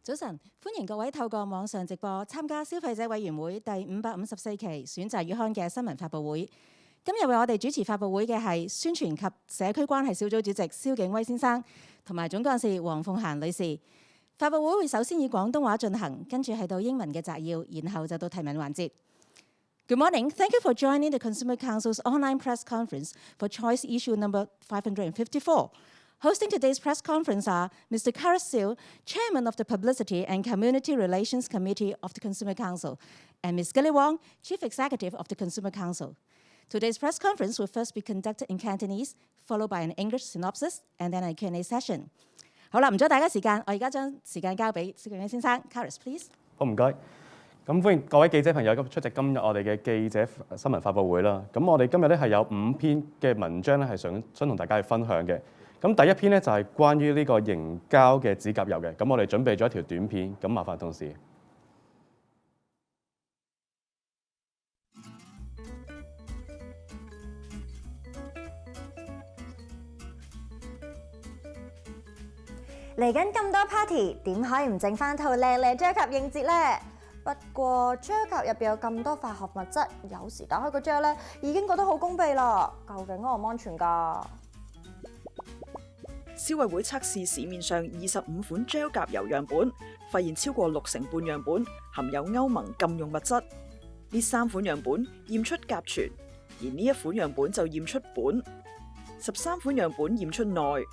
早晨，歡迎各位透過網上直播參加消費者委員會第554期選擇月刊嘅新聞發佈會。今日為我哋主持發佈會嘅係宣傳及社區關係小組主席蕭景威先生同埋總幹事黃鳳嫻女士。發佈會會首先以廣東話進行，跟住係到英文嘅摘要，然後就到提問環節。Good morning. Thank you for joining the Consumer Council's online press conference for Choice Issue number 554. Hosting today's press conference are Mr. Karis Siu, Chairman of the Publicity and Community Relations Committee of the Consumer Council, and Ms. Gilly Wong, Chief Executive of the Consumer Council. Today's press conference will first be conducted in Cantonese, followed by an English synopsis, and then a Q&A session. 好啦，唔阻大家時間，我而家將時間交俾蕭景威先生 ，Karis please。好，唔該。咁歡迎各位記者朋友出席今日我哋嘅記者新聞發佈會啦。咁我哋今日咧係有5篇嘅文章咧係想同大家去分享嘅。咁第一篇咧就係關於呢個凝膠嘅指甲油嘅。咁我哋準備咗一條短片，咁麻煩同事。嚟緊咁多 party， 點可以唔整翻套靚靚膠甲應節呢？不過膠甲入邊有咁多化學物質，有時打開個膠咧，已經覺得好攻鼻啦。究竟安唔安全㗎？消委會測試市面上25款膠甲油樣本，發現超過60%半樣本含有歐盟禁用物質。呢3款樣本驗出甲醛，而呢1款樣本就驗出苯。13款樣本驗出氖，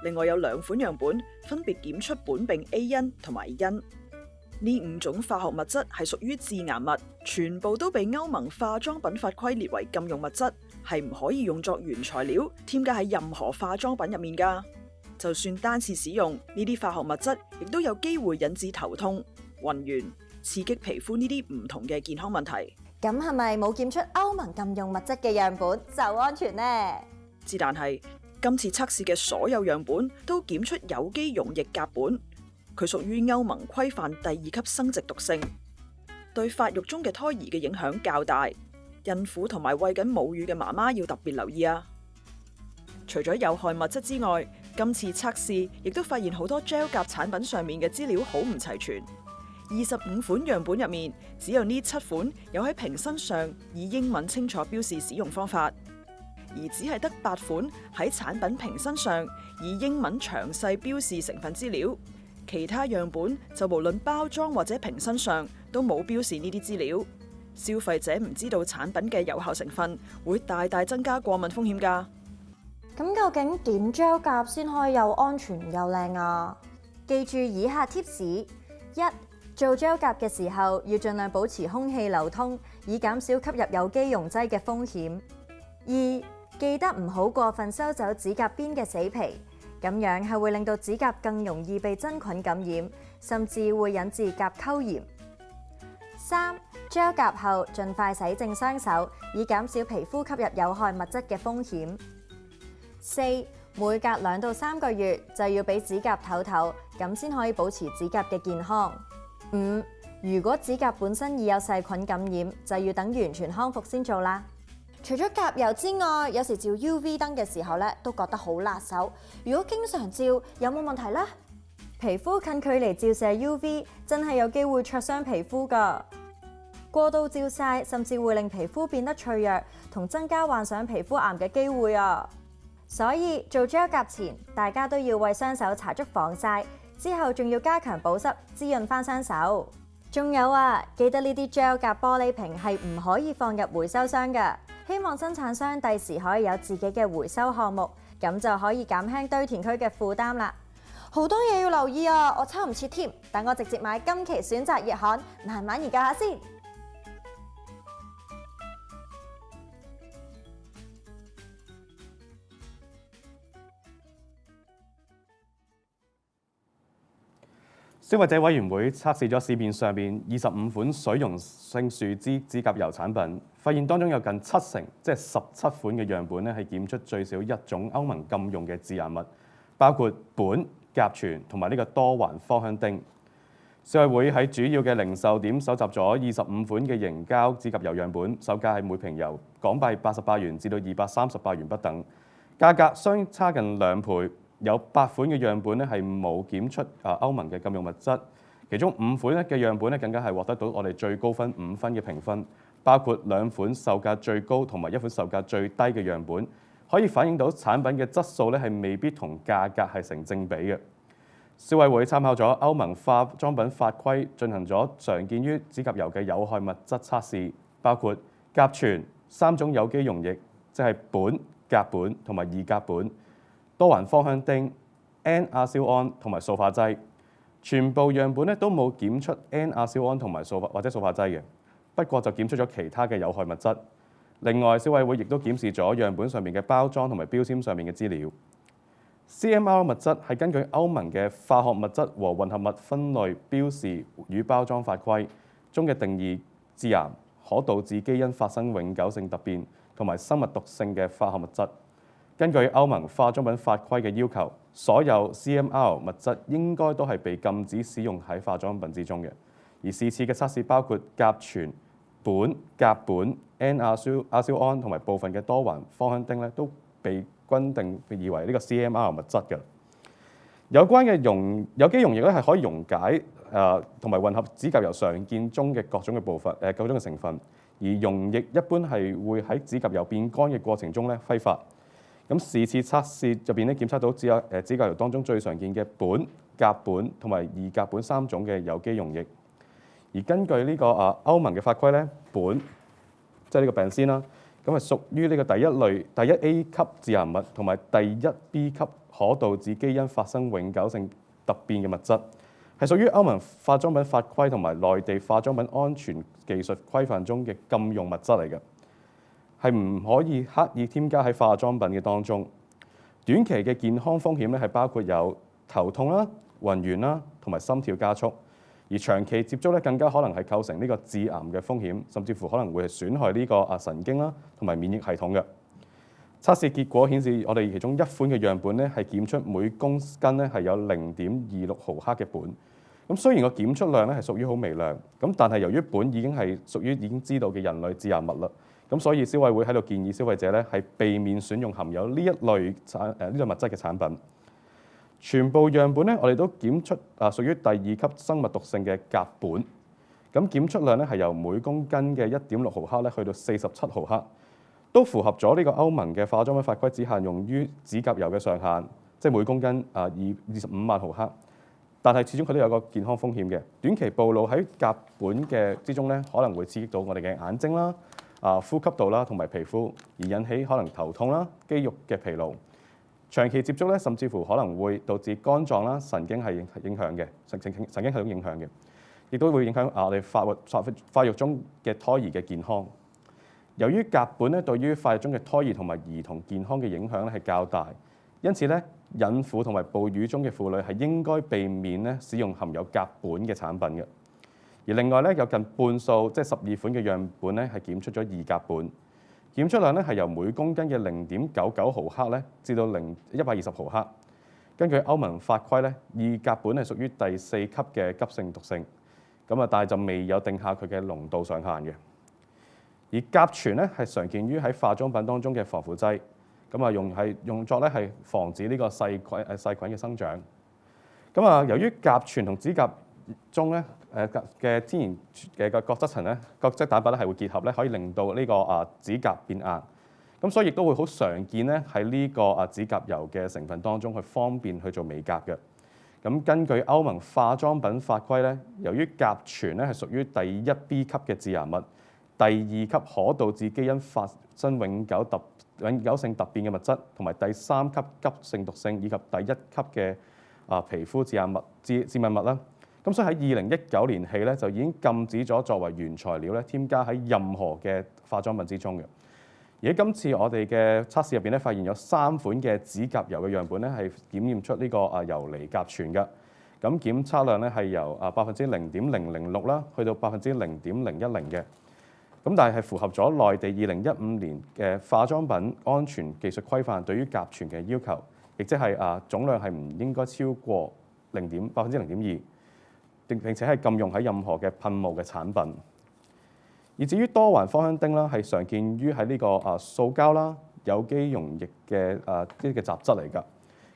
另外有2款樣本分別檢出苯並 A 因同埋铟。呢5種化學物質係屬於致癌物，全部都被歐盟化妝品法規列為禁用物質，係唔可以用作原材料添加喺任何化妝品入面㗎。就算單次使用，呢啲化學物質亦都有機會引致頭痛、暈眩、刺激皮膚呢啲唔同嘅健康問題。咁係咪冇檢出歐盟禁用物質嘅樣本就安全呢？之但係今次測試嘅所有樣本都檢出有機溶液甲苯，佢屬於歐盟規範第2級生殖毒性，對發育中嘅胎兒嘅影響較大。孕婦同埋餵緊母乳嘅媽媽要特別留意啊！除咗有害物質之外，今次測試亦都發現好多膠甲產品上面嘅資料好唔齊全。25款樣本入面，只有呢7款有喺瓶身上以英文清楚標示使用方法，而只係得8款喺產品瓶身上以英文詳細標示成分資料。其他樣本就無論包裝或者瓶身上都冇標示呢啲資料。消費者唔知道產品嘅有效成分，會大大增加過敏風險㗎。咁究竟點膠甲先可以又安全又靚啊？記住以下貼士： 1. 做膠甲嘅時候要盡量保持空氣流通，以減少吸入有機溶劑嘅風險。 2. 記得唔好過分收走指甲邊嘅死皮，咁樣係會令到指甲更容易被真菌感染，甚至會引致甲溝炎。 3. 膠甲後盡快洗淨雙手，以減少皮膚吸入有害物質嘅風險。 4. 每隔2到3個月就要俾指甲唞唞，咁先可以保持指甲嘅健康。 5. 如果指甲本身已有細菌感染，就要等完全康復先做啦。除咗甲油之外，有時照 UV 燈嘅時候咧，都覺得好辣手。如果經常照，有冇問題呢？皮膚近距離照射 UV 真係有機會灼傷皮膚㗎。過度照曬甚至會令皮膚變得脆弱，同增加患上皮膚癌嘅機會啊！所以做膠甲前，大家都要為雙手搽足防曬，之後仲要加強保濕，滋潤翻雙手。仲有啊，記得呢啲膠甲玻璃瓶係唔可以放入回收箱㗎。希望生產商第時可以有自己嘅回收項目，咁就可以減輕堆填區嘅負擔啦。好多嘢要留意啊，我抽唔切添，等我直接買今期選擇月刊，慢慢研究下先。消費者委員會測試咗市面上邊25款水溶性樹脂指甲油產品，發現當中有近70%，即係17款嘅樣本咧，係檢出最少1種歐盟禁用嘅致癌物，包括苯、甲醛同埋呢個多環芳香烴。消委會喺主要嘅零售點搜集咗25款嘅凝膠指甲油樣本，售價係每瓶由港幣88元至到238元不等，價格相差近2倍。有8款嘅樣本咧係冇檢出歐盟嘅禁用物質，其中5款嘅樣本咧更加係獲得到我哋最高分5分嘅評分，包括2款售價最高同埋1款售價最低嘅樣本，可以反映到產品嘅質素咧係未必同價格係成正比嘅。消委會參考咗歐盟化妝品法規，進行咗常見於指甲油嘅有害物質測試，包括甲醛、3種有機溶液，即係苯、甲苯同埋二甲苯、多環芳香烴、N 亞硝胺同埋塑化劑。全部樣本咧都冇檢出 N 亞硝胺同埋塑化劑嘅，不過就檢出咗其他嘅有害物質。另外，消委會亦都檢視咗樣本上面嘅包裝同埋標籤上面嘅資料。CMR 物質係根據歐盟嘅化學物質和混合物分類標示與包裝法規中嘅定義，致癌、可導致基因發生永久性突變同埋生物毒性嘅化學物質。根據歐盟化妝品法規嘅要求，所有 CMR 物質應該都係被禁止使用喺化妝品之中嘅。而是次嘅測試包括甲醛、苯、甲苯、N 亞硝胺同埋部分嘅多環芳香烴咧，都被均定以為呢個 CMR 物質嘅。有關嘅有機溶液咧係可以溶解同埋混合指甲油常見中嘅各種嘅部分各種嘅成分，而溶液一般係會喺指甲油變乾嘅過程中咧揮發。咁是次測試入邊咧檢測到指甲油當中最常見嘅苯、甲苯同埋二甲苯3種嘅有機溶液。而根據呢個歐盟嘅法規咧，苯即係呢個病仙啦，咁係屬於呢個第一 A 級致癌物同埋第一 B 級可導致基因發生永久性突變嘅物質，係屬於歐盟化妝品法規同埋內地化妝品安全技術規範中嘅禁用物質嚟嘅，係唔可以刻意添加喺化妝品嘅當中。短期嘅健康風險咧係包括有頭痛啦、暈眩啦同埋心跳加速。而長期接觸咧，更加可能係構成呢個致癌嘅風險，甚至乎可能會係損害呢個神經啦同埋免疫系統嘅。測試結果顯示，我哋其中一款嘅樣本咧係檢出每公斤咧係有0.26毫克嘅苯。咁雖然個檢出量咧係屬於好微量，咁但係由於苯已經係屬於已經知道嘅人類致癌物啦，咁所以消委會喺度建議消費者咧係避免選用含有呢一類呢類物質嘅產品。全部樣本咧，我哋都檢出屬於第2級生物毒性嘅甲苯，咁檢出量咧係由每公斤嘅1.6毫克咧去到47毫克，都符合咗呢個歐盟嘅化妝品法規只限用於指甲油嘅上限，即係每公斤25萬毫克。但係始終佢都有個健康風險嘅，短期暴露喺甲苯嘅之中咧，可能會刺激到我哋嘅眼睛啦、呼吸道啦同埋皮膚，而引起可能頭痛啦、肌肉嘅疲勞。長期接觸咧，甚至乎可能會導致肝臟啦、神經係影響嘅，神經系統影響嘅，亦都會影響我哋發育中嘅胎兒嘅健康。由於甲苯咧對於發育中嘅胎兒同埋兒童健康嘅影響咧係較大，因此咧孕婦同埋哺乳中嘅婦女係應該避免咧使用含有甲苯嘅產品嘅。而另外咧有近半數即係12款嘅樣本咧係檢出咗二甲苯。檢出量咧係由每公斤嘅0.99毫克咧至到120毫克。根據歐盟法規咧，二甲苯係屬於第4級嘅急性毒性，但係就未有定下佢嘅濃度上限嘅。而甲醛咧係常見於喺化妝品當中嘅防腐劑，用作咧係防止呢個細菌嘅生長。由於甲醛同指甲中咧嘅天然嘅角質層咧，角質蛋白咧係會結合咧，可以令到呢個指甲變硬。咁所以亦都會好常見咧喺呢個指甲油嘅成分當中去方便去做美甲嘅。咁根據歐盟化妝品法規咧，由於甲醛咧係屬於第1 B 級嘅致癌物，第2級可導致基因發生永久性突變嘅物質，同埋第3級急性毒性以及第1級嘅皮膚致敏物啦。咁所以喺2019年起咧，就已經禁止咗作為原材料咧添加喺任何嘅化妝品之中嘅。而喺今次我哋嘅測試入邊咧，發現有3款嘅指甲油嘅樣本咧係檢驗出呢個游離甲醛嘅。咁檢測量咧係由0.006啦，去到0.010嘅。咁但係符合咗內地2015年嘅化妝品安全技術規範對於甲醛嘅要求，亦即係總量係唔應該超過0.2%。並且係禁用喺任何嘅噴霧嘅產品。而至於多環芳香烴啦，係常見於喺呢個塑膠啦、有機溶液嘅呢個雜質嚟㗎。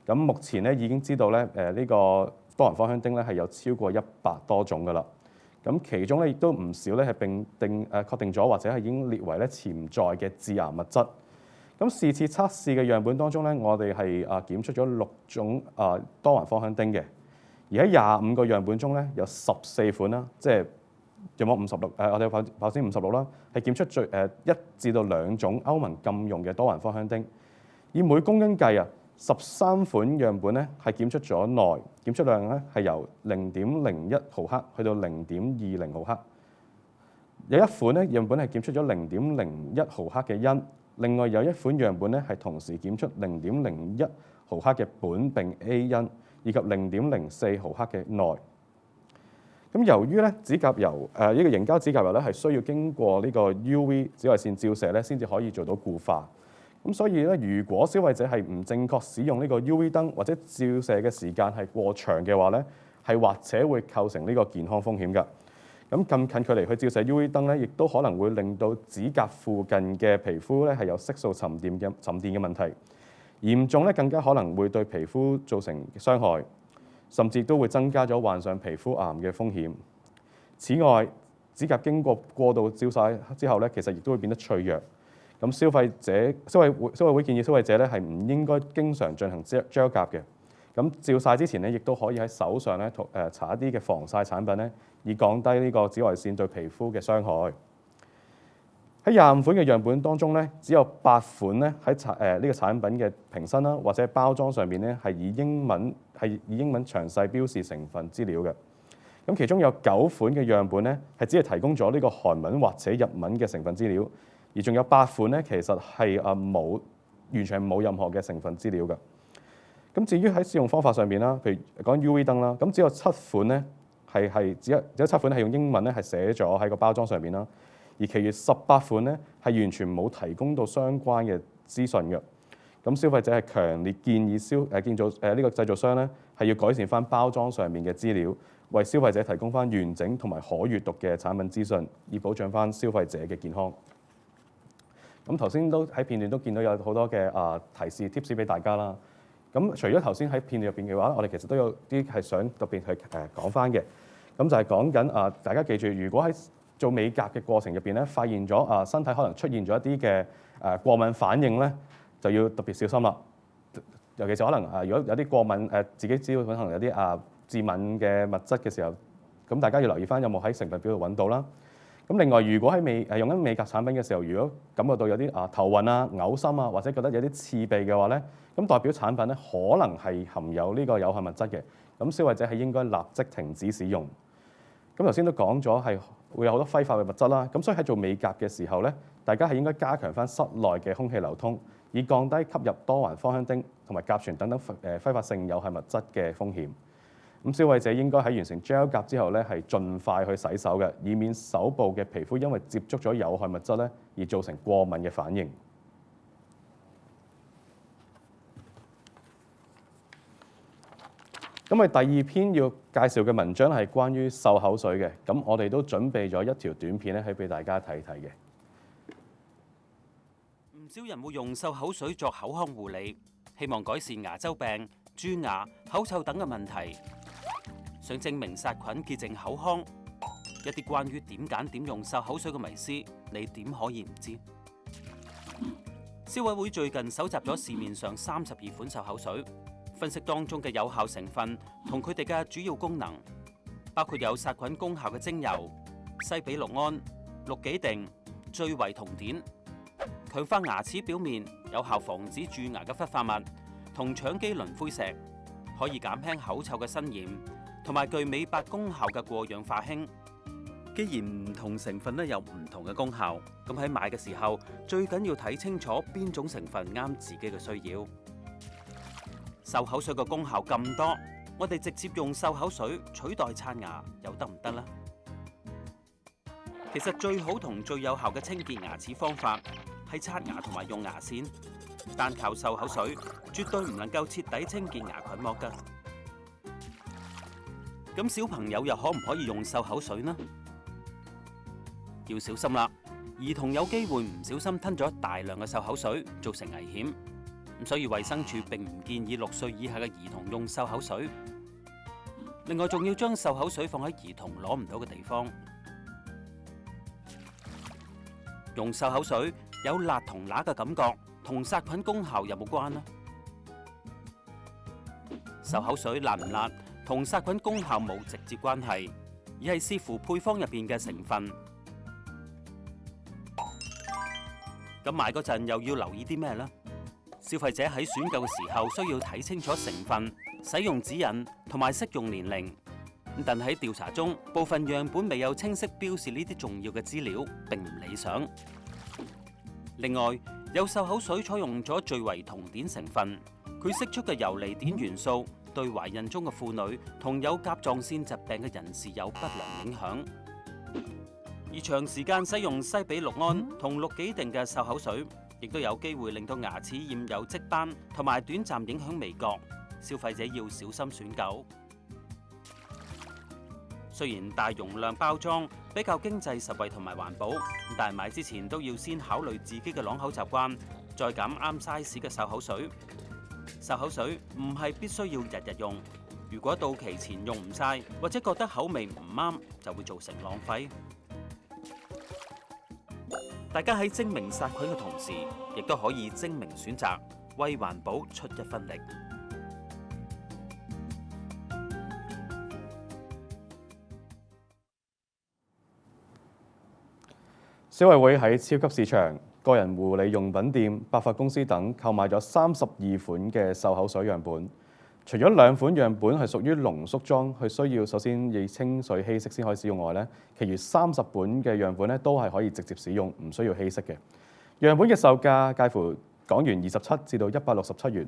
咁目前咧已經知道咧呢個多多環芳香烴咧係有超過100多種㗎啦。咁其中咧亦都唔少咧係確定咗或者係已經列為咧潛在嘅致癌物質。咁是次測試嘅樣本當中咧，我哋係檢出咗6種多環芳香烴嘅，而喺25個樣本中咧有14款啦，即係有冇56？我哋頭先56啦，係檢出1至到2種歐盟禁用嘅多環芳香烴。以每公斤計13款樣本咧係檢出咗氖，檢出量咧係由0.01毫克去到0.20毫克。有一款咧樣本係檢出咗0.01毫克嘅砷，另外有一款樣本咧係同時檢出0.01毫克嘅苯並 A 砷，以及0.04毫克嘅氖。咁由於咧指甲油呢個凝膠指甲油咧係需要經過呢個 UV 紫外線照射咧先至可以做到固化。咁所以咧，如果消費者係唔正確使用呢個 UV 燈或者照射嘅時間係過長嘅話咧，係或者會構成呢個健康風險㗎。咁咁近距離去照射 UV 燈咧，亦都可能會令到指甲附近嘅皮膚咧係有色素沉澱嘅問題，嚴重咧更加可能會對皮膚造成傷害，甚至都會增加咗患上皮膚癌嘅風險。此外，指甲經過度照曬之後咧，其實亦都會變得脆弱。咁消委會建議消費者咧係唔應該經常進行膠甲嘅。咁照曬之前咧，亦都可以喺手上咧搽一啲嘅防曬產品咧，以降低呢個紫外線對皮膚嘅傷害。喺25款嘅樣本當中咧，只有8款咧喺呢個產品嘅瓶身啦，或者包裝上面咧係以英文詳細標示成分資料嘅。咁其中有9款嘅樣本咧係只係提供咗呢個韓文或者日文嘅成分資料。而仲有8款咧，其實係完全冇任何嘅成分資料嘅。咁至於喺使用方法上邊啦，譬如講 UV 燈啦，咁只有7款咧只有7款係用英文咧係寫咗喺個包裝上邊啦，而其餘18款咧係完全冇提供到相關嘅資訊嘅。咁消費者係強烈建議呢個製造商咧係要改善翻包裝上面嘅資料，為消費者提供翻完整同埋可閱讀嘅產品資訊，以保障翻消費者嘅健康。咁頭先都喺片段都見到有好多嘅提示 tips 俾大家啦。咁除咗頭先喺片段入邊嘅話，我哋其實都有啲係想特別去講翻嘅。咁就係講緊大家記住，如果喺做美甲嘅過程入邊咧，發現咗身體可能出現咗一啲嘅過敏反應咧，就要特別小心啦。尤其是可能如果有啲過敏自己知道可能有啲致敏嘅物質嘅時候，咁大家要留意翻有冇喺成分表度揾到啦。咁另外，如果喺用緊美甲產品嘅時候，如果感覺到有啲頭暈嘔心或者覺得有啲刺鼻嘅話咧，咁代表產品咧可能係含有呢個有害物質嘅，咁消費者係應該立即停止使用。咁頭先都講咗係會有好多揮發嘅物質啦，咁所以喺做美甲嘅時候咧，大家係應該加強翻室內嘅空氣流通，以降低吸入多環芳香烴同埋甲醛等揮發性有害物質嘅風險。咁消費者應該喺完成膠甲之後咧，係盡快去洗手嘅，以免手部嘅皮膚因為接觸咗有害物質咧而造成過敏嘅反應。咁我哋第二篇要介紹嘅文章係關於漱口水嘅，咁我哋都準備咗一條短片咧，係俾大家睇睇嘅。唔少人會用漱口水作口腔護理，希望改善牙周病、蛀牙、口臭等嘅問題。想證明殺菌潔淨口腔，一啲關於點揀點用漱口水嘅迷思，你點可以唔知？消委會最近搜集咗市面上32款漱口水，分析當中嘅有效成分同佢哋嘅主要功能，包括有殺菌功效嘅精油、西比氯胺、氯己定、聚維酮碘，強化牙齒表面、有效防止蛀牙嘅氟化物同腸基磷灰石，可以減輕口臭嘅新染，同埋具美白功效嘅過氧化氫。既然唔同成分有唔同嘅功效，咁喺買嘅時候最緊要睇清楚邊種成分啱自己嘅需要。漱口水嘅功效咁多，我哋直接用漱口水取代刷牙又得唔得呢？其實最好同最有效嘅清潔牙齒方法係刷牙同埋用牙線，單靠漱口水絕對唔能夠徹底清潔牙菌膜㗎。咁小朋友又可唔可以用漱口水呢？要小心啦，兒童有機會唔小心吞咗大量嘅漱口水，造成危險。咁所以衛生署並唔建議6歲以下嘅兒童用漱口水。另外，仲要將漱口水放喺兒童攞唔到嘅地方。用漱口水有辣同乸嘅感覺，同殺菌功效有冇關呢？漱口水辣唔辣同殺菌功效冇直接關係，而係視乎配方入邊嘅成分。咁買嗰陣又要留意啲咩呢？消費者喺選購嘅時候需要睇清楚成分、使用指引同埋適用年齡。但喺調查中，部分樣本未有清晰標示呢啲重要嘅資料，並唔理想。另外，有漱口水採用咗聚維酮碘成分，佢釋出嘅游離碘元素對懷孕中嘅婦女同有甲狀腺疾病嘅人士有不良影響。而長時間使用西比氯胺同氯己定嘅漱口水，亦都有機會令到牙齒染有積斑，同埋短暫影響味覺。消費者要小心選購。雖然大容量包裝比較經濟實惠同埋環保，但係買之前都要先考慮自己嘅啷口習慣，再揀啱 size 嘅漱口水。漱口水唔係必須要日日用，如果到期前用唔晒，或者覺得口味唔啱，就會造成浪費。大家喺精明殺菌嘅同時，亦都可以精明選擇，為環保出一分力。消委會喺超級市場、個人護理用品店、百貨公司等購買咗32款嘅漱口水樣本，除咗2款樣本係屬於濃縮裝，佢需要首先以清水稀釋先可以使用外咧，其餘30本嘅樣本咧都係可以直接使用，唔需要稀釋嘅。樣本嘅售價介乎港元27至到167元，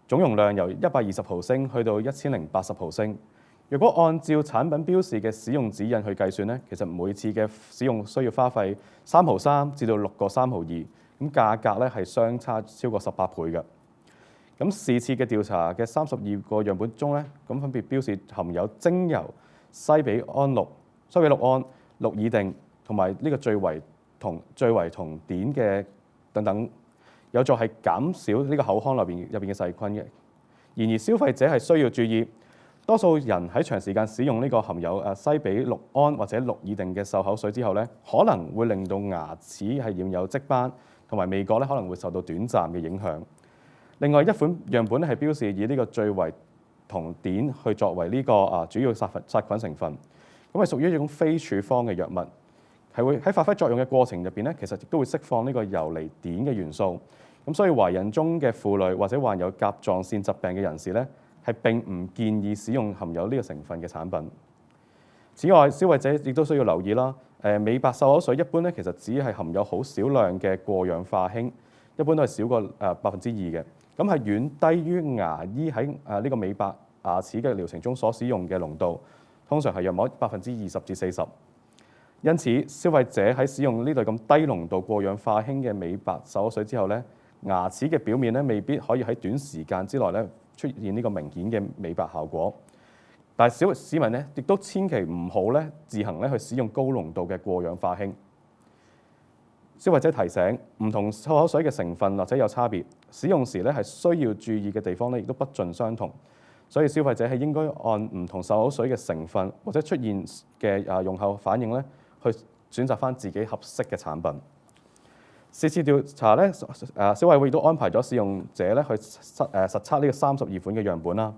總容量由120毫升去到1080毫升。如果按照產品標示嘅使用指引去計算咧，其實每次嘅使用需要花費3毫3至到6個3毫2，咁價格咧係相差超過18倍嘅。咁是次嘅調查嘅32個樣本中咧，咁分別標示含有精油、西比氯胺、氯爾定同埋呢個聚維酮碘嘅等等，有助係減少呢個口腔入邊嘅細菌嘅。然而消費者係需要注意，多數人喺長時間使用呢個含有西比氯胺或者氯爾定嘅漱口水之後咧，可能會令到牙齒係染有積斑，同埋味覺咧可能會受到短暫嘅影響。另外一款樣本咧係標示以呢個聚維酮碘去作為呢個主要殺菌成分，咁係屬於一種非處方嘅藥物，係會喺發揮作用嘅過程入邊咧，其實亦都會釋放呢個游離碘嘅元素。咁所以懷孕中嘅婦女或者患有甲狀腺疾病嘅人士咧，係並唔建議使用含有呢個成分嘅產品。此外，消費者亦都需要留意啦。美白漱口水一般咧，其實只係含有好少量嘅過氧化氫，一般都係少過2%嘅。咁係遠低於牙醫喺呢個美白牙齒嘅療程中所使用嘅濃度，通常係約莫20%至40%。因此，消費者喺使用呢類咁低濃度過氧化氫嘅美白漱口水之後咧，牙齒嘅表面咧未必可以喺短時間之內咧出現呢個明顯嘅美白效果。但係小市民咧亦都千祈唔好咧自行咧去使用高濃度嘅過氧化氫。消費者提醒，唔同漱口水嘅成分或者有差別，使用時咧係需要注意嘅地方咧亦都不盡相同。所以消費者係應該按唔同漱口水嘅成分或者出現嘅用後反應咧，去選擇返自己合適嘅產品。是次調查咧，消委會亦都安排咗使用者咧去實測呢個32款嘅樣本啦。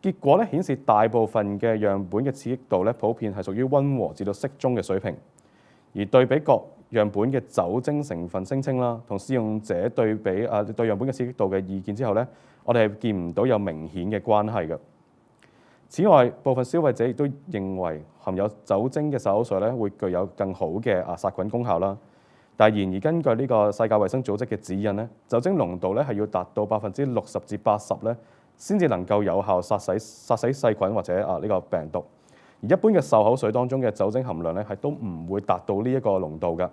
結果咧顯示，大部分嘅樣本嘅刺激度咧普遍係屬於溫和至到適中嘅水平。而對比各樣本嘅酒精成分聲稱啦，同使用者對比對樣本嘅刺激度嘅意見之後咧，我哋係見唔到有明顯嘅關係嘅。此外，部分消費者亦都認為含有酒精嘅漱口水咧會具有更好嘅殺菌功效啦。但係然而根據呢個世界衛生組織嘅指引咧，酒精濃度咧係要達到60%至80%咧，先至能夠有效殺死細菌或者呢個病毒。而一般嘅漱口水當中嘅酒精含量咧係都唔會達到呢一個濃度嘅。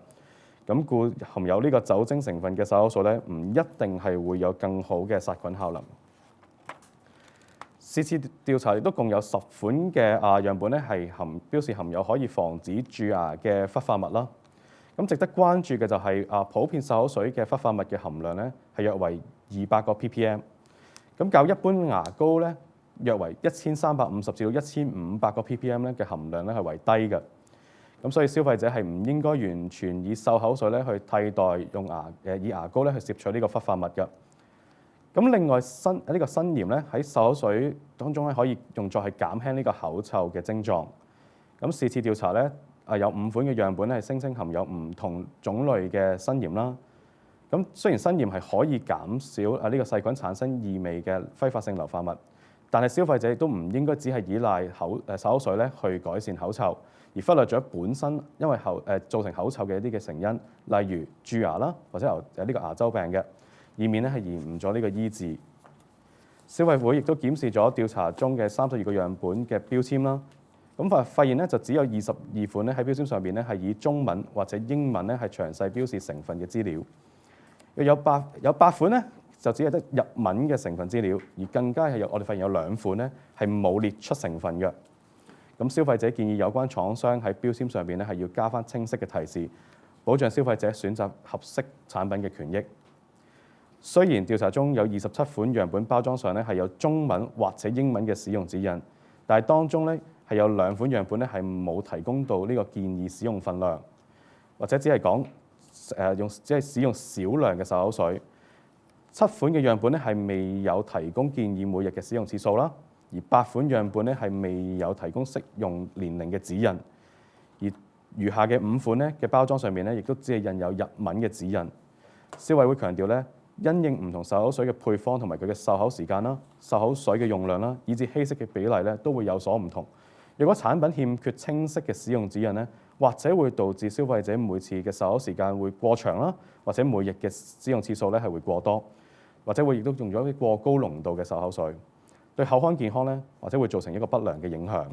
咁故含有呢個酒精成分嘅漱口水咧，唔一定係會有更好嘅殺菌效能。是次調查亦都共有10款嘅樣本咧係標示含有可以防止蛀牙嘅氟化物啦。咁值得關注嘅就係普遍漱口水嘅氟化物嘅含量咧係約為200個 ppm。咁較一般牙膏咧約為1350至到1500個 ppm 咧嘅含量咧係為低嘅。咁所以消費者係唔應該完全以漱口水咧去替代用以牙膏咧去攝取呢個氟化物嘅。咁另外呢個新鹽咧喺漱口水當中咧可以用作係減輕呢個口臭嘅症狀。咁是次調查咧有5款嘅樣本咧係聲稱含有唔同種類嘅新鹽啦。咁雖然新鹽係可以減少呢個細菌產生異味嘅揮發性硫化物，但係消費者亦都唔應該只係依賴漱口水咧去改善口臭，而忽略咗本身因為造成口臭嘅一啲嘅成因，例如蛀牙啦，或者呢個牙周病嘅，以免咧係延誤咗呢個醫治。消委會亦都檢視咗調查中嘅32個樣本嘅標籤啦，咁發現咧就只有22款咧喺標籤上邊咧係以中文或者英文咧係詳細標示成分嘅資料，有8款咧就只係得日文嘅成分資料，而更加係我哋發現有2款咧係冇列出成分嘅。咁消費者建議有關廠商喺標籤上邊咧係要加返清晰嘅提示，保障消費者選擇合適產品嘅權益。雖然調查中有27款樣本包裝上咧係有中文或者英文嘅使用指引，但係當中咧係有2款樣本咧係冇提供到呢個建議使用分量，或者只係講只係使用少量嘅漱口水。7款嘅樣本咧係未有提供建議每日嘅使用次數啦，而8款樣本咧係未有提供適用年齡嘅指引，而餘下嘅5款咧嘅包裝上面咧亦都只係印有日文嘅指引。消委會強調咧，因應唔同漱口水嘅配方同埋佢嘅漱口時間啦、漱口水嘅用量啦，以至稀釋嘅比例咧都會有所唔同。如果產品欠缺清晰嘅使用指引咧，或者會導致消費者每次嘅漱口時間會過長啦，或者每日嘅使用次數咧係會過多，或者會亦都用咗啲過高濃度嘅漱口水，對口腔健康咧或者會造成一個不良嘅影響。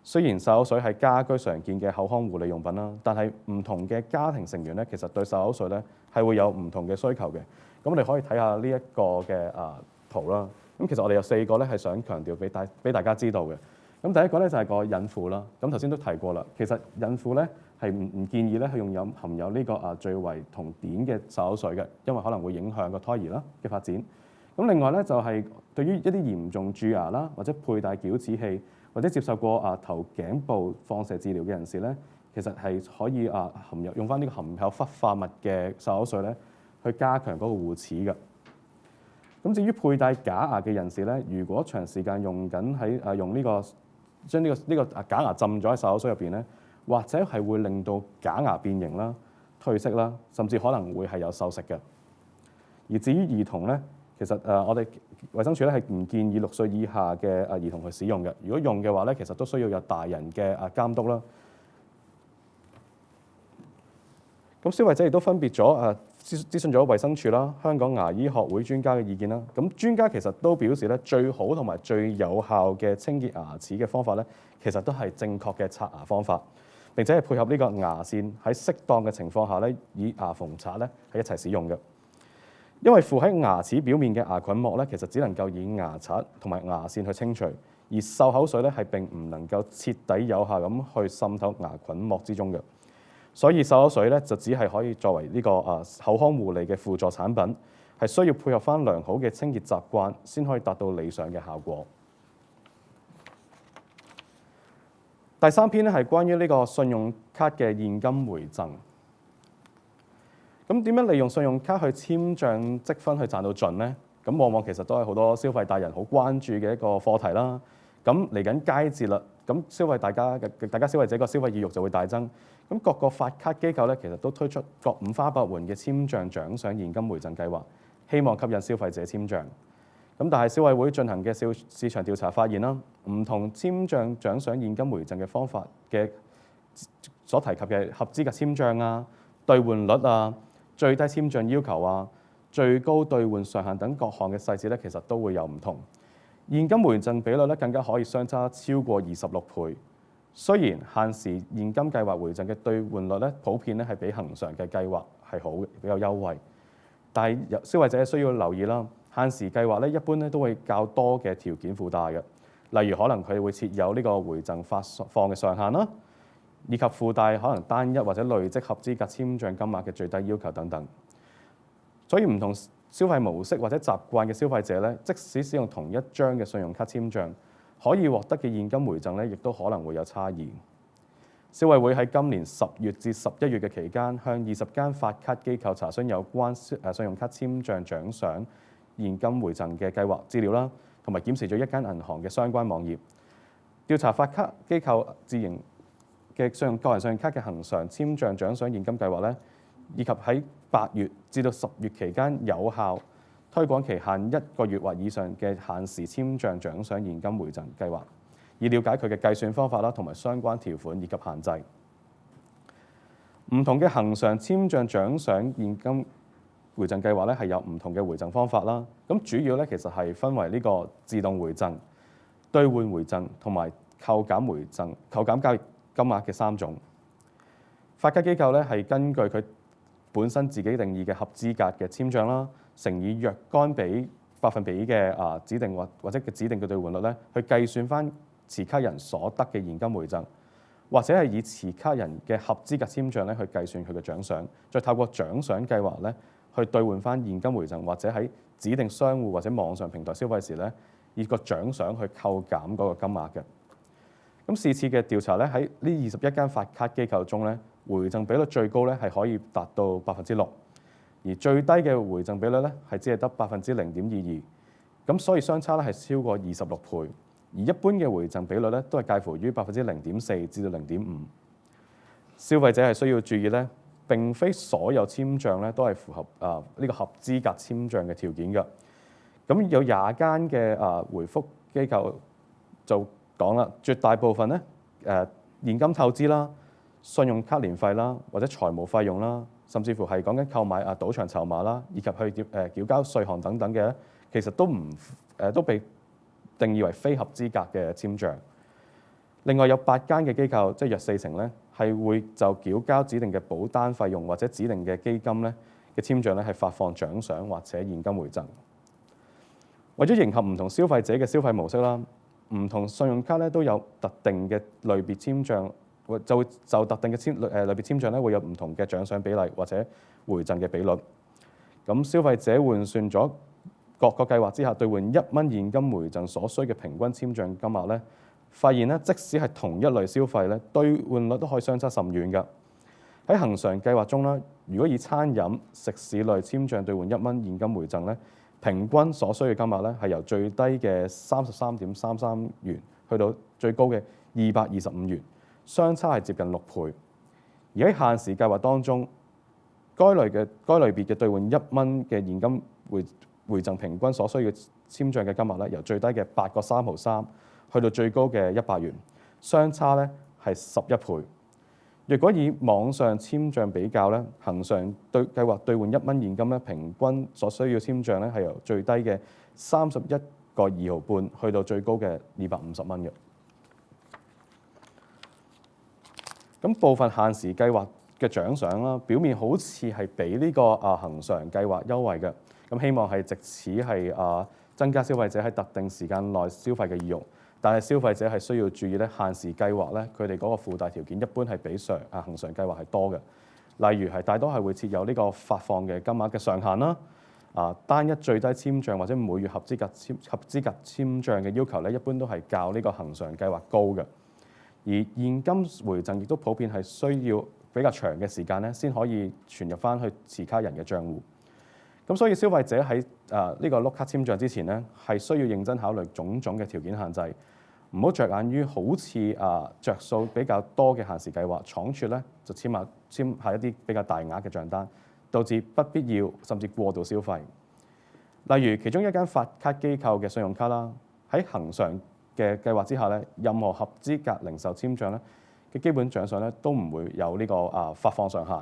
雖然漱口水係家居常見嘅口腔護理用品啦，但係唔同嘅家庭成員咧，其實對漱口水咧係會有唔同嘅需求嘅。咁我哋可以睇下呢一個嘅圖啦。咁其實我哋有4個咧係想強調俾大家知道嘅。咁第一個咧就係個孕婦啦。咁頭先都提過啦，其實孕婦咧係唔建議咧係用含有呢個聚維酮碘嘅漱口水嘅，因為可能會影響個胎兒啦嘅發展。咁另外咧就係對於一啲嚴重蛀牙啦，或者佩戴矯齒器，或者接受過頭頸部放射治療嘅人士咧，其實係可以用翻呢個含有氟化物嘅漱口水咧，去加強嗰個護齒嘅。咁至於佩戴假牙嘅人士咧，如果長時間用呢個將呢個假牙浸咗喺漱口水入邊咧，或者係會令到假牙變形啦、褪色啦，甚至可能會係有鏽蝕嘅。而至於兒童咧，其實我哋衛生署咧係唔建議6歲以下嘅兒童去使用嘅。如果用嘅話咧，其實都需要有大人嘅監督啦。咁消費者亦都分別咗諮詢咗衛生署啦、香港牙醫學會專家嘅意見啦。咁專家其實都表示咧，最好同埋最有效嘅清潔牙齒嘅方法咧，其實都係正確嘅刷牙方法，並且係配合呢個牙線喺適當嘅情況下咧，以牙縫刷咧係一齊使用嘅。因為附喺牙齒表面嘅牙菌膜咧，其實只能夠以牙刷同埋牙線去清除，而漱口水咧係並唔能夠徹底有效咁去滲透牙菌膜之中嘅。所以漱口水咧就只係可以作為呢個口腔護理嘅輔助產品，係需要配合翻良好嘅清潔習慣，先可以達到理想嘅效果。第3篇咧係關於呢個信用卡嘅現金回贈。咁點樣利用信用卡去簽帳積分去賺到盡呢？咁往往其實都係好多消費大人好關注嘅一個課題啦。咁嚟緊佳節啦，咁大家消費者個消費意欲就會大增。咁各個發卡機構咧，其實都推出各5花8門嘅簽帳獎賞現金回贈計劃，希望吸引消費者簽帳。咁但係消委會進行嘅市場調查發現啦，唔同簽帳獎賞現金回贈嘅方法嘅所提及嘅合資格簽帳啊、兌換率啊、最低簽帳要求啊、最高兌換上限等各項嘅細節咧，其實都會有唔同。現金回贈比率咧更加可以相差超過26倍。雖然限時現金計劃回贈嘅兌換率咧普遍咧係比恆常嘅計劃係好嘅，比較優惠，但係消費者需要留意啦。限時計劃咧一般咧都會較多嘅條件附帶嘅，例如可能佢會設有呢個回贈發放嘅上限啦，以及附帶可能單一或者累積合資格簽帳金額嘅最低要求等等。所以唔同消費模式或者習慣嘅消費者咧，即使使用同一張嘅信用卡簽帳，可以獲得嘅現金回贈咧，亦都可能會有差異。消委會喺今年10月至11月嘅期間，向20間發卡機構查詢有關信用卡簽帳獎賞現金回贈嘅計劃資料啦，同埋檢視咗一間銀行嘅相關網頁，調查發卡機構自營嘅個人信用卡嘅恆常簽帳獎賞現金計劃咧，以及喺8月至到10月期間有效推廣期限1個月或以上嘅限時簽帳獎賞現金回贈計劃，以了解佢嘅計算方法啦，同埋相關條款以及限制。唔同嘅恆常簽帳獎賞現金回贈計劃咧，係有唔同嘅回贈方法啦。咁主要咧其實係分為呢個自動回贈、兌換回贈同埋扣減回贈、扣減交易金額嘅3種。發卡機構咧係根據佢本身自己定義嘅合資格嘅簽帳啦，乘以若干比百分比嘅指定或者嘅指定嘅兌換率咧，去計算翻持卡人所得嘅現金回贈，或者係以持卡人嘅合資格簽帳咧去計算佢嘅獎賞，再透過獎賞計劃咧去兌換翻現金回贈，或者喺指定商戶或者網上平台消費時咧，以個獎賞去扣減嗰個金額嘅。咁是次嘅調查咧，喺呢21間發卡機構中咧，回贈比率最高咧係可以達到6%，而最低嘅回贈比率咧係只係得0.22%，咁所以相差咧係超過26倍。而一般嘅回贈比率咧都係介乎於0.4%至到0.5%。消費者係需要注意咧，並非所有簽帳咧都係符合呢個合資格簽帳嘅條件嘅。咁有20間嘅回覆機構就講啦，絕大部分咧現金透支啦、信用卡年費啦，或者財務費用啦，甚至乎係講緊購買賭場籌碼啦，以及去繳交稅項等等嘅，其實都被定義為非合資格嘅簽帳。另外有8間嘅機構，即係約40%咧，係會就繳交指定嘅保單費用或者指定嘅基金咧嘅簽帳咧，係發放獎賞或者現金回贈。為咗迎合唔同消費者嘅消費模式啦，唔同信用卡咧都有特定嘅類別簽帳，就會就特定嘅類別簽帳咧會有唔同嘅獎賞比例或者回贈嘅比率。咁消費者換算咗各個計劃之下兌換1蚊現金回贈所需嘅平均簽帳金額咧，發現咧即使係同一類消費咧，兌換率都可以相差甚遠㗎。喺恆常計劃中啦，如果以餐飲、食肆類簽帳兌換1蚊現金回贈咧，平均所需嘅金額咧係由最低嘅33.33元去到最高嘅225元，相差係接近6倍。而喺限時計劃當中，該類別嘅兌換1蚊嘅現金回贈平均所需嘅簽帳嘅金額咧，由最低嘅8個3毫3去到最高嘅100元，相差咧係11倍。若果以網上簽帳比較咧，恆常計劃兌換1蚊現金咧，平均所需要簽帳咧係由最低嘅31個2毫半去到最高嘅250蚊嘅。咁部分限時計劃嘅獎賞啦，表面好似係比呢個恆常計劃優惠嘅，咁希望係藉此係增加消費者喺特定時間內消費嘅意欲。但係消費者係需要注意咧，限時計劃咧，佢哋嗰個附帶條件一般係比恆常計劃係多嘅。例如係大多係會設有呢個發放嘅金額嘅上限啦，單一最低簽帳或者每月合資格簽帳嘅要求咧，一般都係較呢個恆常計劃高嘅。而現金回贈亦都普遍係需要比較長嘅時間咧，先可以存入翻去持卡人嘅帳戶。咁所以消費者喺呢個碌卡簽帳之前咧，係需要認真考慮種種嘅條件限制。唔好着眼於好似着數比較多嘅限時計劃，倉促咧就簽下一啲比較大額嘅帳單，導致不必要甚至過度消費。例如其中一間發卡機構嘅信用卡啦，喺恆常嘅計劃之下咧，任何合資格零售簽帳咧嘅基本獎賞咧都唔會有呢個發放上限。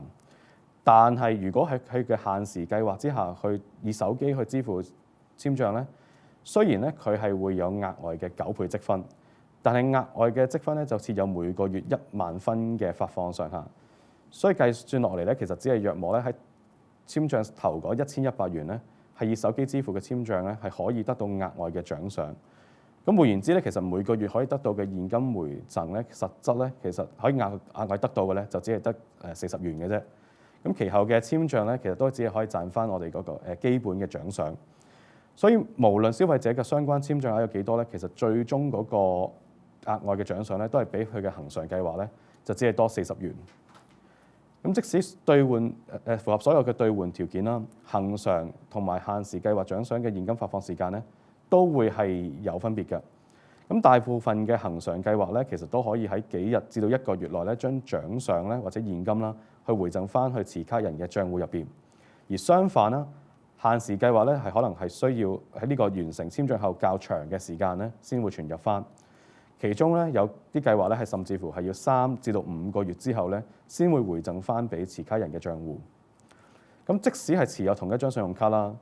但係如果喺佢嘅限時計劃之下，去以手機去支付簽帳咧，雖然咧佢係會有額外嘅9倍積分。但係額外嘅積分咧就設有每個月1萬分嘅發放上限，所以計算落嚟咧，其實只係約莫咧喺簽帳頭嗰1100元咧，係以手機支付嘅簽帳咧係可以得到額外嘅獎賞。咁換言之咧，其實每個月可以得到嘅現金回贈咧，實質咧其實可以額外得到嘅咧就只係得40元嘅啫。咁其後嘅簽帳咧，其實都只係可以賺翻我哋嗰個基本嘅獎賞。所以無論消費者嘅相關簽帳額有幾多咧，其實最終嗰個額外嘅獎賞咧，都係比佢嘅恆常計劃咧就只係多40元。咁即使兌換符合所有嘅兌換條件啦，恆常同埋限時計劃獎賞嘅現金發放時間咧，都會係有分別嘅。咁大部分嘅恆常計劃咧，其實都可以喺幾日至到1個月內咧，將獎賞咧或者現金啦，去回贈翻去持卡人嘅帳戶入邊。而相反啦，限時計劃咧係可能係需要喺呢個完成簽帳後較長嘅時間咧，先會存入翻。其中咧有啲計劃咧係甚至乎係要3至到5個月之後咧，先會回贈翻俾持卡人嘅帳戶。咁即使係持有同一張信用卡啦，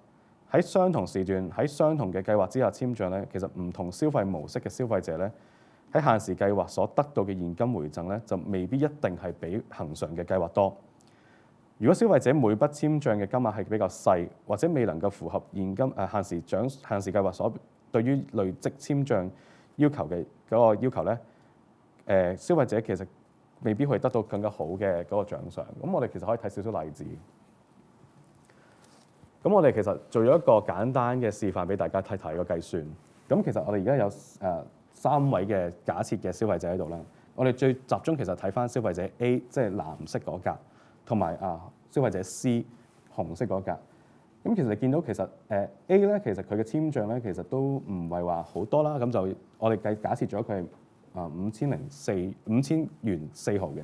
喺相同時段喺相同嘅計劃之下簽帳咧，其實唔同消費模式嘅消費者咧，喺限時計劃所得到嘅現金回贈咧，就未必一定係比恆常嘅計劃多。如果消費者每筆簽帳嘅金額係比較細，或者未能夠符合現金限時計劃所對於累積簽帳要求嘅嗰個要求咧，消費者其實未必會得到更加好嘅嗰個獎賞。咁我哋其實可以睇少少例子。咁我哋其實做咗一個簡單嘅示範俾大家睇睇個計算。咁其實我哋而家有3位嘅假設嘅消費者喺度啦。我哋最集中其實睇翻消費者 A， 即係藍色嗰格，同埋消費者 C 紅色嗰格。咁其實你見到其實A 咧，其實佢嘅簽帳咧，其實都唔係話好多啦。咁就我哋假設咗佢係5000元4毫嘅。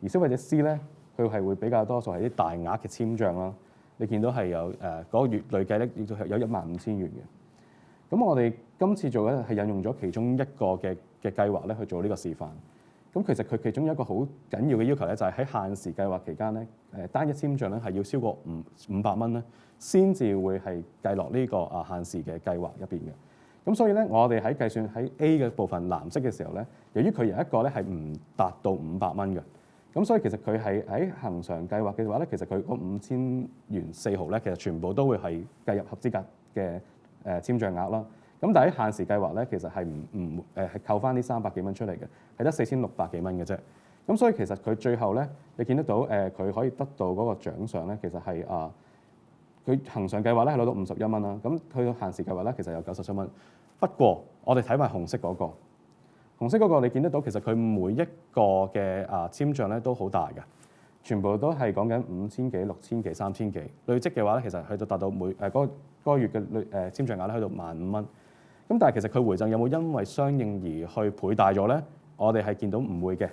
而消費者 C 咧，佢係會比較多數係啲大額嘅簽帳啦。你見到係有嗰個月累計咧，亦都係有15000元嘅。咁我哋今次做咧係引用咗其中一個嘅計劃咧去做呢個示範。咁其實佢其中一個好緊要嘅要求咧，就係喺限時計劃期間咧，單一簽帳咧係要超過500蚊咧，先至會係計落呢個限時嘅計劃入邊嘅。咁所以咧，我哋喺計算喺 A 嘅部分藍色嘅時候咧，由於佢有一個咧係唔達到500蚊嘅。咁所以其實佢係喺恆常計劃嘅話咧，其實佢嗰5000元4毫咧，其實全部都會係計入合資格嘅簽帳額啦。咁但係喺限時計劃咧，其實係係扣翻呢300幾蚊出嚟嘅，係得4600幾蚊嘅啫。咁所以其實佢最後咧，你見得到佢可以得到嗰個獎賞咧，其實係佢恆常計劃咧係攞到51蚊啦。咁佢限時計劃咧其實有97蚊。不過我哋睇埋紅色嗰個。紅色嗰個你見得到，其實佢每一個嘅簽帳咧都好大嘅，全部都係講緊5000幾、6000幾、3000幾，累積嘅話咧，其實去到達到嗰個月嘅簽帳額咧，去到15000蚊。咁但係其實佢回贈有冇因為相應而去倍大咗咧？我哋係見到唔會嘅，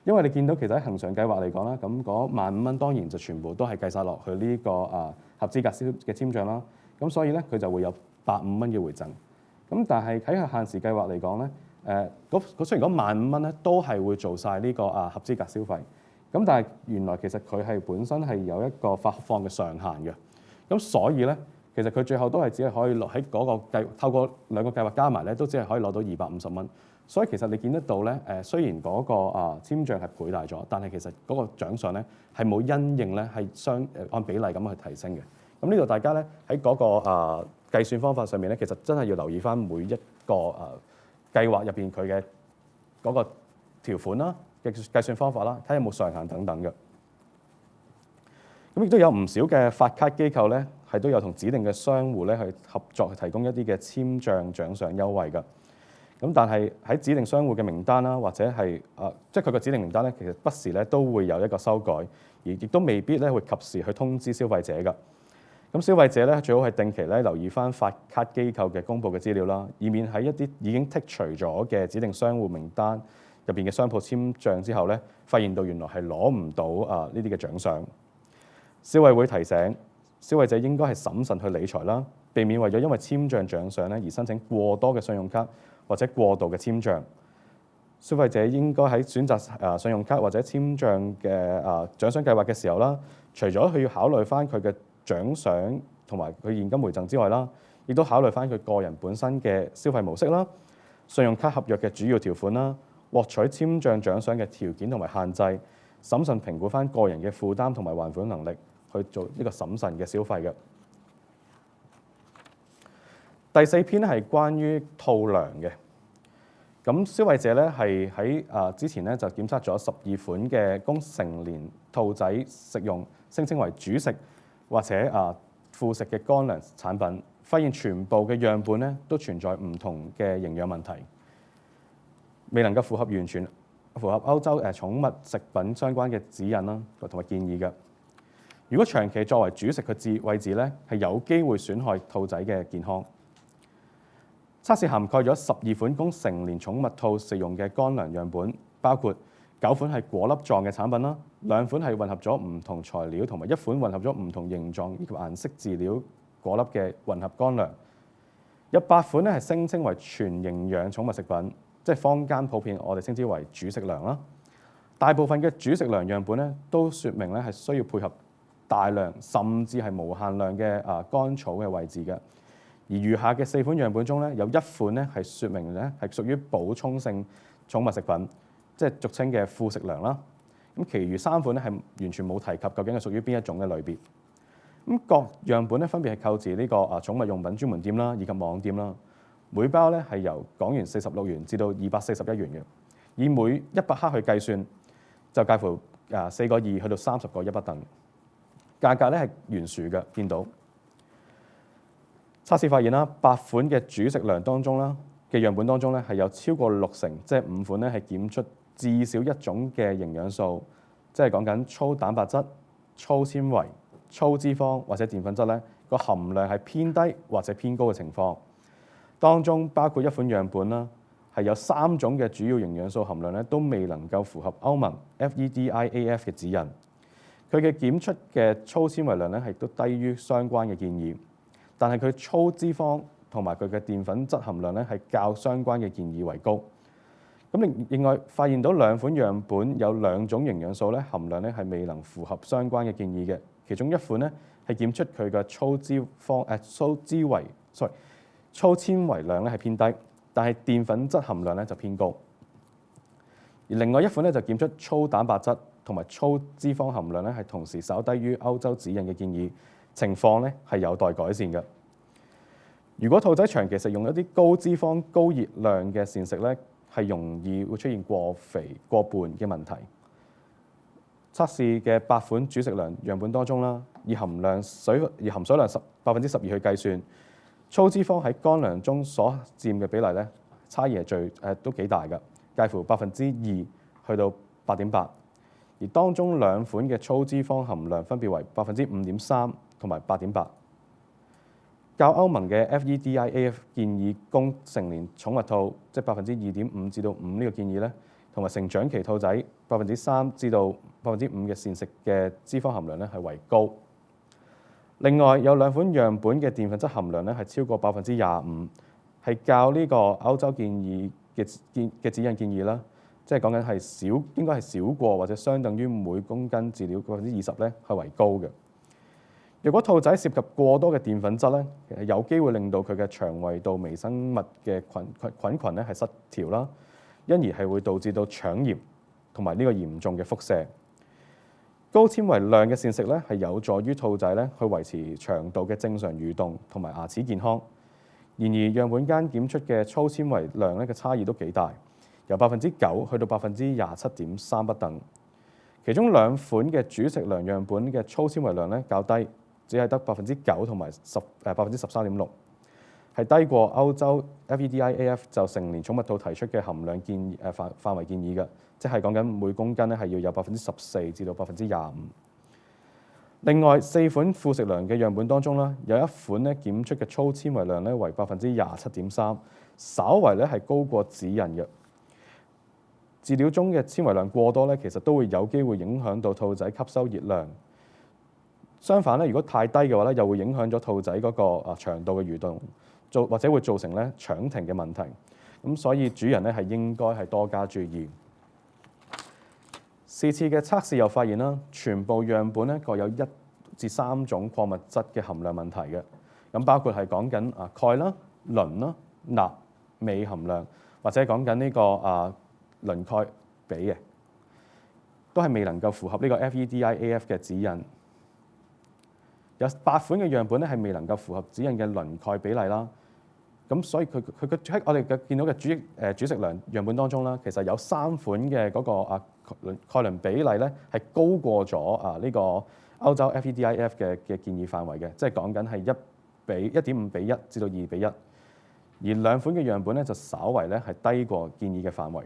因為你見到其實喺恆常計劃嚟講啦，咁嗰15000蚊當然就全部都係計晒落去呢個合資格嘅簽帳啦。咁所以咧佢就會有85蚊嘅回贈。咁但係喺限時計劃嚟講咧，雖然嗰15000蚊咧都係會做晒呢個合資格消費，咁但係原來其實佢係本身係有一個發放嘅上限嘅，咁所以咧其實佢最後都係只係可以落喺嗰個透過2個計劃加埋咧，都只係可以攞到250蚊。所以其實你見得到咧，雖然嗰個簽帳係倍大咗，但係其實嗰個獎賞咧係冇因應咧係按比例咁去提升嘅。咁呢度大家咧喺嗰個計算方法上面咧，其實真係要留意翻每一個計劃入邊佢嘅嗰個條款啦嘅計算方法啦，睇下有冇上限等等嘅。咁亦都有唔少嘅發卡機構咧，係都有同指定嘅商戶咧去合作，去提供一啲嘅簽帳獎賞優惠嘅。咁但係喺指定商戶嘅名單啦，或者係即係佢個指定名單咧，其實不時咧都會有一個修改，而亦都未必咧會及時去通知消費者㗎。咁消費者咧最好係定期咧留意翻發卡機構嘅公佈嘅資料啦，以免喺一啲已經剔除咗嘅指定商戶名單入邊嘅商鋪簽帳之後咧，發現到原來係攞唔到呢啲嘅獎賞。消委會提醒消費者應該係審慎去理財啦，避免為咗因為簽帳獎賞咧而申請過多嘅信用卡或者過度嘅簽帳。消費者應該喺選擇信用卡或者簽帳嘅獎賞計劃嘅時候啦，除咗佢要考慮翻佢嘅獎賞同埋佢現金回贈之外啦，亦都考慮翻佢個人本身嘅消費模式啦、信用卡合約嘅主要條款啦、獲取簽帳獎賞嘅條件同埋限制，審慎評估翻個人嘅負擔同埋還款能力，去做呢個審慎嘅消費嘅。第4篇係關於套糧嘅。咁消費者咧係喺之前咧就檢測咗12款嘅供成年兔仔食用，聲稱為主食或者副食嘅乾糧產品，發現全部嘅樣本咧都存在唔同嘅營養問題，未能夠完全符合歐洲寵物食品相關嘅指引啦同埋建議嘅。如果長期作為主食嘅位置咧，係有機會損害兔仔嘅健康。測試涵蓋咗12款供成年寵物兔食用嘅乾糧樣本，包括9款係果粒狀嘅產品啦，2款係混合咗唔同材料，同埋1款混合咗唔同形狀以及顏色飼料果粒嘅混合乾糧。有8款咧係聲稱為全營養寵物食品，即係坊間普遍我哋稱之為主食糧啦。大部分嘅主食糧樣本咧都説明咧係需要配合大量甚至係無限量嘅乾草嘅位置嘅。而餘下嘅4款樣本中咧，有1款咧係説明咧係屬於補充性寵物食品，即係俗稱嘅副食糧啦。咁，其餘3款咧係完全冇提及究竟係屬於邊一種嘅類別。咁各樣本咧分別係購自呢個寵物用品專門店啦，以及網店啦。每包咧係由港元46元至到241元嘅，以每100克去計算，就介乎4個2去到30個1不等。價格咧係懸殊嘅，見到。測試發現啦，8款嘅主食糧當中啦嘅樣本當中咧係有超過60%，即係5款咧係檢出至少一種嘅營養素，即係講緊粗蛋白質、粗纖維、粗脂肪或者澱粉質咧個含量係偏低或者偏高嘅情況。當中包括1款樣本啦，係有3種嘅主要營養素含量咧都未能夠符合歐盟 FEDIAF 嘅指引。佢嘅檢出嘅粗纖維量咧係都低於相關嘅建議。但係佢粗脂肪同埋佢嘅澱粉質含量咧係較相關嘅建議為高。咁另外發現到2款樣本有2種營養素咧含量咧係未能符合相關嘅建議嘅。其中1款咧係檢出佢嘅粗纖維量咧係偏低，但係澱粉質含量咧就偏高。而另外1款咧就檢出粗蛋白質同埋粗脂肪含量咧係同時稍低於歐洲指引嘅建議。情況咧係有待改善嘅。如果兔仔長期食用一啲高脂肪、高熱量嘅膳食咧，係容易會出現過肥、過胖嘅問題。測試嘅8款主食糧樣本當中啦，以含水量12%去計算，粗脂肪喺乾糧中所佔嘅比例咧，差異係都幾大嘅，介乎2%去到8.8%。而當中2款嘅粗脂肪含量分別為5.3%同埋8.8%，較歐盟嘅 FEDIAF 建議供成年寵物兔，即係2.5%至到5%呢個建議咧，同埋成長期兔仔3%至到5%嘅膳食嘅脂肪含量咧係為高。另外有2款樣本嘅澱粉質含量咧係超過25%，係較呢個歐洲建議嘅指引建議啦，即係講緊係應該係少過或者相等於每公斤飼料20%咧係為高嘅。如果兔仔涉及過多嘅澱粉質咧，其實有機會令到佢嘅腸胃道微生物嘅菌群咧係失調啦，因而係會導致到腸炎同埋呢個嚴重嘅腹瀉。高纖維量嘅膳食咧係有助於兔仔咧去維持腸道嘅正常蠕動同埋牙齒健康。然而樣本間檢出嘅粗纖維量咧嘅差異都幾大，由9%去到27.3%不等。其中2款嘅主食糧樣本嘅粗纖維量咧較低，只係得9%同埋13.6%，係低過歐洲 FEDIAF 就成年寵物兔提出嘅含量範圍建議嘅，即係講緊每公斤咧係要有14%至到25%。另外4款副食糧嘅樣本當中啦，有1款咧檢出嘅粗纖維量咧為27.3%，稍為咧係高過指引嘅。飼料中嘅纖維量過多咧，其實都會有機會影響到兔仔吸收熱量。相反咧，如果太低嘅話咧，又會影響咗兔仔嗰個腸道嘅蠕動，或者會造成咧腸停嘅問題。咁所以主人咧係應該係多加注意。4次嘅測試又發現啦，全部樣本咧各有1至3種礦物質嘅含量問題嘅。咁包括係講緊鈣啦、磷啦、鈉、鎂含量，或者講緊呢個磷鈣比嘅，都係未能夠符合呢個 FEDIAF 嘅指引。有8款嘅樣本咧係未能夠符合指引嘅磷鈣比例啦。咁所以佢喺我哋見到嘅主食糧樣本當中啦，其實有3款嘅嗰個鈣磷比例咧係高過咗呢個歐洲 FEDIF 嘅建議範圍嘅，即係講緊係1.5比1至到2比1，而2款嘅樣本咧就稍為咧係低過建議嘅範圍。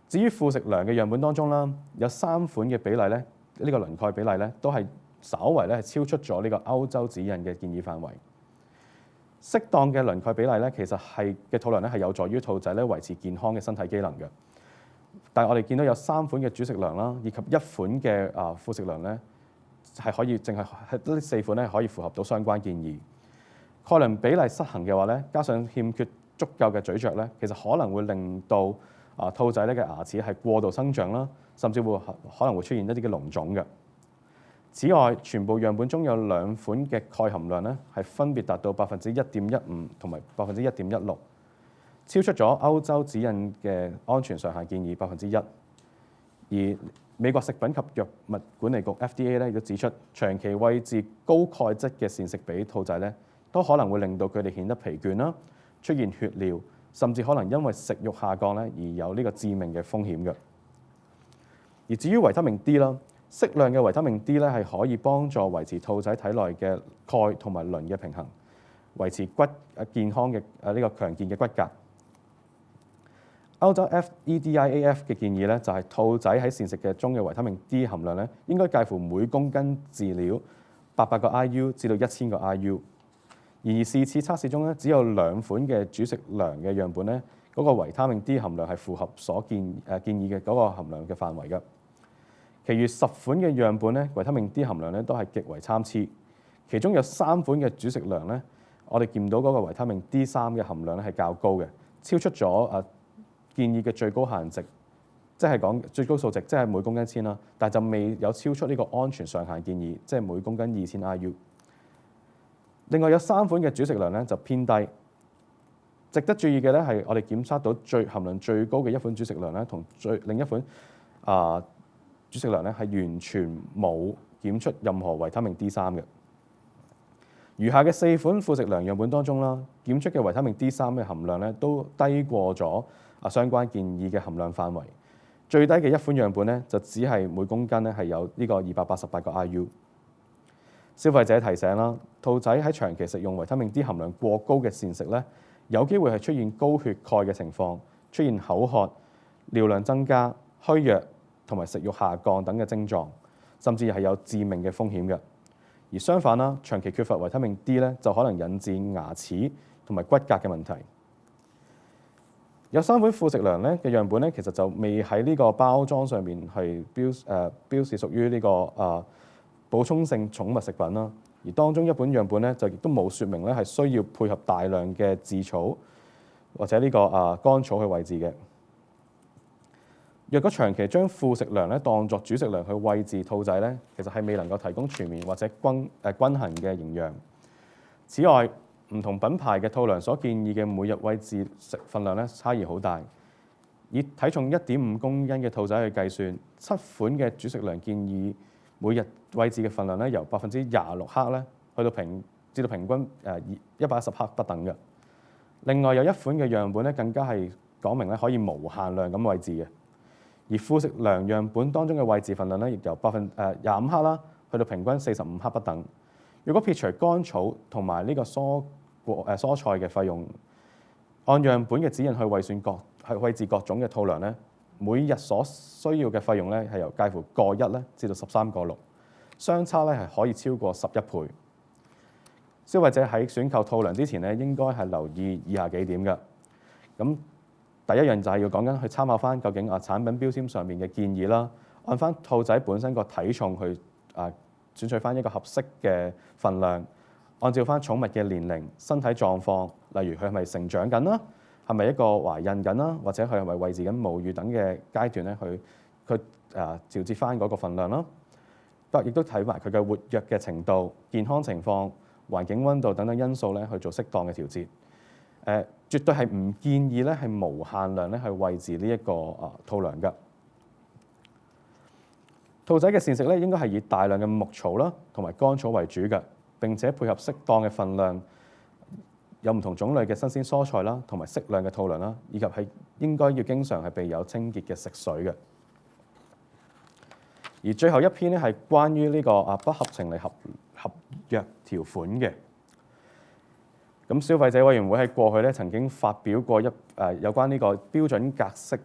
至於副食糧嘅樣本當中啦，有3款嘅比例咧，呢個磷鈣比例咧都係稍為咧係超出咗呢個歐洲指引嘅建議範圍。適當嘅磷鈣比例咧，其實嘅兔糧咧係有助於兔仔咧維持健康嘅身體機能嘅。但係我哋見到有3款嘅主食糧啦，以及1款嘅副食糧咧，係可以淨係呢4款咧可以符合到相關建議。鈣磷比例失衡嘅話咧，加上欠缺足夠嘅咀嚼咧，其實可能會令到兔仔咧嘅牙齒係過度生長啦，甚至可能會出現一啲嘅膿腫嘅。此外，全部樣本中有2款嘅鈣含量咧，係分別達到1.15%同埋1.16%，超出咗歐洲指引嘅安全上限建議1%。而美國食品及藥物管理局 FDA 咧亦都指出，長期餵飼高鈣質嘅膳食俾兔仔咧，都可能會令到佢哋顯得疲倦啦，出現血尿，甚至可能因為食慾下降咧而有呢個致命嘅風險嘅。而至於維他命 D 啦，適量嘅維他命 D 咧係可以幫助維持兔仔體內嘅鈣同埋磷嘅平衡，維持健康嘅呢個強健嘅骨骼。歐洲 FEDIAF 嘅建議咧就係兔仔喺膳食嘅中嘅維他命 D 含量咧應該介乎每公斤飼料800個 IU 至到1000個 IU。而試次測試中咧，只有2款嘅主食糧嘅樣本咧，嗰個維他命 D 含量係符合所建議嘅嗰個含量嘅範圍嘅。其餘10款嘅樣本咧，維他命 D 含量咧都係極為參差。其中有3款嘅主食糧咧，我哋見到嗰個維他命 D3嘅含量咧係較高嘅，超出咗建議嘅最高限值，即係講最高數值，即係每公斤1,000啦，但係就未有超出呢個安全上限建議，即係每公斤2000 IU。另外有3款嘅主食糧咧就偏低。值得注意嘅咧係我哋檢測到含量最高嘅1款主食糧咧，同另一款主食糧咧係完全冇檢出任何維他命 D3嘅。餘下嘅4款副食糧樣本當中啦，檢出嘅維他命 D3嘅含量咧都低過咗相關建議嘅含量範圍。最低嘅1款樣本咧就只係每公斤咧係有呢個288個 IU。消費者提醒啦，兔仔喺長期食用維他命 D 含量過高嘅膳食咧，有機會係出現高血鈣嘅情況，出現口渴、尿量增加、虛弱同埋食慾下降等嘅症狀，甚至係有致命嘅風險嘅。而相反啦，長期缺乏維他命 D 咧，就可能引致牙齒同埋骨骼嘅問題。有3款副食糧咧嘅樣本咧，其實就未喺呢個包裝上面係標示屬於呢個補充性寵物食品啦。而當中一本樣本咧就亦都冇説明咧係需要配合大量嘅自草或者呢個乾草去餵飼嘅。若果長期將副食糧咧當作主食糧去餵飼兔仔咧，其實係未能夠提供全面或者均衡嘅營養。此外，唔同品牌嘅兔糧所建議嘅每日餵飼食份量咧差異好大。以體重1.5公斤嘅兔仔去計算，7款嘅主食糧建議每日餵飼嘅份量咧由26克咧至到平均110克不等嘅。另外有1款嘅樣本咧更加係講明咧可以無限量咁餵飼嘅。而副食糧樣本當中嘅餵飼份量咧亦由25克啦去到平均45克不等。如果撇除乾草同埋呢個蔬菜嘅費用，按樣本嘅指引去餵飼各種嘅兔糧咧，每日所需要嘅費用咧係由介乎個1咧至到13個6，相差咧係可以超過11倍。消費者喺選購兔糧之前咧，應該係留意以下幾點嘅。咁第一樣就係要講緊去參考翻究竟產品標籤上面嘅建議啦，按翻兔仔本身個體重去選取翻一個合適嘅份量，按照翻寵物嘅年齡、身體狀況，例如佢係咪成長緊啦，係咪一個懷孕緊啦，或者佢係咪餵飼緊母乳等嘅階段咧，去調節翻嗰個份量啦。亦都睇埋佢嘅活躍嘅程度、健康情況、環境溫度等等因素咧，去做適當嘅調節。絕對係唔建議咧係無限量咧去餵飼呢一個兔糧嘅。兔仔嘅膳食咧應該係以大量嘅牧草啦同埋乾草為主嘅，並且配合適當嘅份量，有唔同種類嘅新鮮蔬菜啦，同埋適量嘅兔糧啦，以及係應該要經常係備有清潔嘅食水嘅。而最後一篇咧係關於呢個不合情理合約條款嘅。咁消費者委員會喺過去咧曾經發表過有關呢個標準格式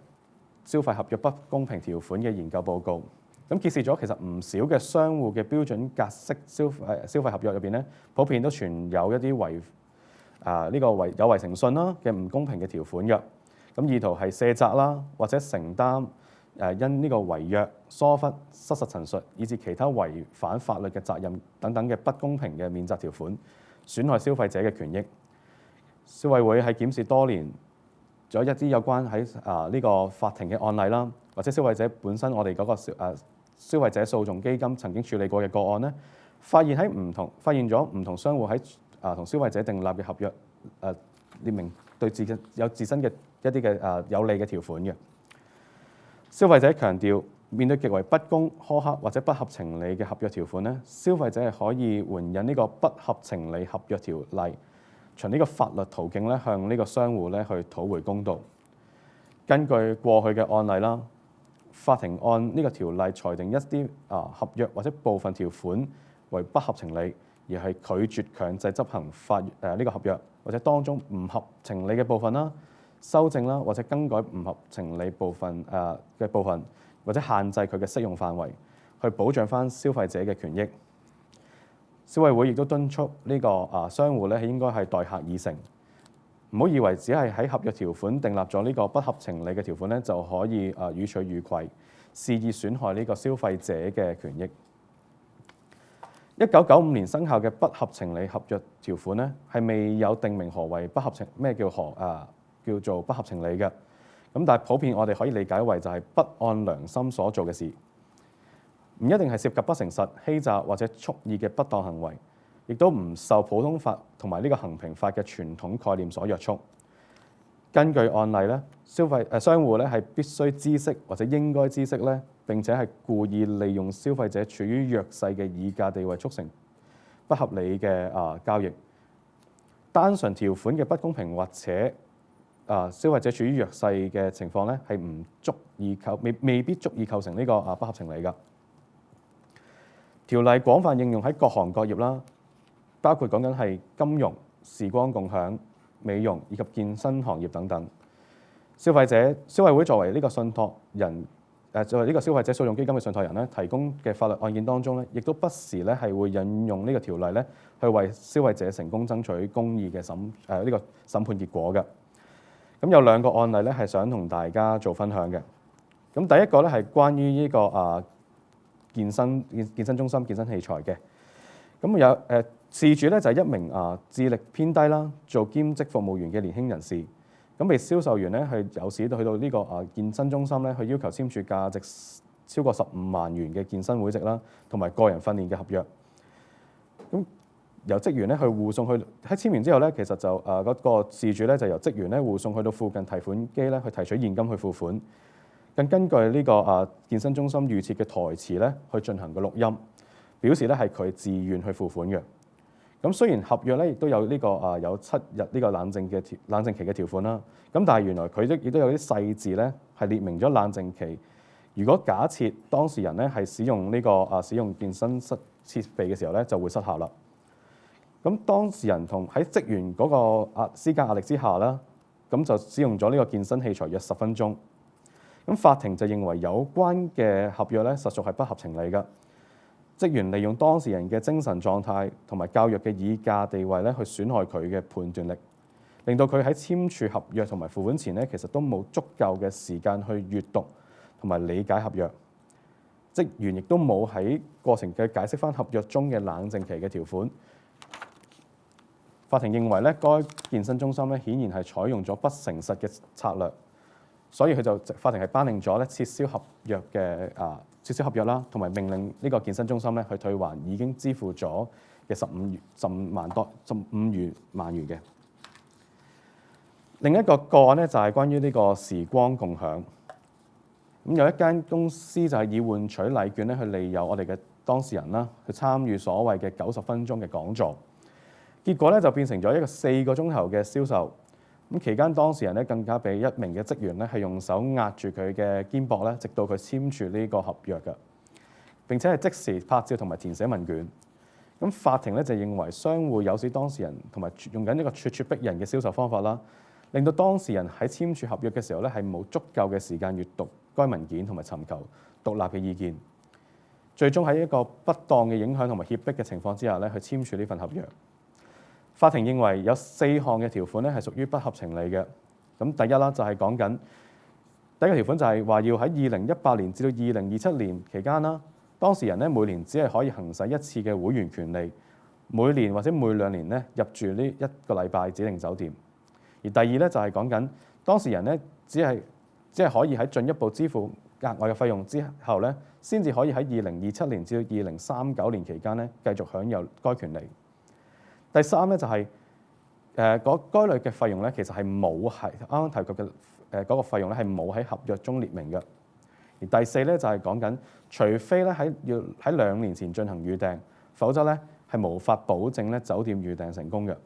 消費合約不公平條款嘅研究報告。咁揭示咗其實唔少嘅商戶嘅標準格式消費合約入邊咧，普遍都存有一啲有違誠信啦嘅唔公平嘅條款嘅。咁意圖係卸責啦，或者承擔因呢個違約、疏忽、失實陳述，以至其他違反法律嘅責任等等嘅不公平嘅免責條款，損害消費者嘅權益。消委會喺檢視多年咗一啲有關喺呢個法庭嘅案例啦，或者消費者本身我哋嗰個消費者訴訟基金曾經處理過嘅個案咧，發現咗唔同商戶喺同消費者訂立嘅合約列明對有自身嘅一啲嘅有利嘅條款嘅。消費者強調，面對極為不公、苛刻或者不合情理嘅合約條款咧，消費者係可以援引呢個不合情理合約條例，循呢個法律途徑咧向呢個商戶咧去討回公道。根據過去嘅案例啦，法庭按呢個條例裁定一啲合約或者部分條款為不合情理，而係拒絕強制執行呢個合約，或者當中唔合情理嘅部分啦，修正啦，或者更改唔合情理部分嘅部分，或者限制佢嘅適用範圍，去保障翻消費者嘅權益。消委會亦都敦促呢個商戶咧，係應該係待客以誠，唔好以為只係喺合約條款訂立咗呢個不合情理嘅條款咧，就可以予取予攜，肆意損害呢個消費者嘅權益。1995年生效嘅不合情理合約條款咧，係未有定明何為不合情，咩叫做不合情理嘅。咁但係普遍我哋可以理解為就係不按良心所做嘅事，唔一定係涉及不誠實、欺詐或者蓄意嘅不當行為，亦都唔受普通法同埋呢個衡平法嘅傳統概念所約束。根據案例咧，商戶咧係必須知悉或者應該知悉咧，並且係故意利用消費者處於弱勢嘅議價地位，促成不合理嘅交易。單純條款嘅不公平或者消費者處於弱勢嘅情況咧，係未必足以構成呢個不合情理㗎。條例廣泛應用喺各行各業啦，包括講緊係金融、時光共享、美容以及健身行業等等。消委會作為呢個信託人，作為呢個消費者訴訟基金嘅信託人咧，提供嘅法律案件當中咧，亦都不時咧係會引用呢個條例咧，去為消費者成功爭取公義嘅呢個審判結果嘅。咁有兩個案例咧，係想同大家做分享嘅。咁第一個咧係關於呢個健身中心健身器材嘅。咁有事主咧就係一名智力偏低啦，做兼職服務員嘅年輕人士。咁被銷售員咧係有時去到呢個健身中心咧，去要求簽署價值超過15萬元嘅健身會籍啦，同埋個人訓練嘅合約。咁由職員咧去護送去，喺簽完之後咧，其實就嗰個事主咧就由職員咧護送去到附近提款機咧去提取現金去付款，更根據呢個健身中心預設嘅台詞咧去進行個錄音，表示咧係佢自願去付款嘅。咁雖然合約咧亦都有呢個有7日呢個冷靜期嘅條款啦，咁但係原來佢亦都有啲細節咧係列明咗冷靜期。如果假設當事人咧係使用呢個使用健身室設備嘅時候咧，就會失效啦。咁當事人喺職員嗰個施加壓力之下啦，咁就使用咗呢個健身器材約10分鐘。咁法庭就認為有關嘅合約咧，實屬係不合情理嘅。職員利用當事人嘅精神狀態同埋較弱嘅議價地位咧，去損害佢嘅判斷力，令到佢喺簽署合約同埋付款前咧，其實都冇足夠嘅時間去閱讀同埋理解合約。職員亦都冇喺過程嘅解釋翻合約中嘅冷靜期嘅條款。法庭認為咧，該健身中心咧顯然係採用咗不誠實嘅策略，所以法庭係頒令咗咧撤銷合約啦，同埋命令呢個健身中心咧去退還已經支付咗嘅15萬元嘅。另一個個案咧就係關於呢個時光共享。咁有一間公司就係以換取禮券咧去利誘我哋嘅當事人啦，去參與所謂嘅90分鐘嘅講座。結果咧就變成咗一個4個鐘頭嘅銷售。咁期間當事人咧更加俾一名嘅職員咧係用手壓住佢嘅肩膊咧，直到佢簽署呢個合約嘅。並且係即時拍照同埋填寫問卷。咁法庭咧就認為商戶誘使當事人同埋用緊一個咄咄逼人嘅銷售方法啦，令到當事人喺簽署合約嘅時候咧係冇足夠嘅時間閱讀該文件同埋尋求獨立嘅意見。最終喺一個不當嘅影響同埋脅迫嘅情況之下咧，去簽署呢份合約。法庭認為有4項嘅條款咧係屬於不合情理嘅。咁第一啦，就係講緊第一個條款就係話要喺2018年至到2027年期間啦，當事人咧每年只係可以行使一次嘅會員權利，每年或者每2年咧入住呢1個禮拜指定酒店。而第二咧就係講緊當事人咧只係可以喺進一步支付額外嘅費用之後咧，先至可以喺2027年至到2039年期間咧繼續享有該權利。第三咧就係該類嘅費用咧其實係冇係啱啱提及嘅嗰個費用咧係冇喺合約中列明嘅。而第四咧就係講緊，除非咧要喺2年前進行預訂，否則咧係無法保證咧酒店預訂成功嘅。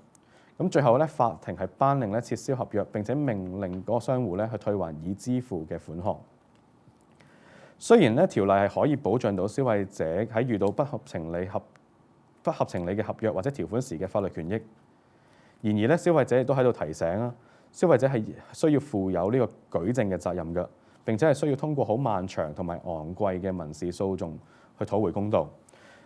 咁最後咧，法庭係頒令咧撤銷合約，並且命令嗰個商戶咧去退還已支付嘅款項。雖然咧條例係可以保障到消費者喺遇到不合情理嘅合約或者條款時嘅法律權益，然而咧消費者亦都喺度提醒啊，消費者係需要負有呢個舉證嘅責任嘅，並且係需要通過好漫長同埋昂貴嘅民事訴訟去討回公道。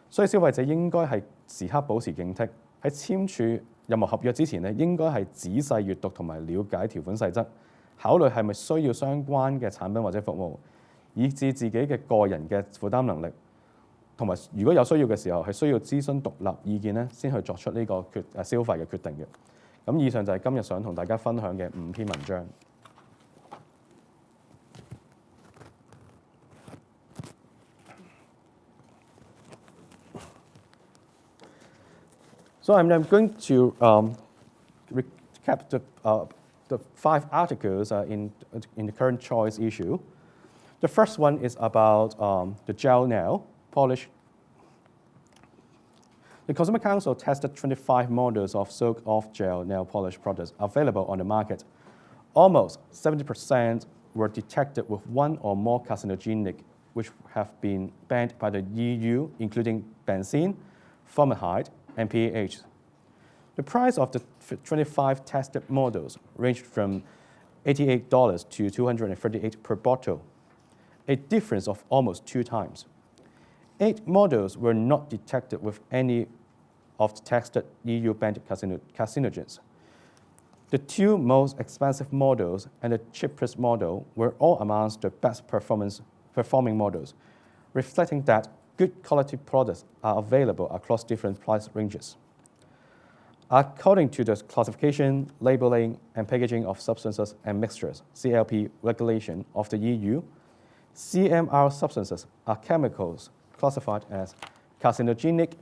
所以消費者應該係時刻保持警惕，喺簽署任何合約之前咧，應該係仔細閱讀同埋了解條款細則，考慮係咪需要相關嘅產品或者服務，以至自己嘅個人嘅負擔能力，同埋如果有需要嘅時候係需要諮詢獨立意見咧，先去作出呢個消費嘅決定嘅。咁以上就係今日想同大家分享嘅5篇文章。So I'm going to recap the 5 articles in the current choice issue. The first one is about the gel nail polish. The Consumer Council tested 25 models of soak-off gel nail polish products available on the market. Almost 70% were detected with one or more carcinogenic, which have been banned by the EU, including benzene, formaldehyde, and PAH. The price of the 25 tested models ranged from $88 to $238 per bottle, a difference of almost 2 times. 8 models were not detected with any of the tested EU-banned carcinogens. The 2 most expensive models and the cheapest model were all amongst the best performing models, reflecting that good quality products are available across different price ranges. According to the Classification, Labeling, and Packaging of Substances and Mixtures (CLP) regulation of the EU, CMR substances are chemicals classified as carcinogenic,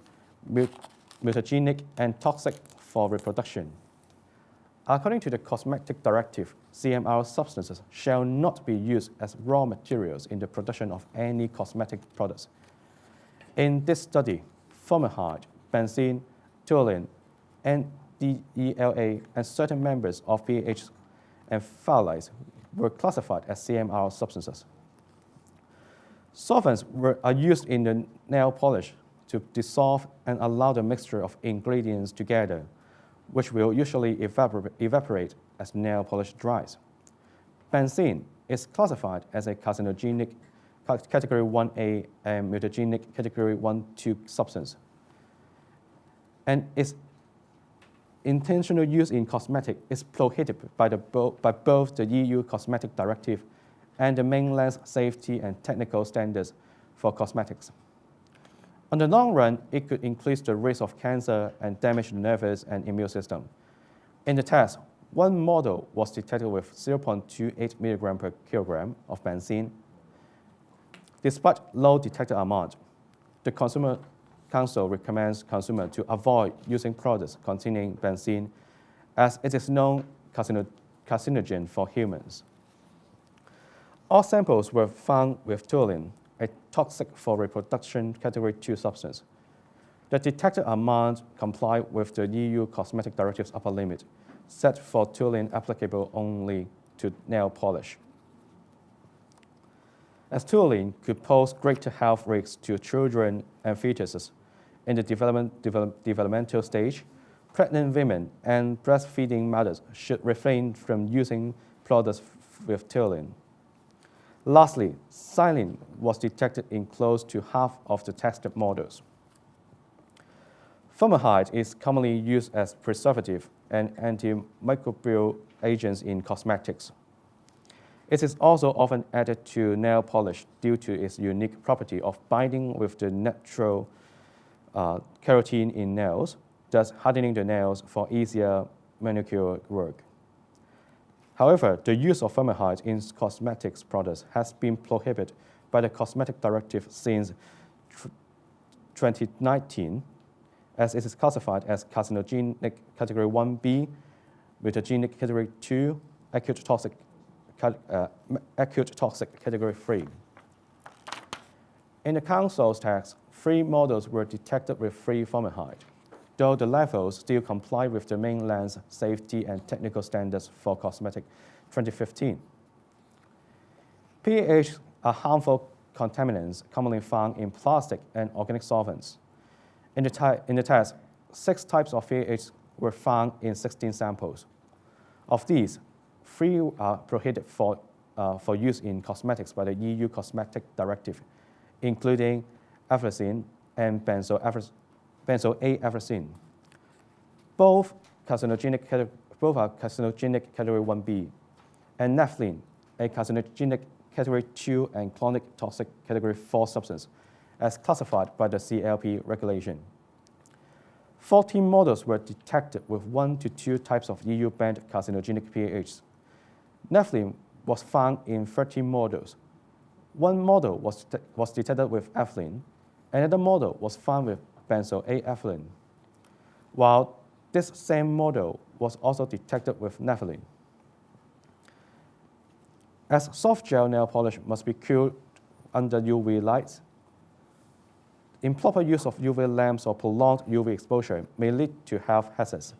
mutagenic, and toxic for reproduction. According to the Cosmetic Directive, CMR substances shall not be used as raw materials in the production of any cosmetic products. In this study, formaldehyde, benzene, toluene, NDELA, and certain members of PAH and phthalates were classified as CMR substances. Solvents are used in the nail polish to dissolve and allow the mixture of ingredients together, which will usually evaporate as nail polish dries. Benzene is classified as a carcinogenic category 1A and mutagenic category 1-2 substance, and its intentional use in cosmetic is prohibited by both the EU Cosmetic Directive and the mainland safety and technical standards for cosmetics. On the long run, it could increase the risk of cancer and damage the nervous and immune system. In the test, 1 model was detected with 0.28 milligram per kilogram of benzene. Despite low detected amount, the Consumer Council recommends consumers to avoid using products containing benzene, as it is known carcinogen for humans. All samples were found with toluene, a toxic for reproduction category 2 substance. The detected amount complied with the EU Cosmetic Directive's upper limit, set for toluene applicable only to nail polish. As toluene could pose greater health risks to children and fetuses in the developmental stage, pregnant women and breastfeeding mothers should refrain from using products with toluene. Lastly, xylene was detected in close to half of the tested models. Formaldehyde is commonly used as preservative and antimicrobial agents in cosmetics. It is also often added to nail polish due to its unique property of binding with the natural keratin in nails, thus hardening the nails for easier manicure work. However, the use of formaldehyde in cosmetics products has been prohibited by the Cosmetic Directive since 2019, as it is classified as carcinogenic category 1B, mutagenic category 2, acute toxic category 3. In the Council's text, 3 models were detected with free formaldehyde, though the levels still comply with the mainland's safety and technical standards for cosmetic 2015. PAH are harmful contaminants commonly found in plastic and organic solvents. In the test, 6 types of PAH were found in 16 samples. Of these, 3 are prohibited for use in cosmetics by the EU Cosmetic Directive, including atrazine and benzoatrazine. Both are carcinogenic category 1B, and naphthalene, a carcinogenic category 2 and chronic toxic category 4 substance, as classified by the CLP regulation. 14 models were detected with 1 to 2 types of EU-banned carcinogenic PAHs. Naphthalene was found in 13 models. 1 model was detected with ethylene. Another model was found with benzoatrazine, while this same model was also detected with naphthalene. As soft gel nail polish must be cured under UV light, improper use of UV lamps or prolonged UV exposure may lead to health hazards.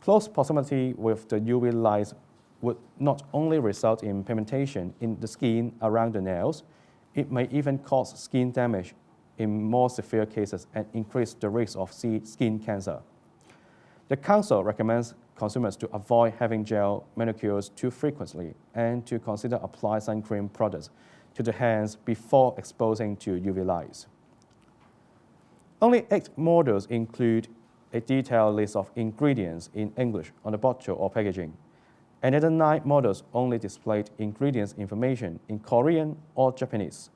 Close proximity with the UV light would not only result in pigmentation in the skin around the nails, it may even cause skin damage in more severe cases and increase the risk of skin cancer. The Council recommends consumers to avoid having gel manicures too frequently and to consider applying sun cream products to the hands before exposing to UV lights. Only 8 models include a detailed list of ingredients in English on the bottle or packaging. Another 9 models only displayed ingredients information in Korean or Japanese,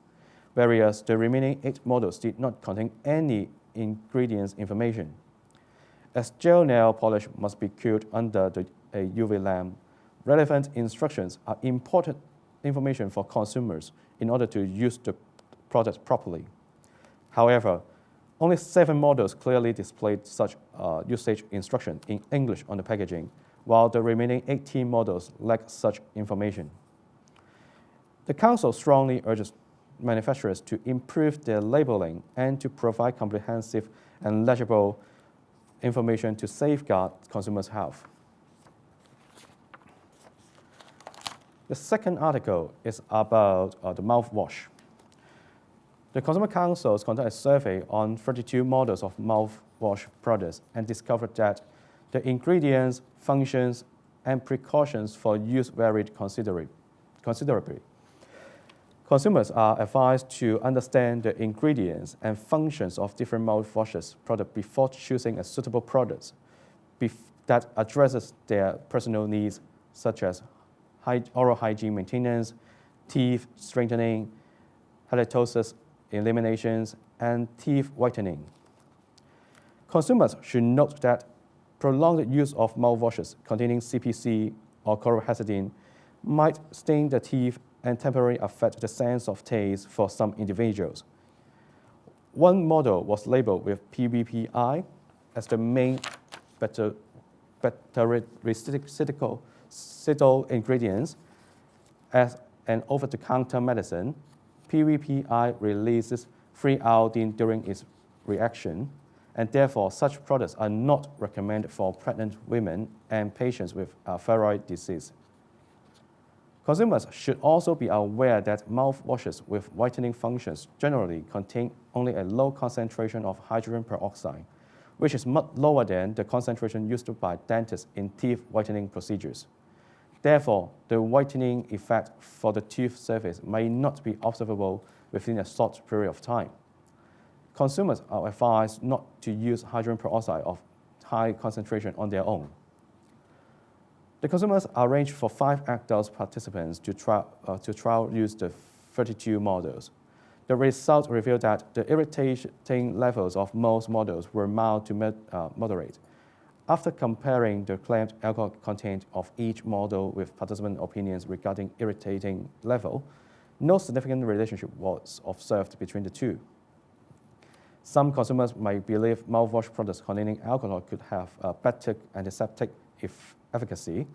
whereas the remaining 8 models did not contain any ingredients information. As gel nail polish must be cured under a UV lamp, relevant instructions are important information for consumers in order to use the product properly. However, only 7 models clearly displayed such usage instruction in English on the packaging, while the remaining 18 models lack such information. The Council strongly urges manufacturers to improve their labeling and to provide comprehensive and legible information to safeguard consumers' health. The second article is about the mouthwash. The Consumer Council conducted a survey on 32 models of mouthwash products and discovered that the ingredients, functions, and precautions for use varied considerably. Consumers are advised to understand the ingredients and functions of different mouthwashes products before choosing a suitable product that addresses their personal needs, such as oral hygiene maintenance, teeth strengthening, halitosis eliminations, and teeth whitening. Consumers should note that prolonged use of mouthwashes containing CPC or chlorhexidine might stain the teeth and temporarily affect the sense of taste for some individuals. 1 model was labeled with PVPI as the main bactericidal ingredients. As an over-the-counter medicine, PVPI releases free iodine during its reaction, and therefore such products are not recommended for pregnant women and patients with thyroid disease. Consumers should also be aware that mouthwashes with whitening functions generally contain only a low concentration of hydrogen peroxide, which is much lower than the concentration used by dentists in teeth whitening procedures. Therefore, the whitening effect for the tooth surface may not be observable within a short period of time. Consumers are advised not to use hydrogen peroxide of high concentration on their own. The consumers arranged for 5 adult participants to trial use the 32 models. The results revealed that the irritating levels of most models were mild to moderate. After comparing the claimed alcohol content of each model with participant opinions regarding irritating level, no significant relationship was observed between the two. Some consumers may believe mouthwash products containing alcohol could have a better antiseptic efficacy.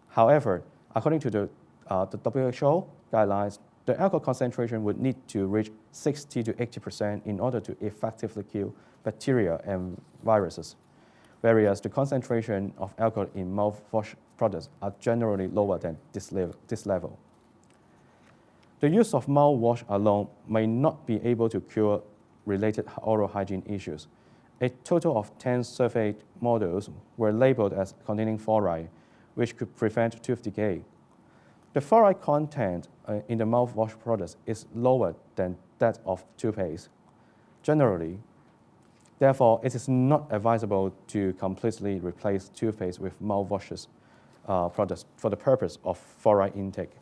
However, according to the WHO guidelines, the alcohol concentration would need to reach 60 to 80% in order to effectively kill bacteria and viruses, whereas the concentration of alcohol in mouthwash products are generally lower than this level. The use of mouthwash alone may not be able to cure related oral hygiene issues. A total of 10 surveyed models were labeled as containing fluoride, which could prevent tooth decay. The fluoride content in the mouthwash products is lower than that of toothpaste. Generally, therefore, it is not advisable to completely replace toothpaste with mouthwashes products for the purpose of fluoride intake.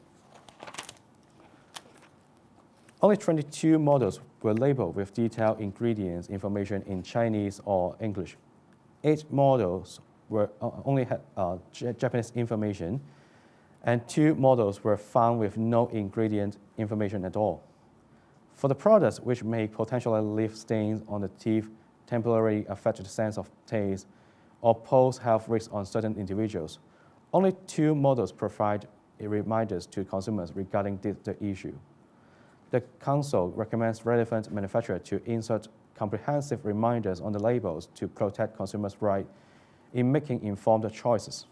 Only 22 models were labeled with detailed ingredients information in Chinese or English. 8 models only had Japanese information, and 2 models were found with no ingredient information at all. For the products which may potentially leave stains on the teeth, temporarily affect the sense of taste, or pose health risks on certain individuals, only 2 models provide reminders to consumers regarding the issue. The Council recommends relevant manufacturers to insert comprehensive reminders on the labels to protect consumers' rights in making informed choices.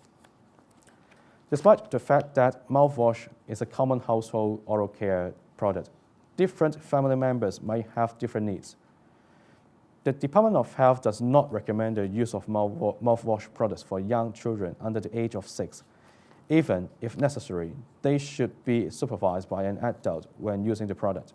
Despite the fact that mouthwash is a common household oral care product, different family members may have different needs. The Department of Health does not recommend the use of mouthwash products for young children under the age of 6. Even if necessary, they should be supervised by an adult when using the product.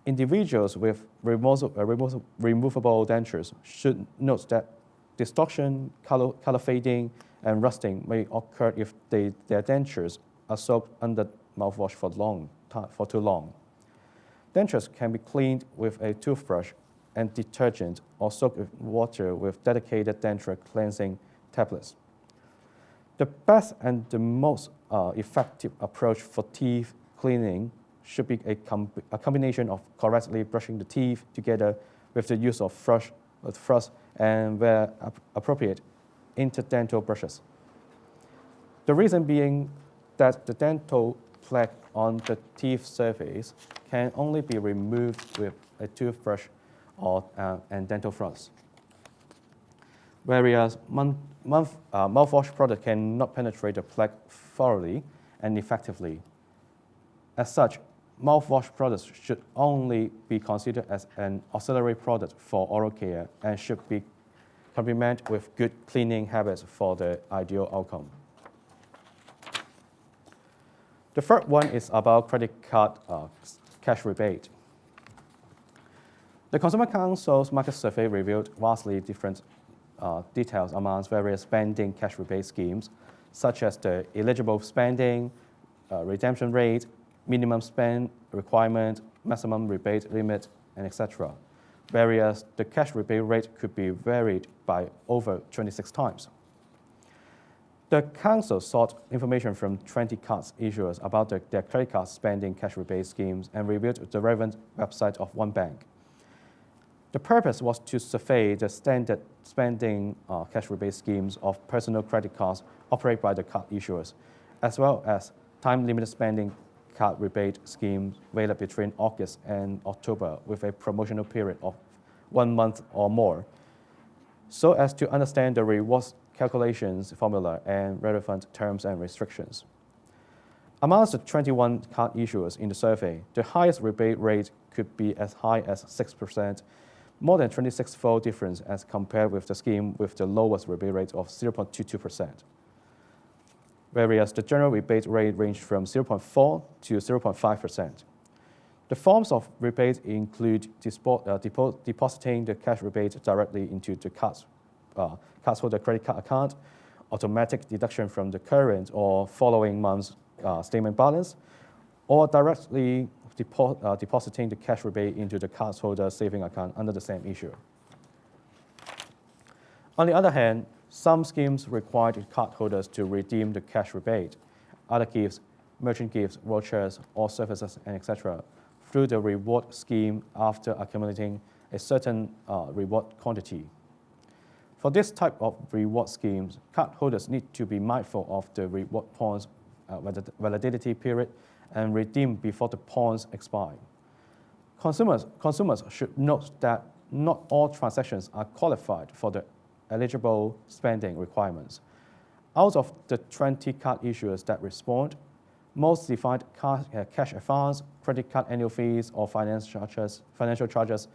Individuals with removable dentures should note that distortion, color fading, and rusting may occur if their dentures are soaked under mouthwash for too long. Dentures can be cleaned with a toothbrush and detergent or soaked with water with dedicated denture cleansing tablets. The best and the most effective approach for teeth cleaning should be a combination of correctly brushing the teeth together with the use of floss and, where appropriate, interdental brushes. The reason being that the dental plaque on the teeth surface can only be removed with a toothbrush and dental floss, whereas mouthwash product cannot penetrate the plaque thoroughly and effectively. As such, mouthwash products should only be considered as an auxiliary product for oral care and should be complemented with good cleaning habits for the ideal outcome. The third one is about credit card cash rebate. The Consumer Council's market survey revealed vastly different details among various spending cash rebate schemes, such as the eligible spending, redemption rate, minimum spend requirement, maximum rebate limit, and etc. Whereas the cash rebate rate could be varied by over 26 times. The Council sought information from 20 cards issuers about their credit card spending cash rebate schemes and reviewed the relevant website of one bank. The purpose was to survey the standard spending cash rebate schemes of personal credit cards operated by the card issuers, as well as time-limited spending card rebate schemes valid between August and October with a promotional period of 1 month or more, so as to understand the rewards calculations formula and relevant terms and restrictions. Amongst the 21 card issuers in the survey, the highest rebate rate could be as high as 6%, more than 26-fold difference as compared with the scheme with the lowest rebate rate of 0.22%. Whereas the general rebate rate ranged from 0.4 to 0.5%. The forms of rebate include depositing the cash rebate directly into the cardholder credit card account, automatic deduction from the current or following month's statement balance, or directly depositing the cash rebate into the cardholder saving account under the same issuer. On the other hand, some schemes require the cardholders to redeem the cash rebate, other gifts, merchant gifts, vouchers, or services, and etc., through the reward scheme after accumulating a certain reward quantity. For this type of reward schemes, cardholders need to be mindful of the reward points validity period and redeem before the points expire. Consumers should note that not all transactions are qualified for the eligible spending requirements. Out of the 20 card issuers that respond, most defined cash advance, credit card annual fees or financial charges,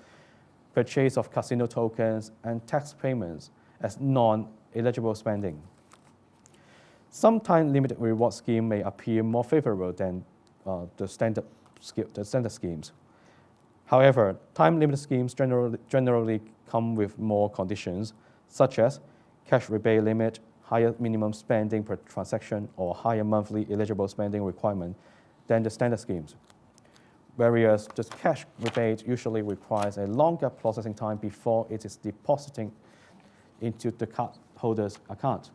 purchase of casino tokens, and tax payments as non-eligible spending. Some time-limited reward scheme may appear more favorable than the standard schemes. However, time-limited schemes generally come with more conditions, such as cash rebate limit, higher minimum spending per transaction, or higher monthly eligible spending requirement than the standard schemes. Whereas the cash rebate usually requires a longer processing time before it is depositing into the cardholder's account.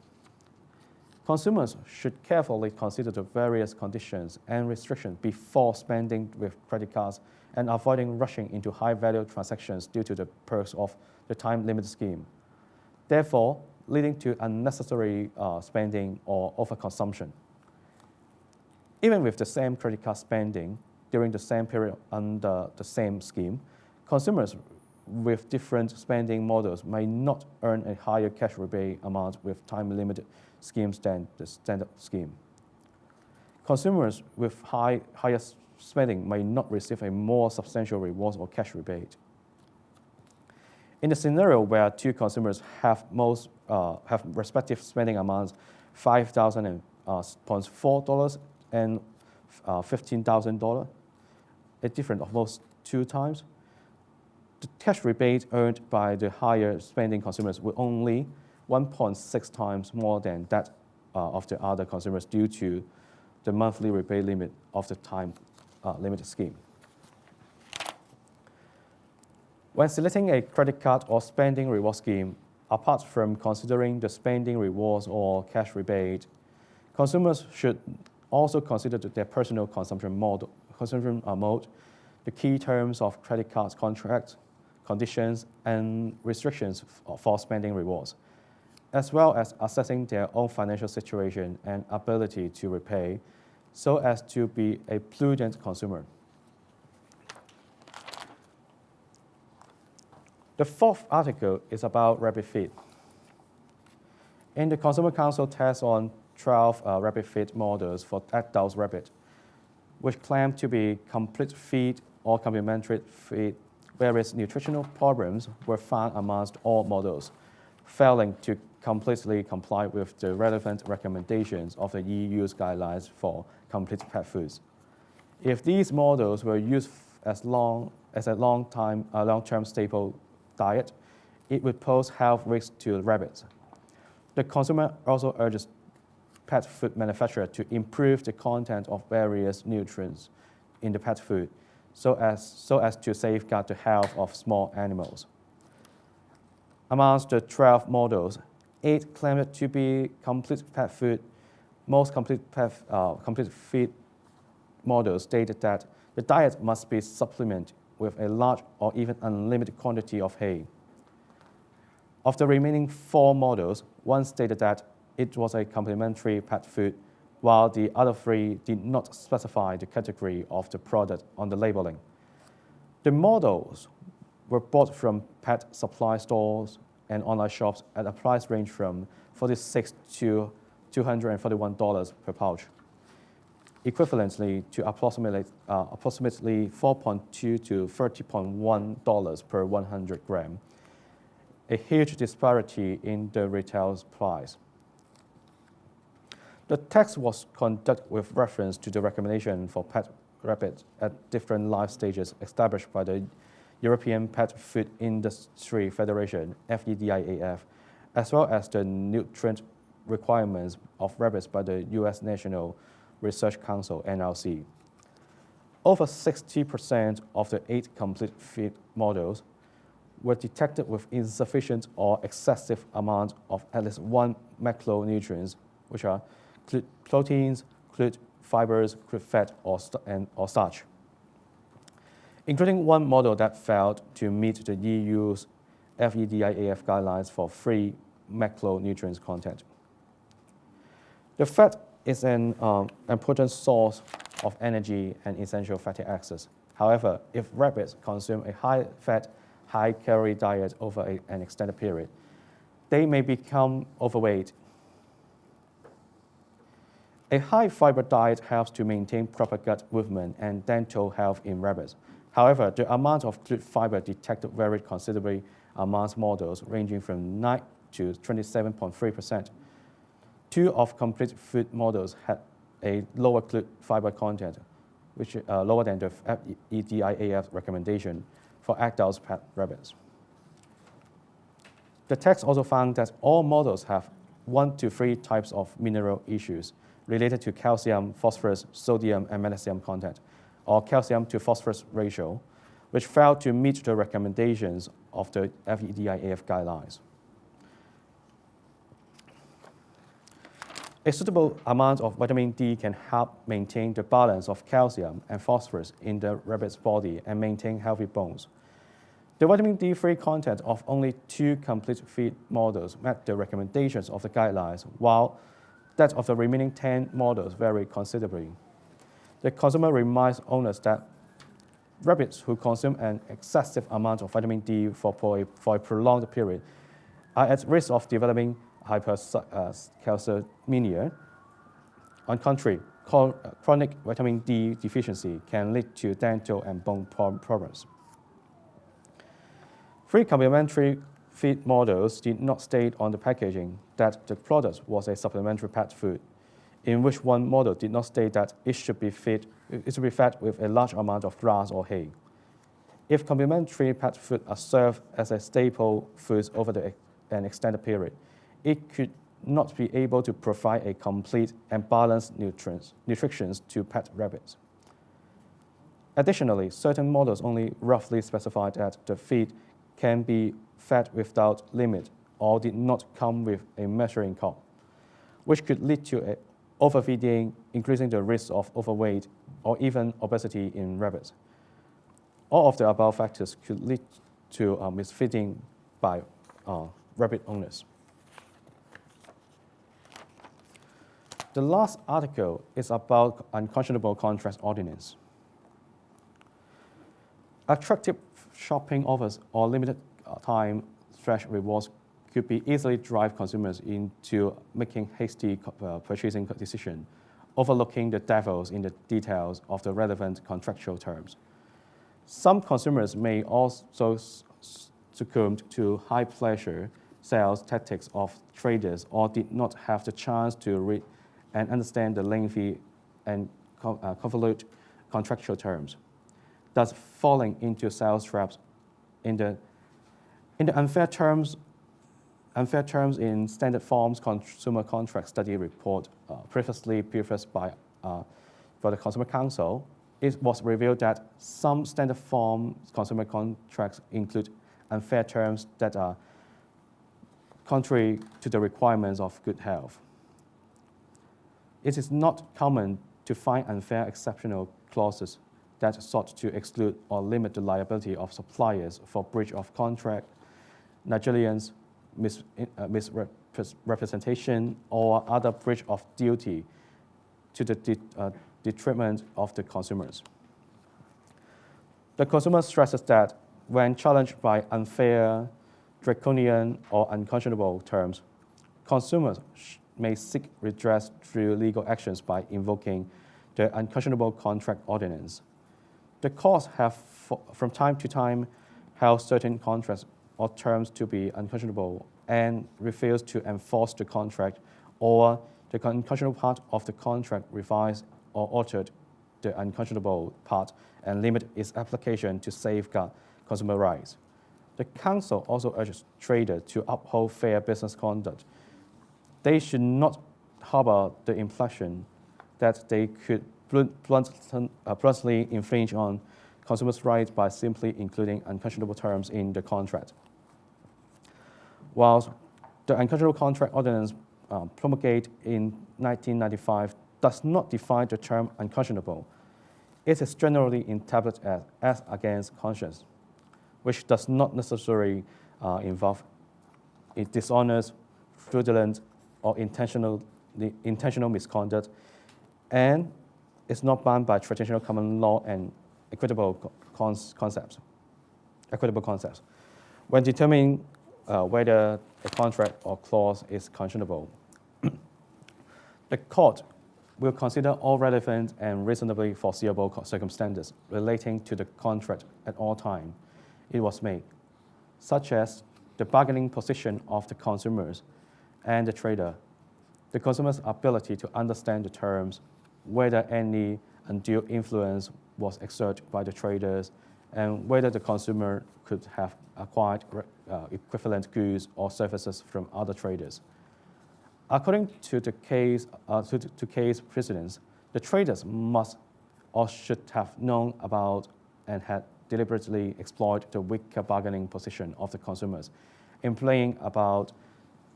Consumers should carefully consider the various conditions and restrictions before spending with credit cards and avoiding rushing into high-value transactions due to the perks of the time-limited scheme, therefore leading to unnecessary spending or overconsumption. Even with the same credit card spending during the same period under the same scheme, consumers with different spending models may not earn a higher cash rebate amount with time-limited schemes than the standard scheme. Consumers with higher spending may not receive a more substantial reward or cash rebate. In the scenario where two consumers have respective spending amounts $5,004 and $15,000, a difference of most 2 times, the cash rebate earned by the higher spending consumers will only 1.6 times more than that of the other consumers due to the monthly rebate limit of the time limited scheme. When selecting a credit card or spending reward scheme, apart from considering the spending rewards or cash rebate, consumers should also consider their personal consumption mode, the key terms of credit card contracts, conditions, and restrictions for spending rewards, as well as assessing their own financial situation and ability to repay, so as to be a prudent consumer. The 4th article is about Rabbit Fit. In the Consumer Council test on 12 rabbit fit models for adult rabbit, which claim to be complete feed or complementary feed, various nutritional problems were found amongst all models, failing to completely comply with the relevant recommendations of the EU's guidelines for complete pet foods. If these models were used as a long-term staple diet, it would pose health risks to rabbits. The consumer also urges pet food manufacturers to improve the content of various nutrients in the pet food so as to safeguard the health of small animals. Amongst the 12 models, 8 claimed to be complete pet food. Most complete feed models stated that the diet must be supplemented with a large or even unlimited quantity of hay. Of the remaining 4 models, one stated that it was a complementary pet food, while the other 3 did not specify the category of the product on the labeling. The models were bought from pet supply stores and online shops at a price range from $46 to $241 per pouch, equivalently to approximately $4.2 to $30.1 per 100 gram, a huge disparity in the retail price. The test was conducted with reference to the recommendation for pet rabbits at different life stages established by the European Pet Food Industry Federation, FEDIAF, as well as the nutrient requirements of rabbits by the US National Research Council, NRC. Over 60% of the 8 complete feed models were detected with insufficient or excessive amount of at least one macronutrients, which are proteins, fibers, fat, or starch, including one model that failed to meet the EU's FEDIAF guidelines for free macronutrients content. The fat is an important source of energy and essential fatty acids. However, if rabbits consume a high-fat, high-calorie diet over an extended period, they may become overweight. A high-fiber diet helps to maintain proper gut movement and dental health in rabbits. However, the amount of good fiber detected varied considerably amongst models, ranging from 9 to 27.3%. 2 of complete food models had a lower good fiber content, which is lower than the FEDIAF recommendation for adult pet rabbits. The text also found that all models have 1 to 3 types of mineral issues related to calcium, phosphorus, sodium, and magnesium content, or calcium to phosphorus ratio, which failed to meet the recommendations of the FEDIAF guidelines. A suitable amount of vitamin D can help maintain the balance of calcium and phosphorus in the rabbit's body and maintain healthy bones. The vitamin D3 content of only 2 complete feed models met the recommendations of the guidelines, while that of the remaining 10 models varied considerably. The consumer reminds owners that rabbits who consume an excessive amount of vitamin D for a prolonged period are at risk of developing hypercalcemia. On the contrary, chronic vitamin D deficiency can lead to dental and bone problems. 3 complementary feed models did not state on the packaging that the product was a supplementary pet food, in which one model did not state that it should be fed with a large amount of grass or hay. If complementary pet food are served as a staple food over an extended period, it could not be able to provide a complete and balanced nutrition to pet rabbits. Additionally, certain models only roughly specified that the feed can be fed without limit or did not come with a measuring cup, which could lead to overfeeding, increasing the risk of overweight or even obesity in rabbits. All of the above factors could lead to misfeeding by rabbit owners. The last article is about unconscionable contract ordinance. Attractive shopping offers or limited time flash rewards could be easily drive consumers into making hasty purchasing decisions, overlooking the devils in the details of the relevant contractual terms. Some consumers may also succumb to high pleasure sales tactics of traders or did not have the chance to read and understand the lengthy and convoluted contractual terms, thus falling into sales traps. In the unfair terms in Standard Form's Consumer Contract Study Report, previously preface by for the Consumer Council, it was revealed that some Standard Form consumer contracts include unfair terms that are contrary to the requirements of good health. It is not common to find unfair exceptional clauses that sought to exclude or limit the liability of suppliers for breach of contract, negligence, misrepresentation, or other breach of duty to the detriment of the consumers. The consumer stresses that when challenged by unfair, draconian, or unconscionable terms, consumers may seek redress through legal actions by invoking the Unconscionable Contract Ordinance. The courts have, from time to time, held certain contracts or terms to be unconscionable and refused to enforce the contract, or the unconscionable part of the contract revised or altered the unconscionable part and limit its application to safeguard consumer rights. The Council also urges traders to uphold fair business conduct. They should not harbor the impression that they could bluntly infringe on consumers' rights by simply including unconscionable terms in the contract. While the Unconscionable Contract Ordinance promulgated in 1995 does not define the term unconscionable, it is generally interpreted as against conscience, which does not necessarily involve dishonest, fraudulent, or intentional misconduct, and is not bound by traditional common law and equitable concepts. When determining whether a contract or clause is conscionable, the court will consider all relevant and reasonably foreseeable circumstances relating to the contract at all time it was made, such as the bargaining position of the consumers and the trader, the consumer's ability to understand the terms, whether any undue influence was exerted by the traders, and whether the consumer could have acquired equivalent goods or services from other traders. According to the case precedents, the traders must or should have known about and had deliberately exploited the weaker bargaining position of the consumers in playing about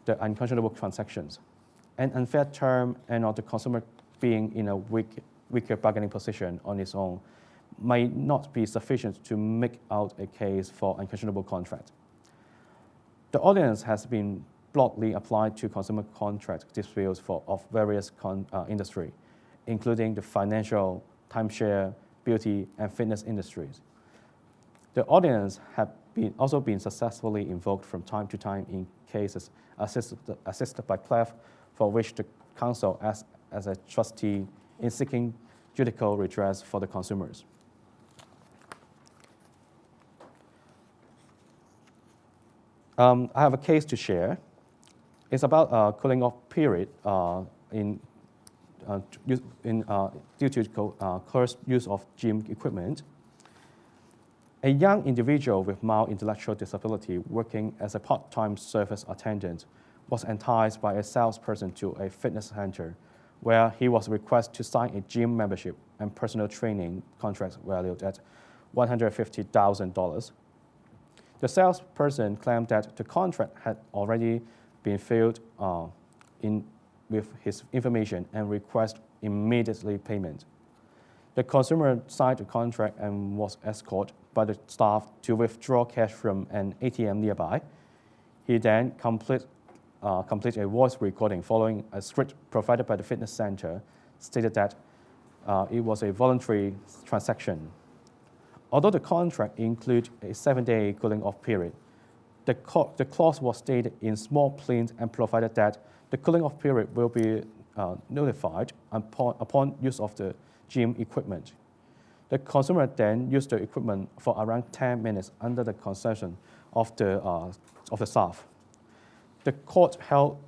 the unconscionable transactions. An unfair term and or the consumer being in a weaker bargaining position on its own may not be sufficient to make out a case for unconscionable contract. The ordinance has been broadly applied to consumer contract disputes of various industries, including the financial, timeshare, beauty, and fitness industries. The ordinance has also been successfully invoked from time to time in cases assisted by CLEF, for which the Council acts as a trustee in seeking judicial redress for the consumers. I have a case to share. It's about a cooling off period due to coerced use of gym equipment. A young individual with mild intellectual disability working as a part-time service attendant was enticed by a salesperson to a fitness center where he was requested to sign a gym membership and personal training contract valued at $150,000. The salesperson claimed that the contract had already been filled in with his information and requested immediately payment. The consumer signed the contract and was escorted by the staff to withdraw cash from an ATM nearby. He then completed a voice recording following a script provided by the fitness center, stated that it was a voluntary transaction. Although the contract included a 7-day cooling off period, the clause was stated in small print and provided that the cooling off period will be notified upon use of the gym equipment. The consumer then used the equipment for around 10 minutes under the concession of the staff. The court held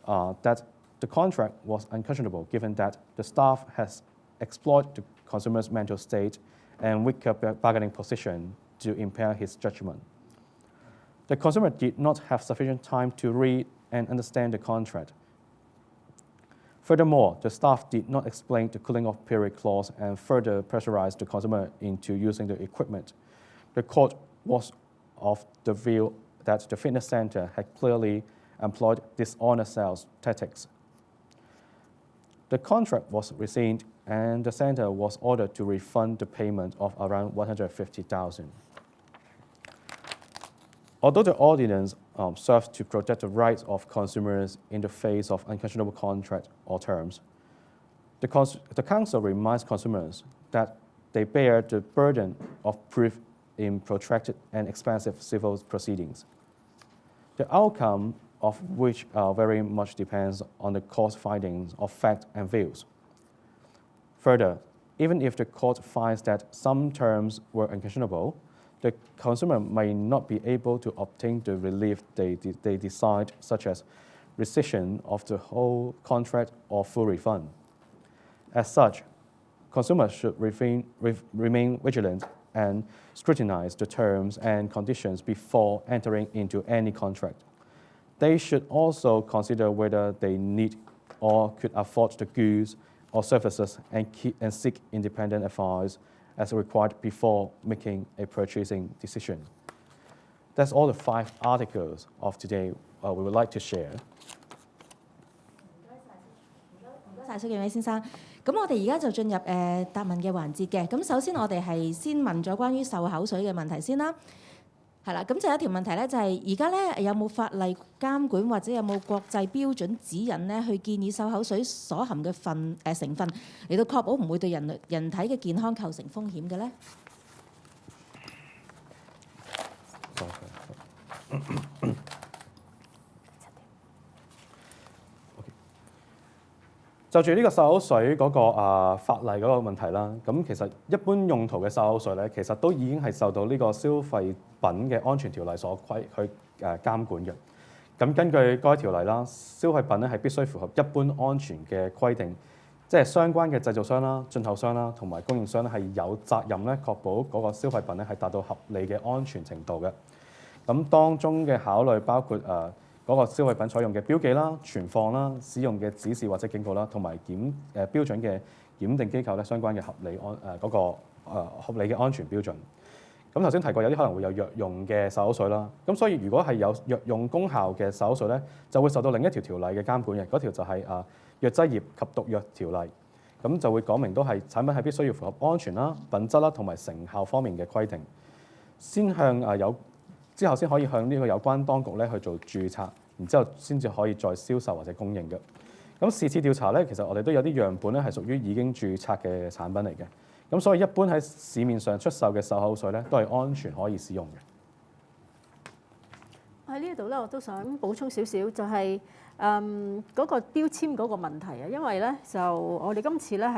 that the contract was unconscionable given that the staff has exploited the consumer's mental state and weaker bargaining position to impair his judgment. The consumer did not have sufficient time to read and understand the contract. Furthermore, the staff did not explain the cooling off period clause and further pressurized the consumer into using the equipment. The court was of the view that the fitness center had clearly employed dishonest sales tactics. The contract was rescinded and the center was ordered to refund the payment of around $150,000. Although the ordinance serves to protect the rights of consumers in the face of unconscionable contract or terms, the Council reminds consumers that they bear the burden of proof in protracted and expensive civil proceedings, the outcome of which very much depends on the court findings of fact and views. Further, even if the court finds that some terms were unconscionable, the consumer may not be able to obtain the relief they decide, such as rescission of the whole contract or full refund. As such, consumers should remain vigilant and scrutinize the terms and conditions before entering into any contract. They should also consider whether they need or could afford the goods or services and seek independent advice as required before making a purchasing decision. That's all the 5 articles of today we would like to share. 唔該曬蘇建偉先生。咁我哋而家就進入答問嘅環節嘅。咁首先我哋係先問咗關於漱口水嘅問題先啦。係啦，咁就有一條問題咧，就係而家咧有冇法例監管或者有冇國際標準指引咧，去建議漱口水所含嘅成分嚟到確保唔會對人體嘅健康構成風險嘅咧？就住呢個漱口水嗰個法例嗰個問題啦，咁其實一般用途嘅漱口水咧，其實都已經係受到呢個消費品嘅安全條例所監管嘅。咁根據該條例啦，消費品咧係必須符合一般安全嘅規定，即係相關嘅製造商啦、進口商啦同埋供應商咧係有責任咧確保嗰個消費品咧係達到合理嘅安全程度嘅。咁當中嘅考慮包括嗰個消費品採用嘅標記啦、存放啦、使用嘅指示或者警告啦，同埋標準嘅檢定機構咧相關嘅合理嘅安全標準。咁頭先提過有啲可能會有藥用嘅漱口水啦，咁所以如果係有藥用功效嘅漱口水咧，就會受到另一條條例嘅監管嘅，嗰條就係藥劑業及毒藥條例。咁就會講明都係產品係必須要符合安全啦、品質啦同埋成效方面嘅規定，之後先可以向呢個有關當局咧去做註冊，然之後先至可以再銷售或者供應嘅。咁是次調查咧，其實我哋都有啲樣本咧係屬於已經註冊嘅產品嚟嘅。咁所以一般喺市面上出售嘅漱口水咧，都係安全可以使用嘅。喺呢度咧，我都想補充少少，就係嗰個標籤嗰個問題啊。因為咧，就我哋今次呢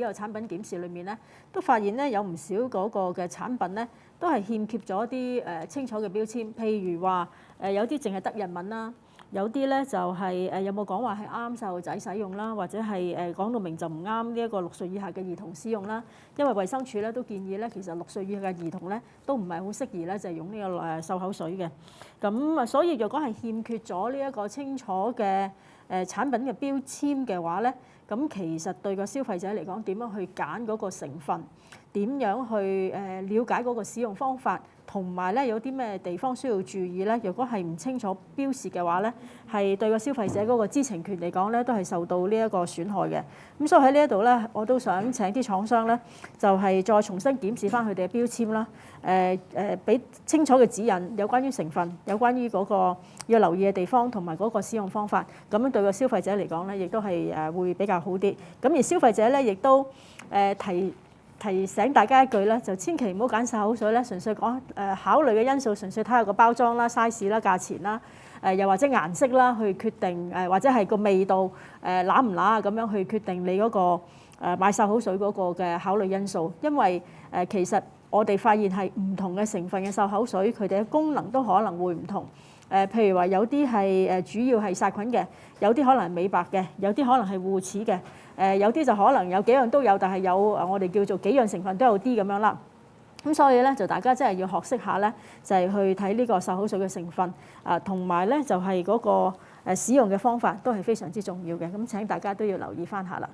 個產品檢視裏面咧，都發現咧有唔少嗰個嘅產品咧，都係欠缺咗啲清楚嘅標籤，譬如話有啲淨係得日文啦，有啲咧就係有冇講話係啱細路仔使用啦，或者係講到明就唔啱呢一個6歲以下嘅兒童使用啦。因為衛生署咧都建議咧，其實6歲以下嘅兒童咧都唔係好適宜咧就係用呢個漱口水嘅。咁所以若果係欠缺咗呢一個清楚嘅產品嘅標籤嘅話咧，咁其實對個消費者嚟講，點樣去揀嗰個成分，點樣去了解嗰個使用方法，同埋咧有啲咩地方需要注意咧？如果係唔清楚標示嘅話咧，係對個消費者嗰個知情權嚟講咧，都係受到呢一個損害嘅。咁所以喺呢一度咧，我都想請啲廠商咧，就係再重新檢視翻佢哋嘅標籤啦，俾清楚嘅指引，有關於成分，有關於嗰個要留意嘅地方，同埋嗰個使用方法，咁樣對個消費者嚟講咧，亦都係會比較好啲。咁而消費者咧，亦都提醒大家一句咧，就千祈唔好揀漱口水咧，純粹講考慮嘅因素，純粹睇下個包裝啦、size 啦、價錢啦，又或者顏色啦，去決定或者係個味道揦唔揦啊，咁樣去決定你嗰個買漱口水嗰個嘅考慮因素。因為其實我哋發現係唔同嘅成分嘅漱口水，佢哋嘅功能都可能會唔同。譬如話有啲係主要係殺菌嘅，有啲可能係美白嘅，有啲可能係護齒嘅。有啲就可能有幾樣都有，但係有我哋叫做幾樣成分都有啲咁樣啦。咁所以咧就大家真係要學識下咧，就係去睇呢個漱口水嘅成分同埋咧就係嗰個使用嘅方法都係非常之重要嘅。咁請大家都要留意翻下啦。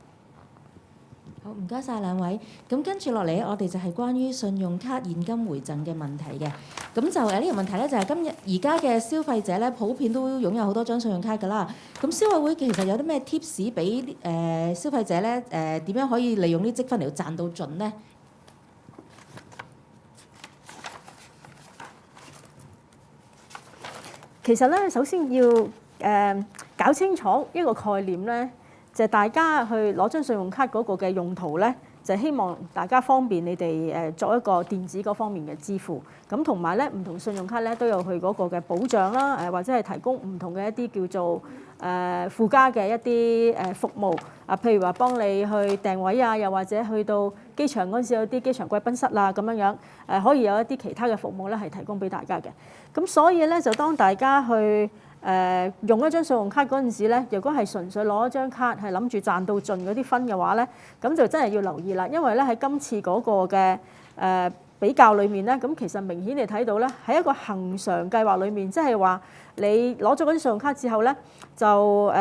好，唔該晒兩位。咁跟住落嚟，我哋就係關於信用卡現金回贈嘅問題嘅。咁就呢個問題咧，就係而家嘅消費者咧，普遍都擁有好多張信用卡㗎啦。咁消委會其實有啲咩 tips 俾消費者咧？點樣可以利用啲積分嚟到賺到盡呢？其實咧，首先要搞清楚一個概念咧。就係大家去攞張信用卡嗰個嘅用途咧，就希望大家方便你哋作一個電子嗰方面嘅支付。咁同埋咧，唔同信用卡咧都有佢嗰個嘅保障啦，或者係提供唔同嘅一啲叫做附加嘅一啲服務啊，譬如話幫你去訂位啊，又或者去到機場嗰陣時有啲機場貴賓室啊咁樣樣，可以有一啲其他嘅服務咧係提供俾大家嘅。咁所以咧就當大家去用一張信用卡嗰陣時咧，如果係純粹攞一張卡係諗住賺到盡嗰啲分嘅話咧，咁就真係要留意啦。因為咧喺今次嗰個嘅比較裏面咧，咁其實明顯你睇到咧喺一個恆常計劃裏面，即係話你攞咗嗰啲信用卡之後咧，就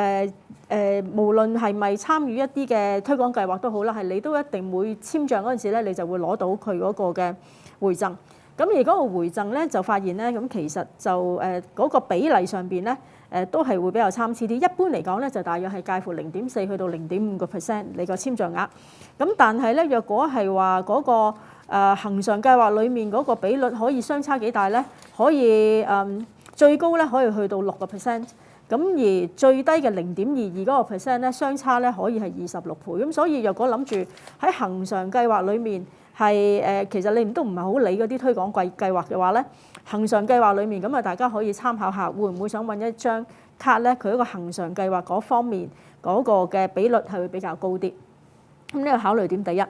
無論係咪參與一啲嘅推廣計劃都好啦，係你都一定會簽賬嗰陣時咧，你就會攞到佢嗰個嘅回贈。咁而嗰個回贈咧就發現咧，咁其實就嗰個比例上邊咧都係會比較參差啲。一般嚟講咧就大約係介乎0.4去到0.5%你個簽賬額。咁但係咧，若果係話嗰個恆常計劃裡面嗰個比率可以相差幾大咧？可以最高咧可以去到6%。咁而最低嘅0.22嗰個 percent 咧，相差咧可以係26倍。咁所以若果諗住喺恆常計劃裡面係其實你都唔係好理嗰啲推廣計劃嘅話咧，恆常計劃裡面咁啊，大家可以參考下，會唔會想揾一張卡咧？佢一個恆常計劃嗰方面嗰個嘅比率係會比較高啲。咁呢個考慮點第一。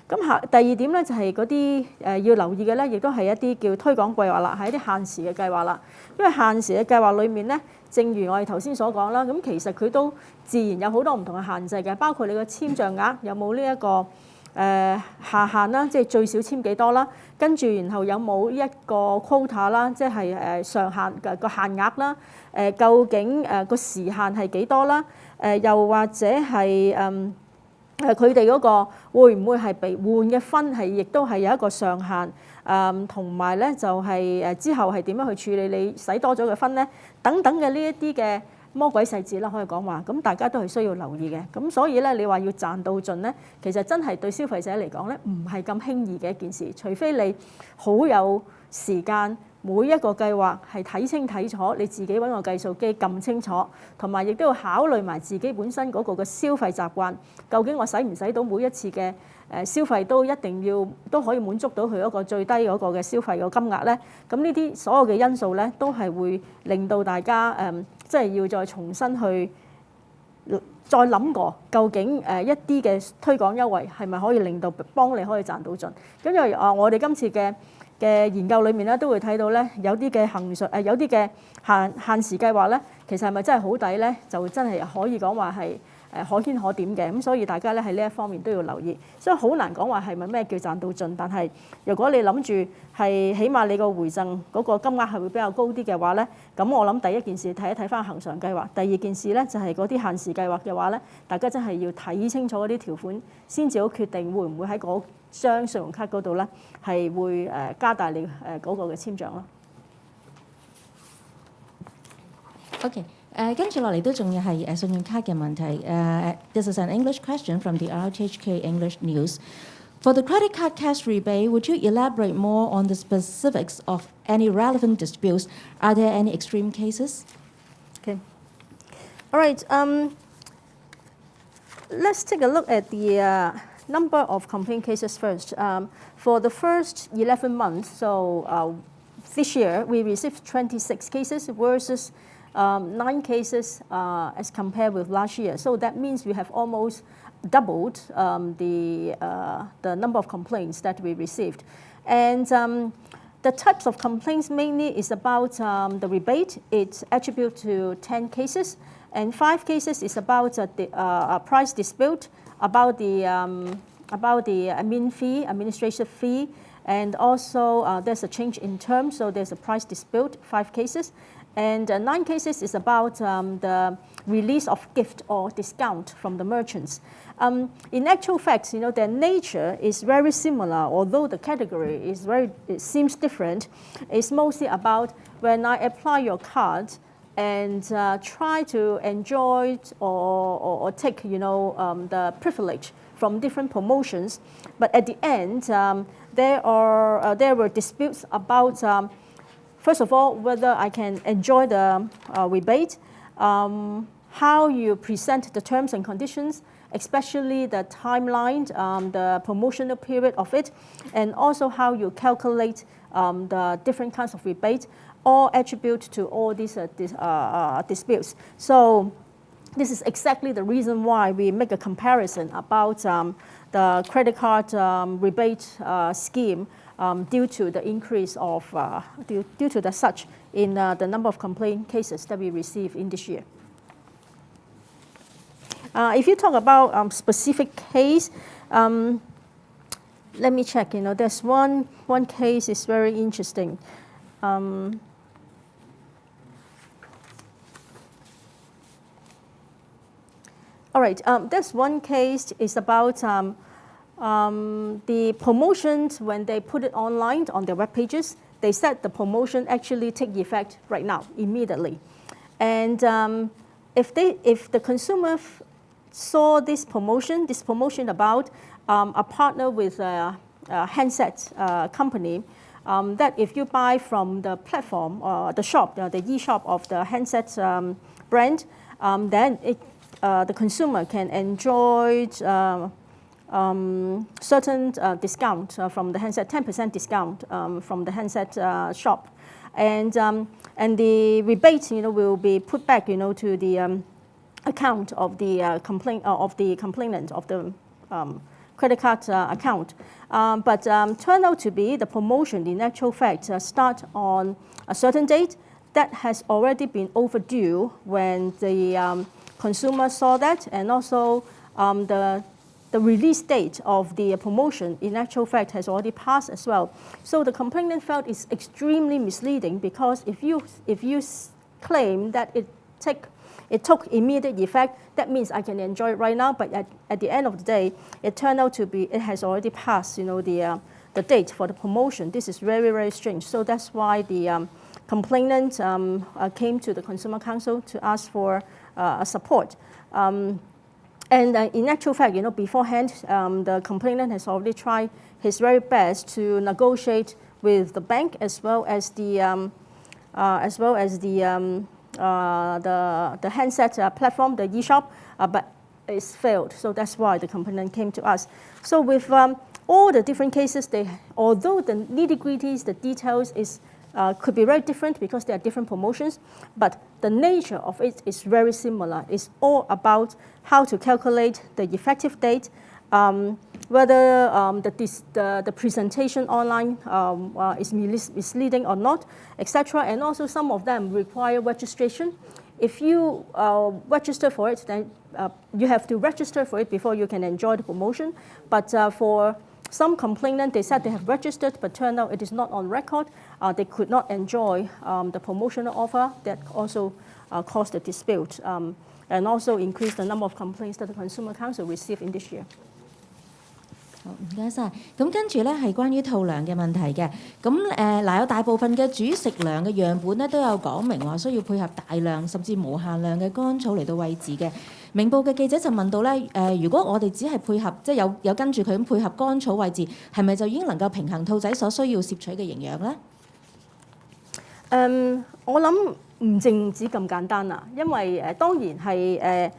咁第二點咧就係嗰啲要留意嘅咧，亦都係一啲叫推廣計劃啦，係一啲限時嘅計劃啦。因為限時嘅計劃裡面咧，正如我哋頭先所講啦，咁其實佢都自然有好多唔同嘅限制嘅，包括你個簽賬額有冇呢一個下限啦，即係最少簽幾多啦，跟住然後有冇一個 quota 啦，即係上限嘅個限額啦，究竟個時限係幾多啦？又或者係佢哋嗰個會唔會係被換嘅分係亦都係有一個上限，同埋咧就係之後係點樣去處理你使多咗嘅分咧？等等嘅呢一啲嘅魔鬼細節啦，可以講話，咁大家都係需要留意嘅。咁所以咧，你話要賺到盡咧，其實真係對消費者嚟講咧，唔係咁輕易嘅一件事，除非你好有時間。每一個計劃係睇清睇楚，你自己揾個計數機撳清楚，同埋亦都要考慮埋自己本身嗰個嘅消費習慣。究竟我使唔使到每一次嘅消費都一定要都可以滿足到佢一個最低嗰個嘅消費嘅金額咧？咁呢啲所有嘅因素咧，都係會令到大家即係要再重新去再諗過，究竟一啲嘅推廣優惠係咪可以令到幫你可以賺到盡？咁因為我哋今次嘅研究裏面咧，都會睇到咧，有啲嘅恆常有啲嘅限時計劃咧，其實係咪真係好抵咧？就真係可以講話係可圈可點嘅。咁所以大家咧喺呢一方面都要留意。所以好難講話係咪咩叫賺到盡，但係如果你諗住係起碼你個回贈嗰個金額係會比較高啲嘅話咧，咁我諗第一件事睇一睇翻恆常計劃，第二件事咧就係嗰啲限時計劃嘅話咧，大家真係要睇清楚嗰啲條款，先至好決定會唔會喺嗰張信用卡嗰度咧係會加大你嗰個嘅簽賬咯。OK，跟住落嚟都仲要係信用卡嘅問題。This is an English question from the RTHK English News. For the credit card cash rebate, would you elaborate more on the specifics of any relevant disputes? Are there any extreme cases? Okay. All right. Let's take a look at the number of complaint cases first. For the first 11 months, so this year, we received 26 cases versus 9 cases as compared with last year. So that means we have almost doubled the number of complaints that we received. And the types of complaints mainly is about the rebate. It's attributed to 10 cases. And 5 cases is about the price dispute, about the admin fee, administrative fee, and also there's a change in terms, so there's a price dispute, 5 cases. And 9 cases is about the release of gift or discount from the merchants. In actual fact, their nature is very similar, although the category it seems different. It's mostly about when I apply your card and try to enjoy or take, the privilege from different promotions. But at the end, there were disputes about, first of all, whether I can enjoy the rebate, how you present the terms and conditions, especially the timeline, the promotional period of it, and also how you calculate the different kinds of rebate, all attribute to all these disputes. So this is exactly the reason why we make a comparison about the credit card rebate scheme due to the increase of, due to the surge in the number of complaint cases that we receive in this year. If you talk about specific case, let me check. There's one case is very interesting. All right, there's one case is about the promotions when they put it online on their web pages. They said the promotion actually take effect right now, immediately. And if the consumer saw this promotion about a partner with a handset company, that if you buy from the platform or the shop, the e-shop of the handset brand, then the consumer can enjoy certain discount from the handset, 10% discount from the handset shop, and the rebate will be put back to the account of the complainant of the credit card account. But turned out to be the promotion in actual fact start on a certain date that has already been overdue when the consumer saw that, and also the release date of the promotion in actual fact has already passed as well. So the complainant felt it's extremely misleading, because if you claim that it took immediate effect, that means I can enjoy it right now, but at the end of the day, it turned out to be it has already passed the date for the promotion. This is very, very strange. So that's why the complainant came to the Consumer Council to ask for support. And in actual fact, beforehand, the complainant has already tried his very best to negotiate with the bank as well as the handset platform, the e-shop, but it's failed. So that's why the complainant came to us. So with all the different cases, although the nitty-gritties, the details could be very different because there are different promotions, but the nature of it is very similar. It's all about how to calculate the effective date, whether the presentation online is misleading or not, etc. And also some of them require registration. If you register for it, then you have to register for it before you can enjoy the promotion. But for some complainant, they said they have registered, but turned out it is not on record. They could not enjoy the promotional offer. That also caused a dispute and also increased the number of complaints that the Consumer Council received in this year. 好，唔該晒。咁跟住咧係關於套糧嘅問題嘅。咁有大部分嘅主食糧嘅樣本咧都有講明話需要配合大量甚至無限量嘅乾草嚟到餵飼嘅。明報嘅記者就問到咧，如果我哋只係配合即係有跟住佢咁配合乾草餵飼，係咪就已經能夠平衡兔仔所需要攝取嘅營養咧？我諗唔淨止咁簡單啦，因為當然係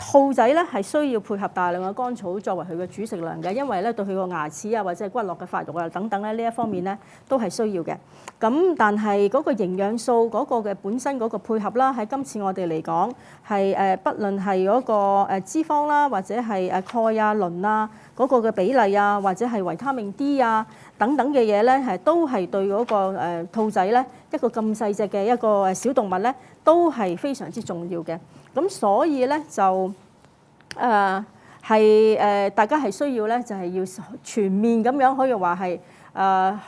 兔仔咧係需要配合大量嘅乾草作為佢嘅主食糧嘅，因為咧對佢個牙齒啊或者係骨骼嘅發育啊等等咧呢一方面咧都係需要嘅。咁但係嗰個營養素嗰個嘅本身嗰個配合啦，喺今次我哋嚟講係不論係嗰個脂肪啦，或者係鈣啊、磷啊嗰個嘅比例啊，或者係維他命 D 啊等等嘅嘢咧，都係對嗰個兔仔咧一個咁細隻嘅一個小動物咧，都係非常之重要嘅。咁所以咧就大家係需要咧，就係要全面咁樣可以話係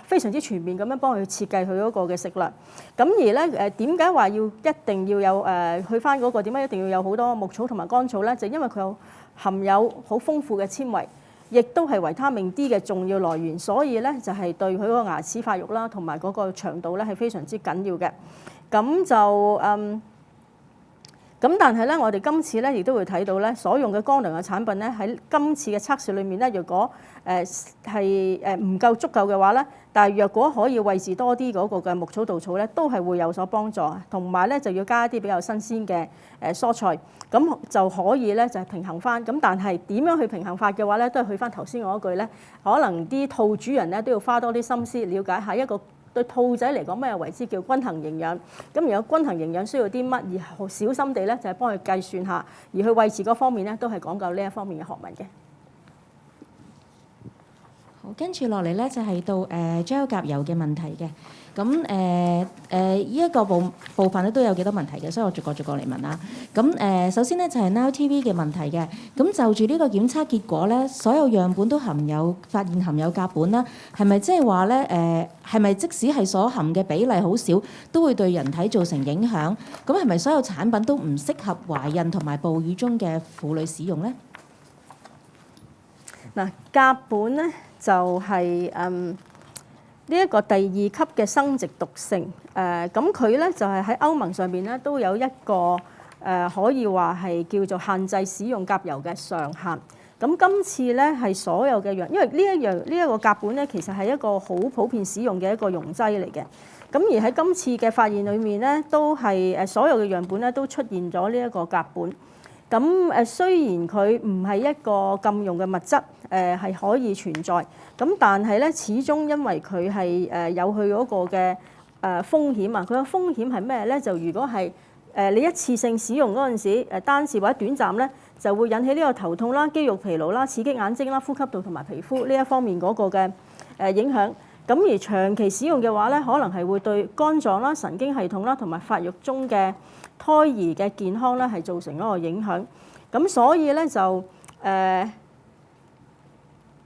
非常之全面咁樣幫佢設計佢嗰個嘅食量。咁而咧點解話一定要有去翻嗰個點解一定要有好多牧草同埋乾草咧？就因為佢含有好豐富嘅纖維，亦都係維他命 D 嘅重要來源，所以咧就係對佢嗰個牙齒發育啦同埋嗰個長度咧係非常之緊要嘅。咁就咁但係咧，我哋今次咧亦都會睇到咧，所用嘅光亮嘅產品咧，喺今次嘅測試裏面咧，若果係唔夠足夠嘅話咧，但係若果可以位置多啲嗰個嘅牧草稻草咧，都係會有所幫助。同埋咧就要加一啲比較新鮮嘅蔬菜，咁就可以咧就係平衡翻。咁但係點樣去平衡法嘅話咧，都係去翻頭先我嗰句咧，可能啲兔主人咧都要花多啲心思，了解下一個對兔仔嚟講咩為之叫均衡營養。咁如果均衡營養需要啲乜，而小心地咧就係幫佢計算下，而去維持嗰方面咧都係講究呢一方面嘅學問嘅。好，跟住落嚟咧就係到gel甲油嘅問題嘅。咁呢一個部分咧都有幾多問題嘅，所以我逐個嚟問啦。咁首先咧就係 Now TV 嘅問題嘅。咁就住呢個檢測結果咧，所有樣本都發現含有甲苯啦，係咪即係話咧係咪即使係所含嘅比例好少，都會對人體造成影響？咁係咪所有產品都唔適合懷孕同埋哺乳中嘅婦女使用咧？嗱，甲苯咧就係呢一個第2級嘅生殖毒性，咁佢咧就係喺歐盟上邊咧都有一個可以話係叫做限制使用甲油嘅上限。咁今次咧係所有嘅樣，因為呢一個甲苯咧其實係一個好普遍使用嘅一個溶劑嚟嘅。咁而喺今次嘅發現裏面咧，都係所有嘅樣本咧都出現咗呢一個甲苯。咁雖然佢唔係一個禁用嘅物質，係可以存在，咁但係咧始終因為佢係有佢嗰個嘅風險啊，佢嘅風險係咩咧？就如果係你一次性使用嗰陣時，單次或者短暫咧，就會引起呢個頭痛啦、肌肉疲勞啦、刺激眼睛啦、呼吸道同埋皮膚呢一方面嗰個嘅影響。咁而長期使用嘅話咧，可能係會對肝臟啦、神經系統啦同埋發育中嘅胎兒嘅健康咧係造成一個影響。咁所以咧就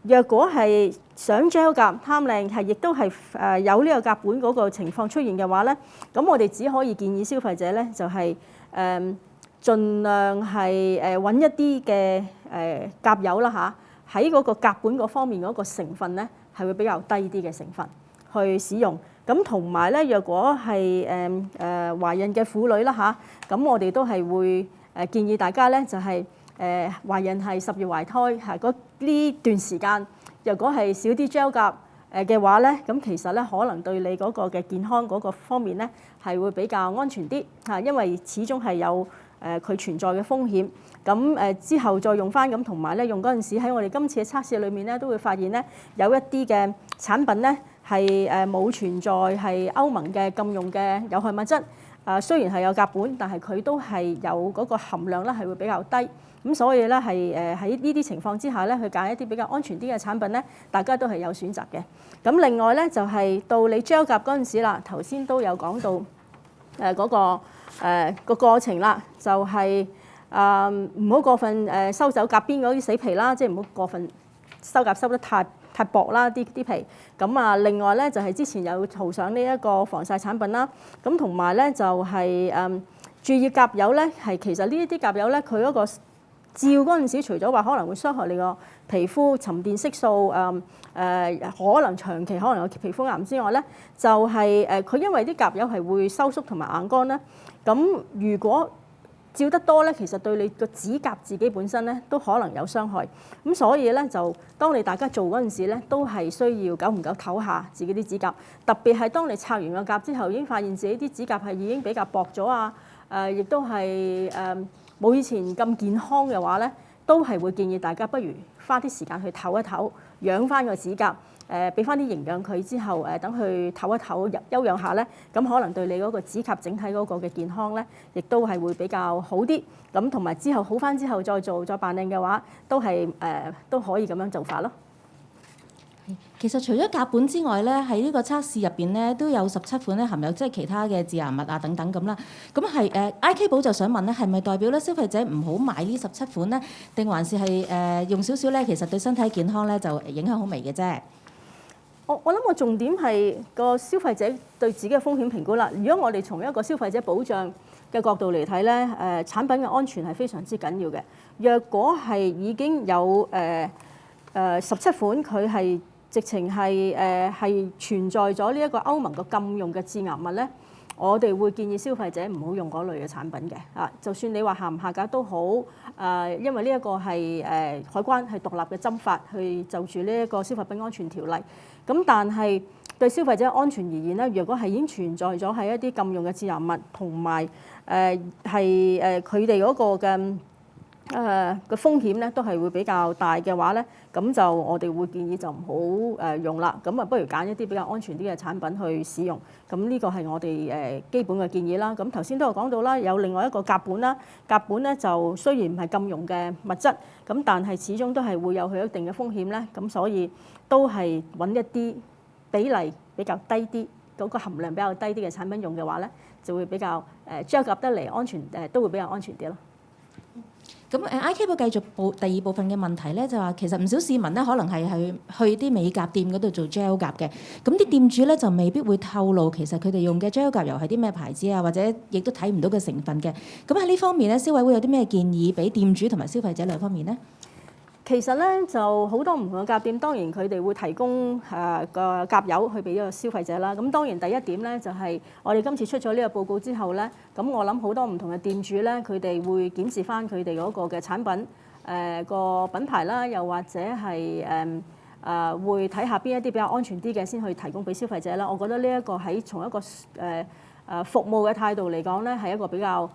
若果係想 gel 甲貪靚，係亦都係有呢個甲苯嗰個情況出現嘅話咧，咁我哋只可以建議消費者咧就係盡量係揾一啲嘅甲油啦嚇，喺嗰個甲苯嗰方面嗰個成分咧係會比較低啲嘅成分去使用。咁同埋咧，若果係懷孕嘅婦女啦嚇，咁我哋都係會建議大家咧就係懷孕係10月懷胎嚇嗰呢段時間，若果係少啲 gel 甲嘅話咧，咁其實咧可能對你嗰個嘅健康嗰個方面咧係會比較安全啲嚇，因為始終係有佢存在嘅風險。咁之後再用翻咁，同埋咧用嗰陣時喺我哋今次嘅測試裏面咧都會發現咧有一啲嘅產品咧係冇存在係歐盟嘅禁用嘅有害物質。雖然係有甲苯，但係佢都係有嗰個含量咧係會比較低。咁所以咧係喺呢啲情況之下咧，去揀一啲比較安全啲嘅產品咧，大家都係有選擇嘅。咁另外咧就係到你 gel 甲嗰陣時啦，頭先都有講到嗰個過程啦，就係唔好過分收走甲邊嗰啲死皮啦，即係唔好過分收甲收得太薄啦啲皮。咁另外咧就係之前有塗上呢一個防曬產品啦。咁同埋咧就係注意甲油咧，係其實呢一啲甲油咧，佢嗰個照嗰陣時，除咗話可能會傷害你個皮膚沉澱色素，可能長期可能有皮膚癌之外咧，就係佢因為啲甲油係會收縮同埋硬乾咧。咁如果照得多咧，其實對你個指甲自己本身咧都可能有傷害。咁所以咧就當你大家做嗰陣時咧，都係需要久唔久唞下自己啲指甲。特別係當你拆完個甲之後，已經發現自己啲指甲係已經比較薄咗啊，亦都係冇以前咁健康嘅話咧，都係會建議大家不如花啲時間去唞一唞，養翻個指甲。俾翻啲營養佢之後，等佢唞一唞，休養下咧，咁可能對你嗰個指甲整體嗰個嘅健康咧，亦都係會比較好啲。咁同埋之後好翻之後再做再扮靚嘅話，都係都可以咁樣做法咯。其實除咗甲苯之外咧，喺呢個測試入邊咧都有17款咧含有即係其他嘅致癌物啊等等咁啦。咁係IK 寶就想問咧，係咪代表咧消費者唔好買呢17款咧，定還是係用少少咧？其實對身體健康咧就影響好微嘅啫。我諗個重點係個消費者對自己嘅風險評估啦。如果我哋從一個消費者保障嘅角度嚟睇咧，產品嘅安全係非常之緊要嘅。若果係已經有17款，佢係直情係存在咗呢一個歐盟嘅禁用嘅致癌物咧，我哋會建議消費者唔好用嗰類嘅產品嘅啊。就算你話下唔下架都好，因為呢一個係海關係獨立嘅針法去就住呢一個消費品安全條例。咁但係對消費者安全而言咧，如果係已經存在咗係一啲禁用嘅致癌物，同埋佢哋嗰個嘅風險咧都係會比較大嘅話咧，咁就我哋會建議就唔好用啦。咁啊，不如揀一啲比較安全啲嘅產品去使用。咁呢個係我哋基本嘅建議啦。咁頭先都有講到啦，有另外一個甲苯啦。甲苯咧就雖然唔係禁用嘅物質，咁但係始終都係會有佢一定嘅風險咧。咁所以都係揾一啲比例比較低啲，嗰個含量比較低啲嘅產品用嘅話咧，就會比較將夾得嚟安全，都會比較安全啲咯。咁IK 部繼續第二部分嘅問題咧，就話其實唔少市民咧可能係去啲美甲店嗰度做 gel 甲嘅，咁啲店主咧就未必會透露其實佢哋用嘅 gel 甲油係啲咩牌子啊，或者亦都睇唔到嘅成分嘅。咁喺呢方面咧，消委會有啲咩建議俾店主同埋消費者兩方面咧？其實咧就好多唔同嘅甲店，當然佢哋會提供個甲油去俾個消費者啦。咁當然第一點咧就係我哋今次出咗呢個報告之後咧，咁我諗好多唔同嘅店主咧，佢哋會檢視翻佢哋嗰個嘅產品個品牌啦，又或者係會睇下邊一啲比較安全啲嘅先去提供俾消費者啦。我覺得呢一個喺從一個服務嘅態度嚟講咧，係一個比較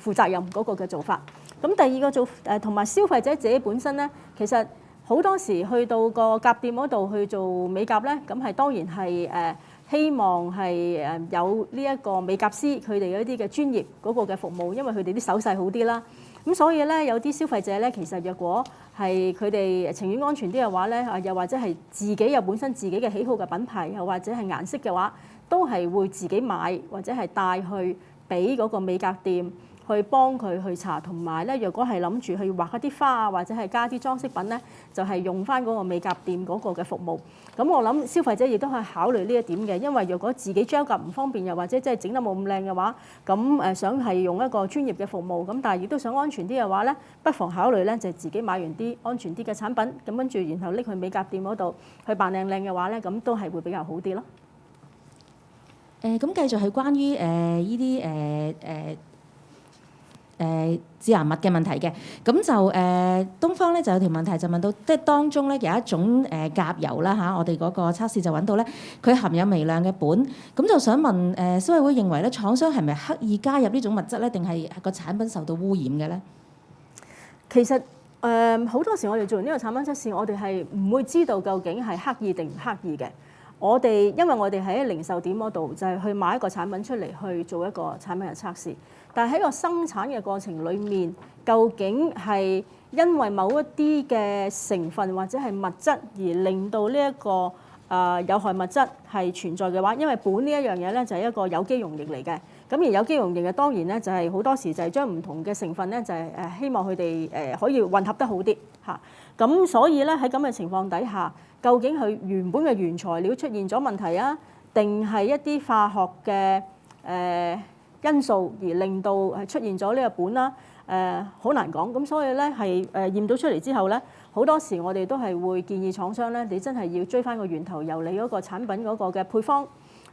負責任嗰個嘅做法。咁第二個同埋消費者自己本身咧，其實好多時去到個甲店嗰度去做美甲咧，咁係當然係希望係有呢一個美甲師佢哋一啲嘅專業嗰個嘅服務，因為佢哋啲手勢好啲啦。咁所以咧有啲消費者咧，其實若果係佢哋情願安全啲嘅話咧，又或者係自己有本身自己嘅喜好嘅品牌，又或者係顏色嘅話，都係會自己買或者係帶去俾嗰個美甲店。去幫佢去搽，同埋咧，若果係諗住去畫一啲花啊，或者係加啲裝飾品咧，就係用翻嗰個美甲店嗰個嘅服務。咁我諗消費者亦都係考慮呢一點嘅，因為若果自己將甲唔方便，又或者即係整得冇咁靚嘅話，咁想係用一個專業嘅服務，咁但係亦都想安全啲嘅話咧，不妨考慮咧就係自己買完啲安全啲嘅產品，咁跟住然後拎去美甲店嗰度去扮靚靚嘅話咧，咁都係會比較好啲咯。咁繼續係關於呢啲致癌物嘅問題嘅，咁就東方咧就有條問題就問到，即係當中咧有一種甲油啦嚇，我哋嗰個測試就揾到咧，佢含有微量嘅苯，咁就想問消委會認為咧，廠商係咪刻意加入呢種物質咧，定係個產品受到污染嘅咧？其實好多時我哋做完呢個產品測試，我哋係唔會知道究竟係刻意定唔刻意嘅。因為我哋喺零售店嗰度就係去買一個產品出嚟去做一個產品嘅測試，但係喺個生產嘅過程裡面，究竟係因為某一啲嘅成分或者係物質而令到呢一個有害物質係存在嘅話，因為苯呢一樣嘢咧就係一個有機溶液嚟嘅，咁而有機溶液嘅當然咧就係好多時就係將唔同嘅成分咧就係希望佢哋可以混合得好啲嚇，咁所以咧喺咁嘅情況底下，究竟佢原本嘅原材料出現咗問題啊，定係一啲化學嘅因素而令到係出現咗呢個苯啦？好難講。咁所以咧係驗到出嚟之後咧，好多時我哋都係會建議廠商咧，你真係要追翻個源頭，由你嗰個產品嗰個嘅配方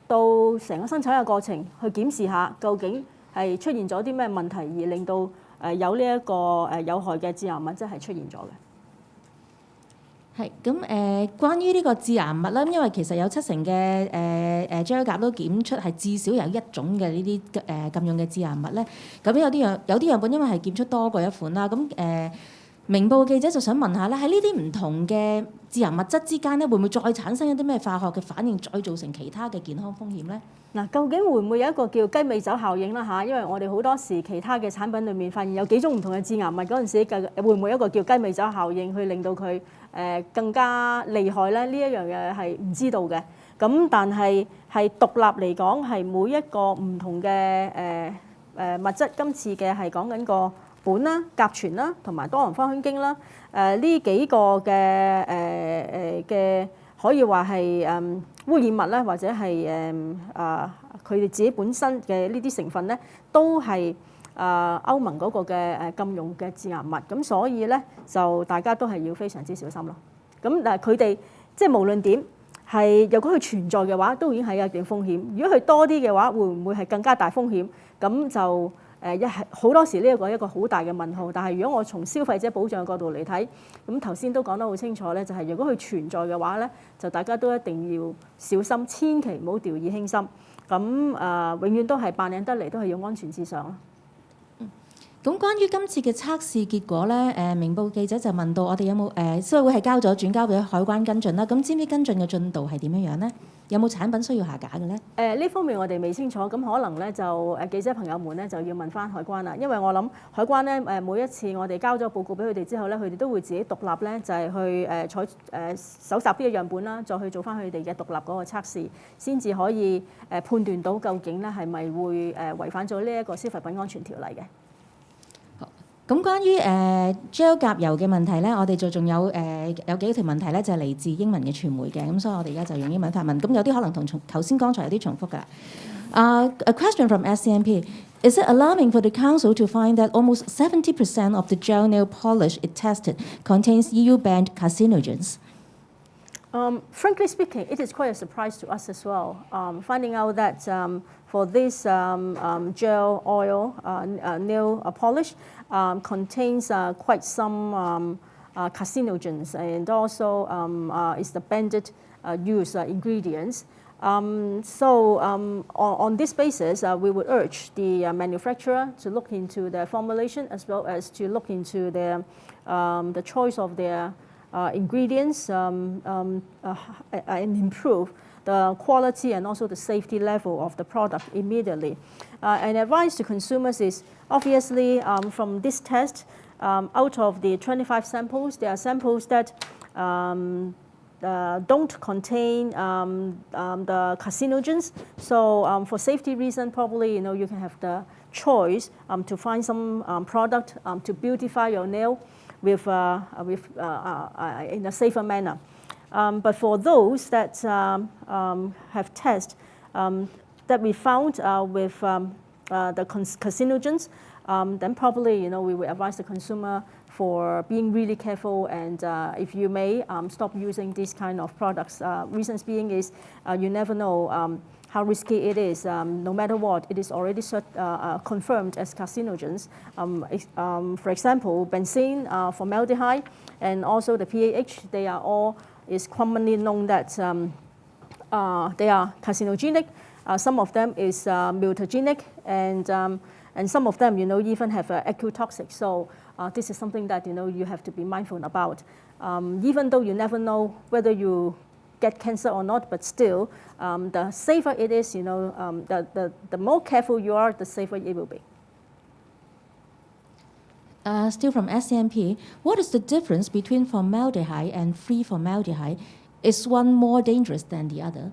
到成個生產嘅過程去檢視下，究竟係出現咗啲咩問題而令到有呢一個有害嘅致癌物質係出現咗嘅。係咁關於呢個致癌物啦，因為其實有70%嘅gel甲都檢出係至少有一種嘅呢啲禁用嘅致癌物咧。咁有啲樣本因為係檢出多過一款啦。咁明報記者就想問下咧，喺呢啲唔同嘅致癌物質之間咧，會唔會再產生一啲咩化學嘅反應，再造成其他嘅健康風險咧？嗱，究竟會唔會有一個叫雞尾酒效應啦嚇？因為我哋好多時其他嘅產品裏面發現有幾種唔同嘅致癌物嗰陣時，會唔會有一個叫雞尾酒效應去令到佢更加厲害咧？呢一樣嘢係唔知道嘅。咁但係獨立嚟講，係每一個唔同嘅物質，今次嘅係講緊個苯啦、甲醛啦，同埋多環芳香烴啦。呢幾個嘅可以話係污染物咧，或者係佢哋自己本身嘅呢啲成分咧，都係歐盟嗰個嘅禁用嘅致癌物。咁所以咧就大家都係要非常之小心咯。咁佢哋即係無論點係如果佢存在嘅話，都已經係有一定風險。如果佢多啲嘅話，會唔會係更加大風險？咁就好多時呢一個好大嘅問號。但係如果我從消費者保障嘅角度嚟睇，咁頭先都講得好清楚咧，就係如果佢存在嘅話咧，就大家都一定要小心，千祈唔好掉以輕心。咁永遠都係扮靚得嚟，都係要安全至上咯。咁關於今次嘅測試結果咧，明報記者就問到我哋有冇消委會係轉交俾海關跟進啦。咁知唔知跟進嘅進度係點樣咧？有冇產品需要下架嘅咧？呢方面我哋未清楚，咁可能咧就記者朋友們咧就要問翻海關啦，因為我諗海關咧每一次我哋交咗報告俾佢哋之後咧，佢哋都會自己獨立咧就係去搜集呢個樣本啦，再去做翻佢哋嘅獨立嗰個測試，先至可以判斷到究竟咧係咪會違反咗呢一個消費品安全條例嘅。咁關於gel 甲油嘅問題咧，我哋仲有幾條問題咧，就係嚟自英文嘅傳媒嘅，咁所以我哋而家就用英文發問。咁有啲可能同頭先剛才有啲重複㗎。A question from SCMP: Is it alarming for the council to find that almost 70% of the gel nail polish it tested contains EU-banned carcinogens? Frankly speaking, it is quite a surprise to us as well. Finding out that for this gel oil nail polish contains quite some carcinogens and also is the banned use ingredients. So on this basis, we would urge the manufacturer to look into their formulation as well as to look into the choice of their ingredients and improve the quality and also the safety level of the product immediately. And advice to consumers is obviously from this test, out of the 25 samples, there are samples that don't contain the carcinogens. So for safety reason, probably you can have the choice to find some product to beautify your nail with in a safer manner. But for those that have tests that we found with the carcinogens, then probably we will advise the consumer for being really careful and if you may stop using these kind of products. Reasons being is you never know how risky it is. No matter what, it is already confirmed as carcinogens. For example, benzene, formaldehyde, and also the PAH, they are all is commonly known that they are carcinogenic. Some of them is mutagenic, and some of them, even have acute toxic. So this is something that you have to be mindful about. Even though you never know whether you get cancer or not, but still, the safer it is, the more careful you are, the safer it will be. Still from SCMP, what is the difference between formaldehyde and free formaldehyde? Is one more dangerous than the other?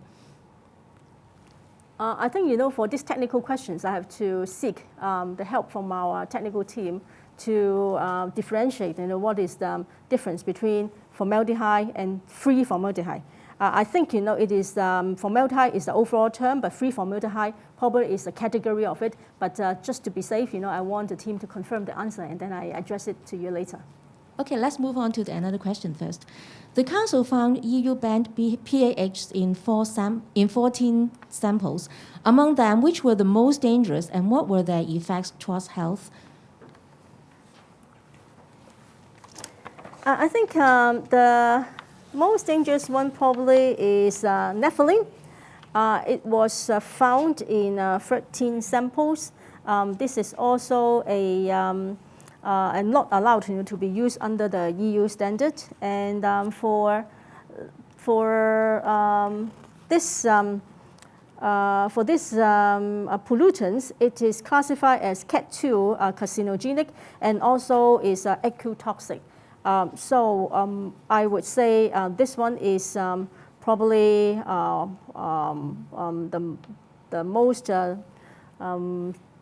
I think, for these technical questions, I have to seek the help from our technical team to differentiate, what is the difference between formaldehyde and free formaldehyde. I think, it is formaldehyde is the overall term, but free formaldehyde probably is a category of it. But just to be safe, I want the team to confirm the answer, and then I address it to you later. Okay, let's move on to another question first. The council found EU-banned PAHs in 14 samples. Among them, which were the most dangerous, and what were their effects towards health? I think the most dangerous one probably is naphthalene. It was found in 13 samples. This is also and not allowed to be used under the EU standard. And for this pollutants, it is classified as Cat2 carcinogenic and also is acute toxic. So I would say this one is probably the most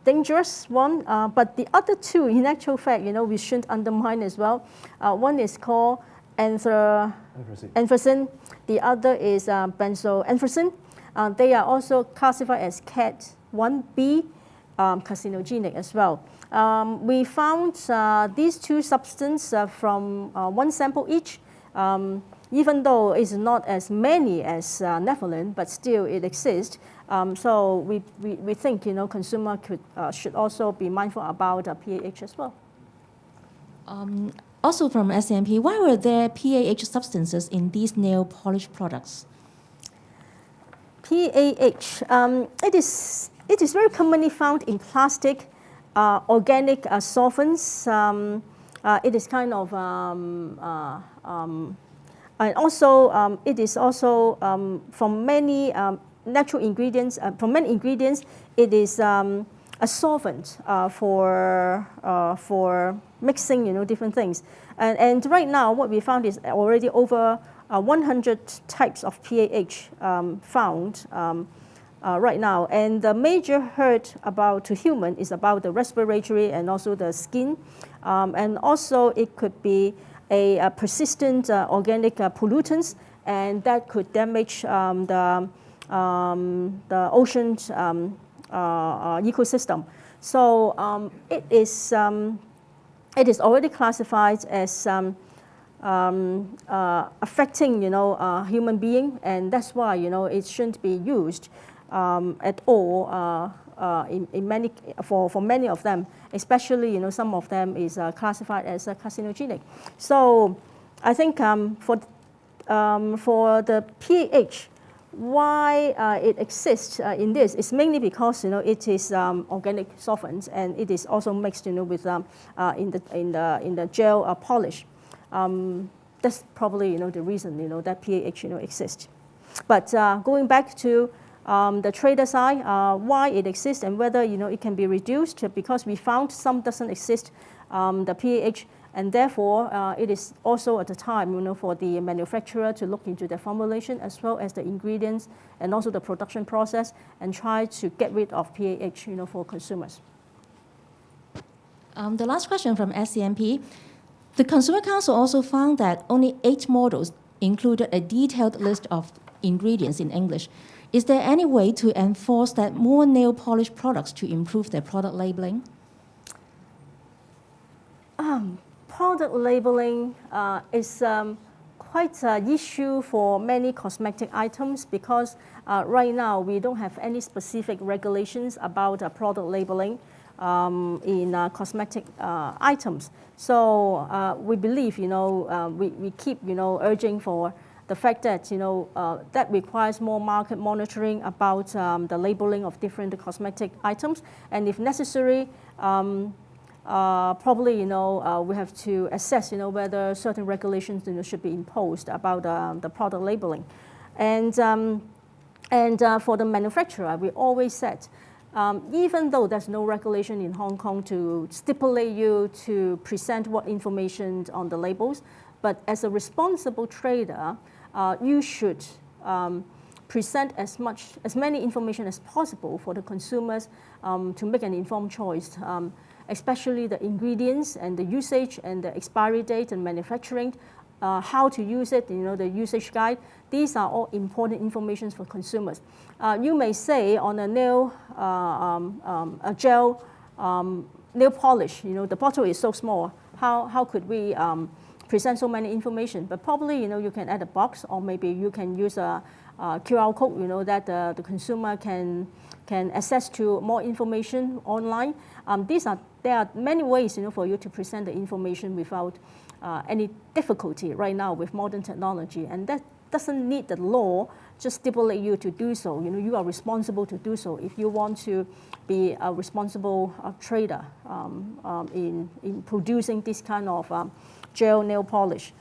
dangerous one. But the other two, in actual fact, we shouldn't undermine as well. One is called anthracene. The other is benzoanthracene. They are also classified as Cat1b carcinogenic as well. We found these two substances from one sample each. even though it's not as many as naphthalene, but still it exists. So we think consumer should also be mindful about PAH as well. Also from SCMP, why were there PAH substances in these nail polish products? PAH, it is very commonly found in plastic, organic solvents. It is kind of, and also it is also from many natural ingredients. From many ingredients, it is a solvent for mixing, different things. And right now, what we found is already over 100 types of PAH found right now. And the major hurt to human is about the respiratory and also the skin. And also it could be a persistent organic pollutants, and that could damage the ocean's ecosystem. So it is already classified as affecting human being, and that's why it shouldn't be used at all for many of them, especially some of them is classified as carcinogenic. So I think for the PAH, why it exists in this is mainly because it is organic solvents, and it is also mixed with in the gel polish. That's probably the reason that PAH exists. But going back to the trader side, why it exists and whether it can be reduced, because we found some doesn't exist, the PAH, and therefore it is also at the time for the manufacturer to look into the formulation as well as the ingredients and also the production process and try to get rid of PAH for consumers. The last question from SCMP. The Consumer Council also found that only 8 models included a detailed list of ingredients in English. Is there any way to enforce that more nail polish products to improve their product labeling? Product labeling is quite an issue for many cosmetic items because right now we don't have any specific regulations about product labeling in cosmetic items. So we believe, we keep, urging for the fact that, that requires more market monitoring about the labeling of different cosmetic items. And if necessary, probably, we have to assess, whether certain regulations, should be imposed about the product labeling. And for the manufacturer, we always said, even though there's no regulation in Hong Kong to stipulate you to present what information on the labels, but as a responsible trader, you should present as many information as possible for the consumers to make an informed choice, especially the ingredients and the usage and the expiry date and manufacturing, how to use it, the usage guide. These are all important information for consumers. You may say on a nail, a gel nail polish, the bottle is so small. How could we present so many information? But probably, you can add a box, or maybe you can use a QR code, that the consumer can access to more information online. There are many ways, for you to present the information without any difficulty right now with modern technology, and that doesn't need the law just stipulate you to do so. You are responsible to do so if you want to be a responsible trader in producing this kind of gel nail polish.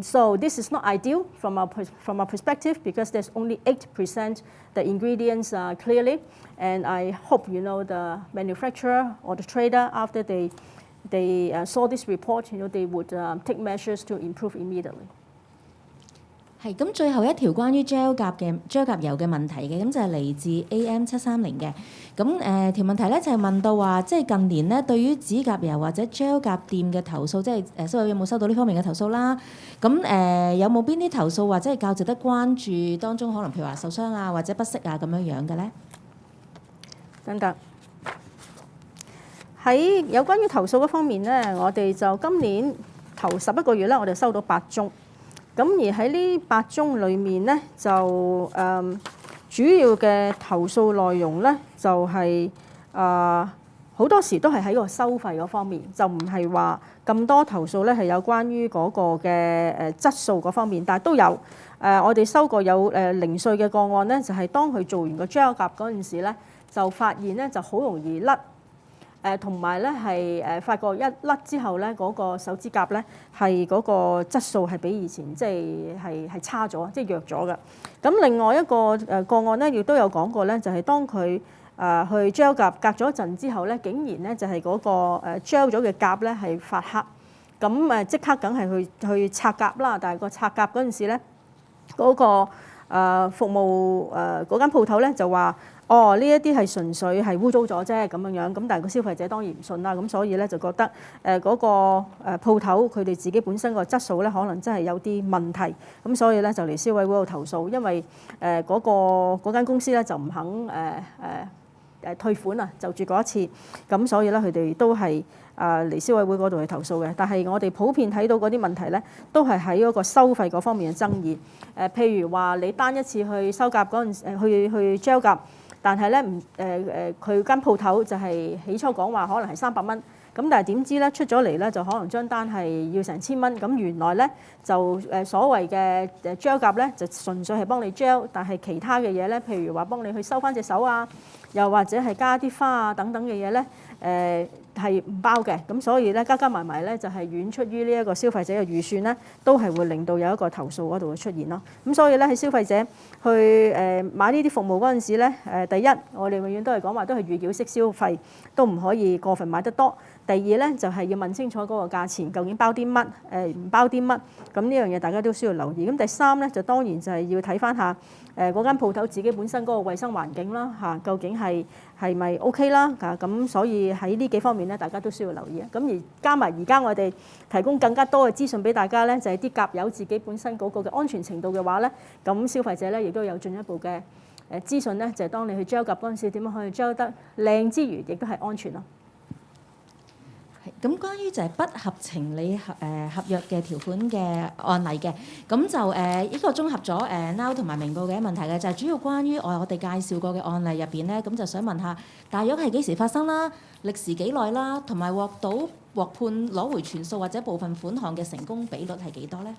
So this is not ideal from our perspective because there's only 8% the ingredients clearly, and I hope the manufacturer or the trader after they saw this report, they would take measures to improve immediately. 係咁，最後一條關於 gel 甲油嘅問題嘅，咁就係嚟自 AM730嘅。咁條問題咧就係問到話，即係近年咧對於指甲油或者 gel 甲店嘅投訴，即係所有冇收到呢方面嘅投訴啦？咁有冇邊啲投訴或者係較值得關注當中，可能譬如話受傷啊或者不適啊咁樣嘅咧？等等。喺有關於投訴嗰方面咧，我哋就今年頭11個月咧，我哋收到8宗。咁而喺呢8宗裏面咧，就主要嘅投訴內容咧，就係好多時都係喺個收費嗰方面，就唔係話咁多投訴咧係有關於嗰個嘅質素嗰方面，但係都有我哋收過有零碎嘅個案咧，就係當佢做完個 gel 甲嗰陣時咧，就發現咧就好容易甩。同埋咧係發覺一甩之後咧，嗰個手指甲咧係嗰個質素係比以前即係差咗，即係弱咗嘅。咁另外一個個案咧，亦都有講過咧，就係當佢去 gel 甲隔咗一陣之後咧，竟然咧就係嗰個gel 咗嘅甲咧係發黑，咁即刻梗係去拆甲啦。但係個拆甲嗰陣時咧，嗰個服務嗰間鋪頭咧就話：哦，呢一啲係純粹係污糟咗啫咁樣，咁但係個消費者當然唔信啦，咁所以咧就覺得嗰個鋪頭佢哋自己本身個質素咧可能真係有啲問題，咁所以咧就嚟消委會度投訴，因為嗰間公司咧就唔肯退款啊，就住嗰一次，咁所以咧佢哋都係嚟消委會嗰度去投訴嘅。但係我哋普遍睇到嗰啲問題咧，都係喺嗰個收費嗰方面嘅爭議。譬如話你單一次去收甲嗰陣時，去 gel 甲。但係咧佢間鋪頭就係起初講話可能係300蚊，咁但係點知咧出咗嚟咧就可能張單係要成1000蚊，咁原來咧就所謂嘅gel甲咧就純粹係幫你 gel，但係其他嘅嘢咧，譬如話幫你去收翻隻手啊，又或者係加啲花啊等等嘅嘢咧，係唔包嘅，咁所以咧加埋埋咧就係遠出於呢一個消費者嘅預算咧，都係會令到有一個投訴嗰度嘅出現咯。咁所以咧喺消費者去買呢啲服務嗰陣時咧，第一我哋永遠都係講話都係預繳式消費，都唔可以過分買得多。第二咧就係要問清楚嗰個價錢究竟包啲乜，唔包啲乜，咁呢樣嘢大家都需要留意。咁第三咧就當然就係要睇翻下嗰間鋪頭自己本身嗰個衞生環境啦嚇，究竟係咪 OK 啦嚇？咁所以喺呢幾方面咧，大家都需要留意啊。咁而加埋而家我哋提供更加多嘅資訊俾大家咧，就係啲甲友自己本身嗰個嘅安全程度嘅話咧，咁消費者咧亦都有進一步嘅資訊咧，就係當你去 gel 甲嗰陣時點樣可以 gel得靚之餘，亦都係安全咯。咁關於就係不合情理合約嘅條款嘅案例嘅，咁就呢個綜合咗Now同埋明報嘅問題嘅，就係主要關於我哋介紹過嘅案例入邊咧，咁就想問下，大約係幾時發生啦？歷時幾耐啦？同埋獲判攞回全數或者部分款項嘅成功比率係幾多咧？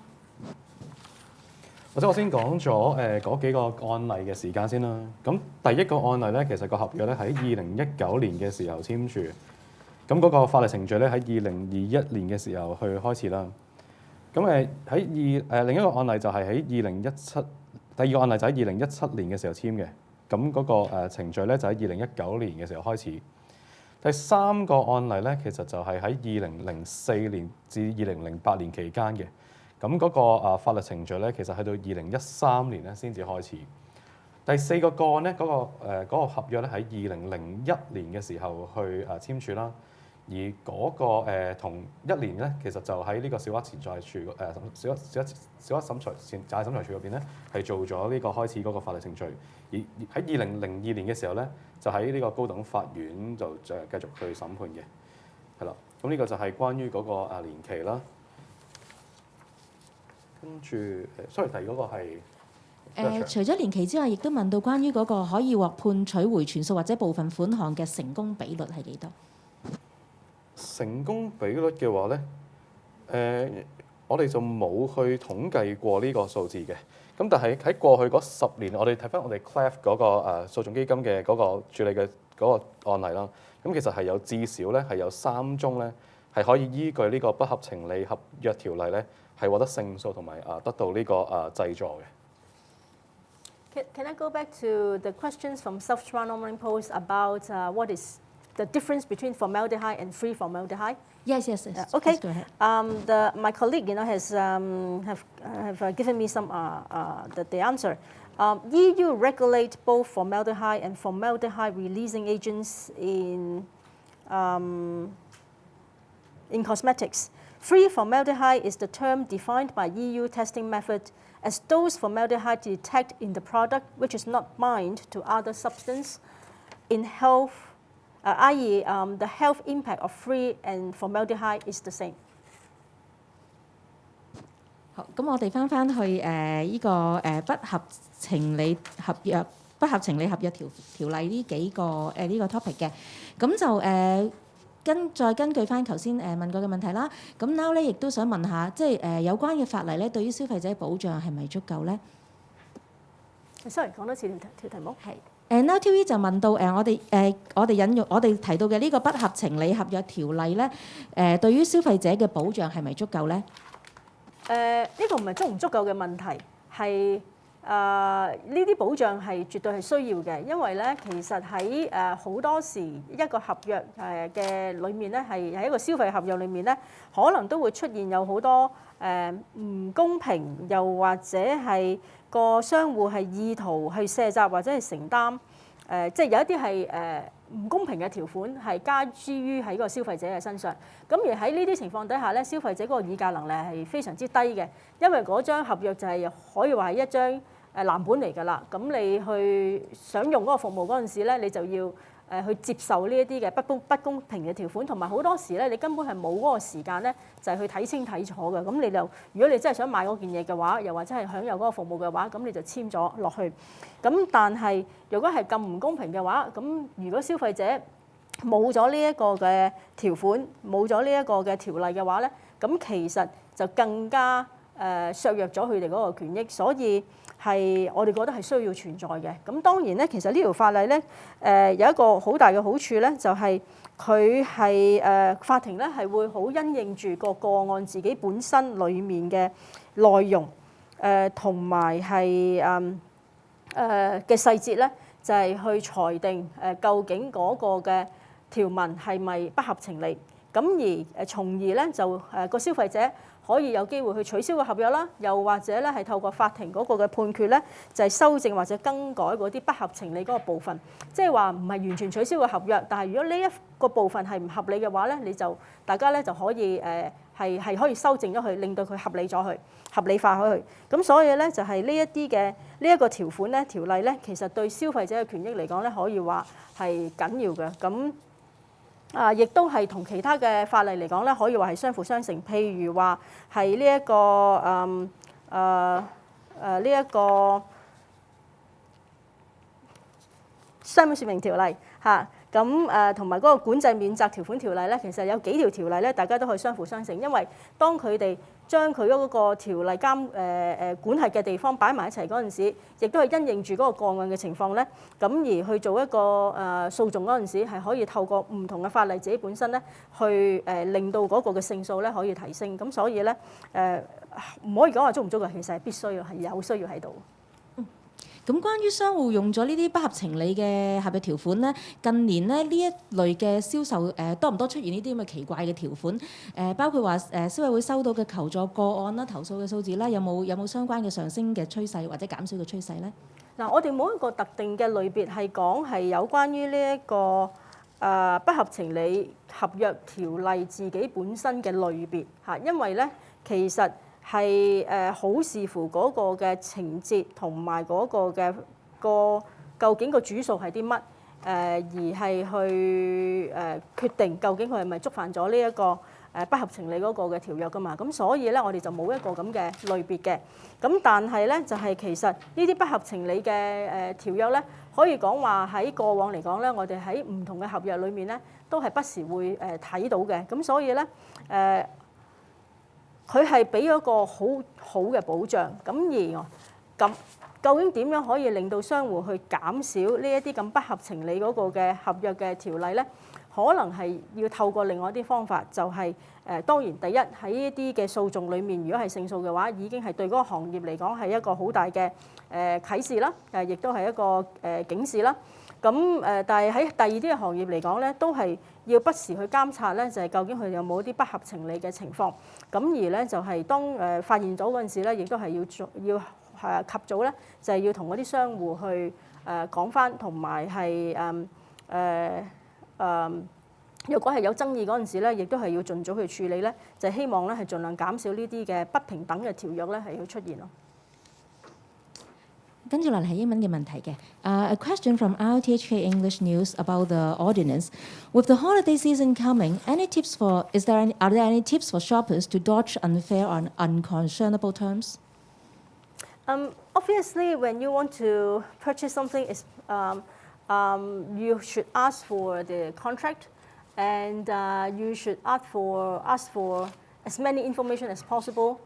或者我先講咗嗰幾個案例嘅時間先啦。咁第一個案例咧，其實個合約咧喺2019年嘅時候簽署。咁嗰個法律程序咧喺2021年嘅時候去開始啦。咁另一個案例就係喺2017，第二個案例就喺2017年嘅時候簽嘅。咁嗰個程序咧就喺2019年嘅時候開始。第三個案例咧，其實就係喺2004年至2008年期間嘅。咁嗰個法律程序咧，其實去到2013年咧先至開始。第四個個案咧，嗰個合約咧喺2001年嘅時候去簽署啦。而嗰個同一年咧，其實就喺呢個小額錢債處小額審裁處入邊咧，係做咗呢個開始嗰個法律程序。而喺2002年嘅時候咧，就喺呢個高等法院就繼續去審判嘅，係啦。咁呢個就係關於嗰個年期啦。跟住sorry，第二嗰個係除咗年期之外，亦都問到關於嗰個可以獲判取回全數或者部分款項嘅成功比率係幾多？成功比率嘅話咧，我哋就冇去統計過呢個數字嘅。咁但係喺過去嗰10年，我哋睇翻我哋 CLAF 嗰個訴訟基金嘅嗰個處理嘅嗰個案例啦。咁其實係有至少咧係有3宗咧係可以依據呢個不合情理合約條例咧係獲得勝訴同埋得到呢個濟助嘅。Can I go back to the questions from South China Online Post about what is the difference between formaldehyde and free formaldehyde? Yes. Okay. Go ahead. My colleague, has have given me some the answer. EU regulate both formaldehyde and formaldehyde releasing agents in cosmetics. Free formaldehyde is the term defined by EU testing method as those formaldehyde detected in the product which is not bind to other substance in health, i.e. The health impact of free and formaldehyde is the same. 好，咁我哋翻去依個不合情理合約條例呢幾個呢個 topic 嘅，咁就再根據翻頭先問過嘅問題啦。咁 now 咧亦都想問下，即係有關嘅法例咧，對於消費者保障係咪足夠咧？ sorry， 講多次條題目。係。Now TV 就問到我哋引用我哋提到嘅呢個不合情理合約條例咧，對於消費者嘅保障係咪足夠咧？呢個唔係足唔足夠嘅問題，係呢啲保障係絕對係需要嘅，因為咧其實喺好多時一個合約嘅裏面咧，係喺一個消費合約裏面咧，可能都會出現有好多唔公平，又或者係個商戶係意圖去卸責或者係承擔即係有一啲係唔公平嘅條款係加諸於喺個消費者嘅身上。咁而喺呢啲情況底下咧，消費者嗰個議價能力係非常之低嘅，因為嗰張合約就係可以話係一張藍本嚟㗎啦。咁你去想用嗰個服務嗰陣時咧，你就要去接受呢一啲嘅不公平嘅條款，同埋好多時咧，你根本係冇嗰個時間咧，就係去睇清睇楚嘅。咁你就如果你真係想買嗰件嘢嘅話，又或者係享有嗰個服務嘅話，咁你就簽咗落去。咁但係如果係咁唔公平嘅話，咁如果消費者冇咗呢一個嘅條款，冇咗呢一個嘅條例嘅話咧，咁其實就更加削弱咗佢哋嗰個權益，所以係我哋覺得係需要存在嘅。咁當然咧，其實呢條法例咧有一個好大嘅好處咧，就係佢係法庭咧係會好因應住個案自己本身裡面嘅內容同埋係嘅細節咧，就係去裁定究竟嗰個嘅條文係咪不合情理，咁而從而咧就個消費者可以有機會去取消個合約啦，又或者咧係透過法庭嗰個嘅判決咧，就係修正或者更改嗰啲不合情理嗰個部分，即係話唔係完全取消個合約，但係如果呢一個部分係唔合理嘅話咧，你就大家咧就可以係可以修正咗佢，令到佢合理咗佢，合理化咗佢。咁所以咧就係呢一啲嘅呢一個條款咧條例咧，其實對消費者嘅權益嚟講咧，可以話係緊要嘅。咁亦都係同其他嘅法例嚟講咧，可以話係相輔相成。譬如話係呢一個呢一個商品説明條例嚇，咁同埋嗰個管制免責條款條例咧，其實有幾條條例咧，大家都可以相輔相成。因為當佢哋將佢嗰個條例管轄嘅地方擺埋一齊嗰陣時，亦都係因應住嗰個案嘅情況咧，咁而去做一個訴訟嗰陣時，係可以透過唔同嘅法例自己本身咧，去令到嗰個嘅勝數咧可以提升。咁所以咧唔可以講話足唔足嘅，其實係必須嘅，係有需要喺度。咁關於商戶用咗呢啲不合情理嘅合約條款咧，近年咧呢一類嘅銷售多唔多出現呢啲咁嘅奇怪嘅條款？包括話消委會收到嘅求助個案啦、投訴嘅數字啦，有冇相關嘅上升嘅趨勢或者減少嘅趨勢咧？嗱，我哋冇一個特定嘅類別係講係有關於呢一個不合情理合約條例自己本身嘅類別嚇，因為咧其實係好視乎嗰個嘅情節同埋嗰個嘅究竟個主訴係啲乜而係去決定究竟佢係咪觸犯咗呢一個不合情理嗰個嘅條約㗎嘛。咁所以咧我哋就冇一個咁嘅類別嘅。咁但係咧就係其實呢啲不合情理嘅條約咧，可以講話喺過往嚟講咧，我哋喺唔同嘅合約裏面咧都係不時會睇到嘅。咁所以咧佢係俾咗個好好嘅保障，咁究竟點樣可以令到商戶去減少呢一啲咁不合情理嗰個嘅合約嘅條例咧？可能係要透過另外一啲方法，就係當然第一喺呢啲嘅訴訟裡面，如果係勝訴嘅話，已經係對嗰個行業嚟講係一個好大嘅啟示啦，亦都係一個警示啦。咁但係喺第二啲嘅行業嚟講咧，都係要不時去監察咧，就係究竟佢有冇一啲不合情理嘅情況。咁而咧就係當發現咗嗰陣時咧，亦都係要及早咧，就係要同嗰啲商戶去講返，同埋係如果係有爭議嗰陣時咧，亦都係要盡早去處理咧，就希望咧係盡量減少呢啲嘅不平等嘅條約咧係要出現咯。跟住落嚟係英文嘅問題嘅。A question from RTHK English News about the ordinance. With the holiday season coming, are there any tips for shoppers to dodge unfair and unconscionable terms? Obviously, when you want to purchase something, you should ask for the contract, and you should ask for as many information as possible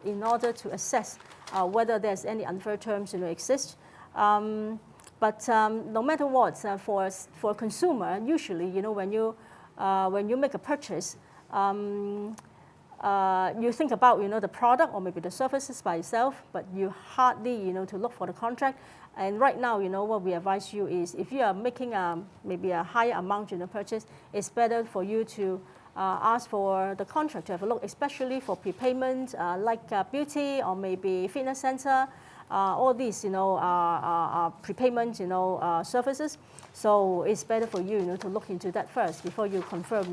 in order to assess whether there's any unfair terms exist. But no matter what, for a consumer, usually when you make a purchase, you think about the product or maybe the services by itself, but you hardly to look for the contract. And right now, what we advise you is if you are making maybe a higher amount purchase, it's better for you to ask for the contract to have a look, especially for prepayment like beauty or maybe fitness center. All these are prepayment services. So it's better for you to look into that first before you confirm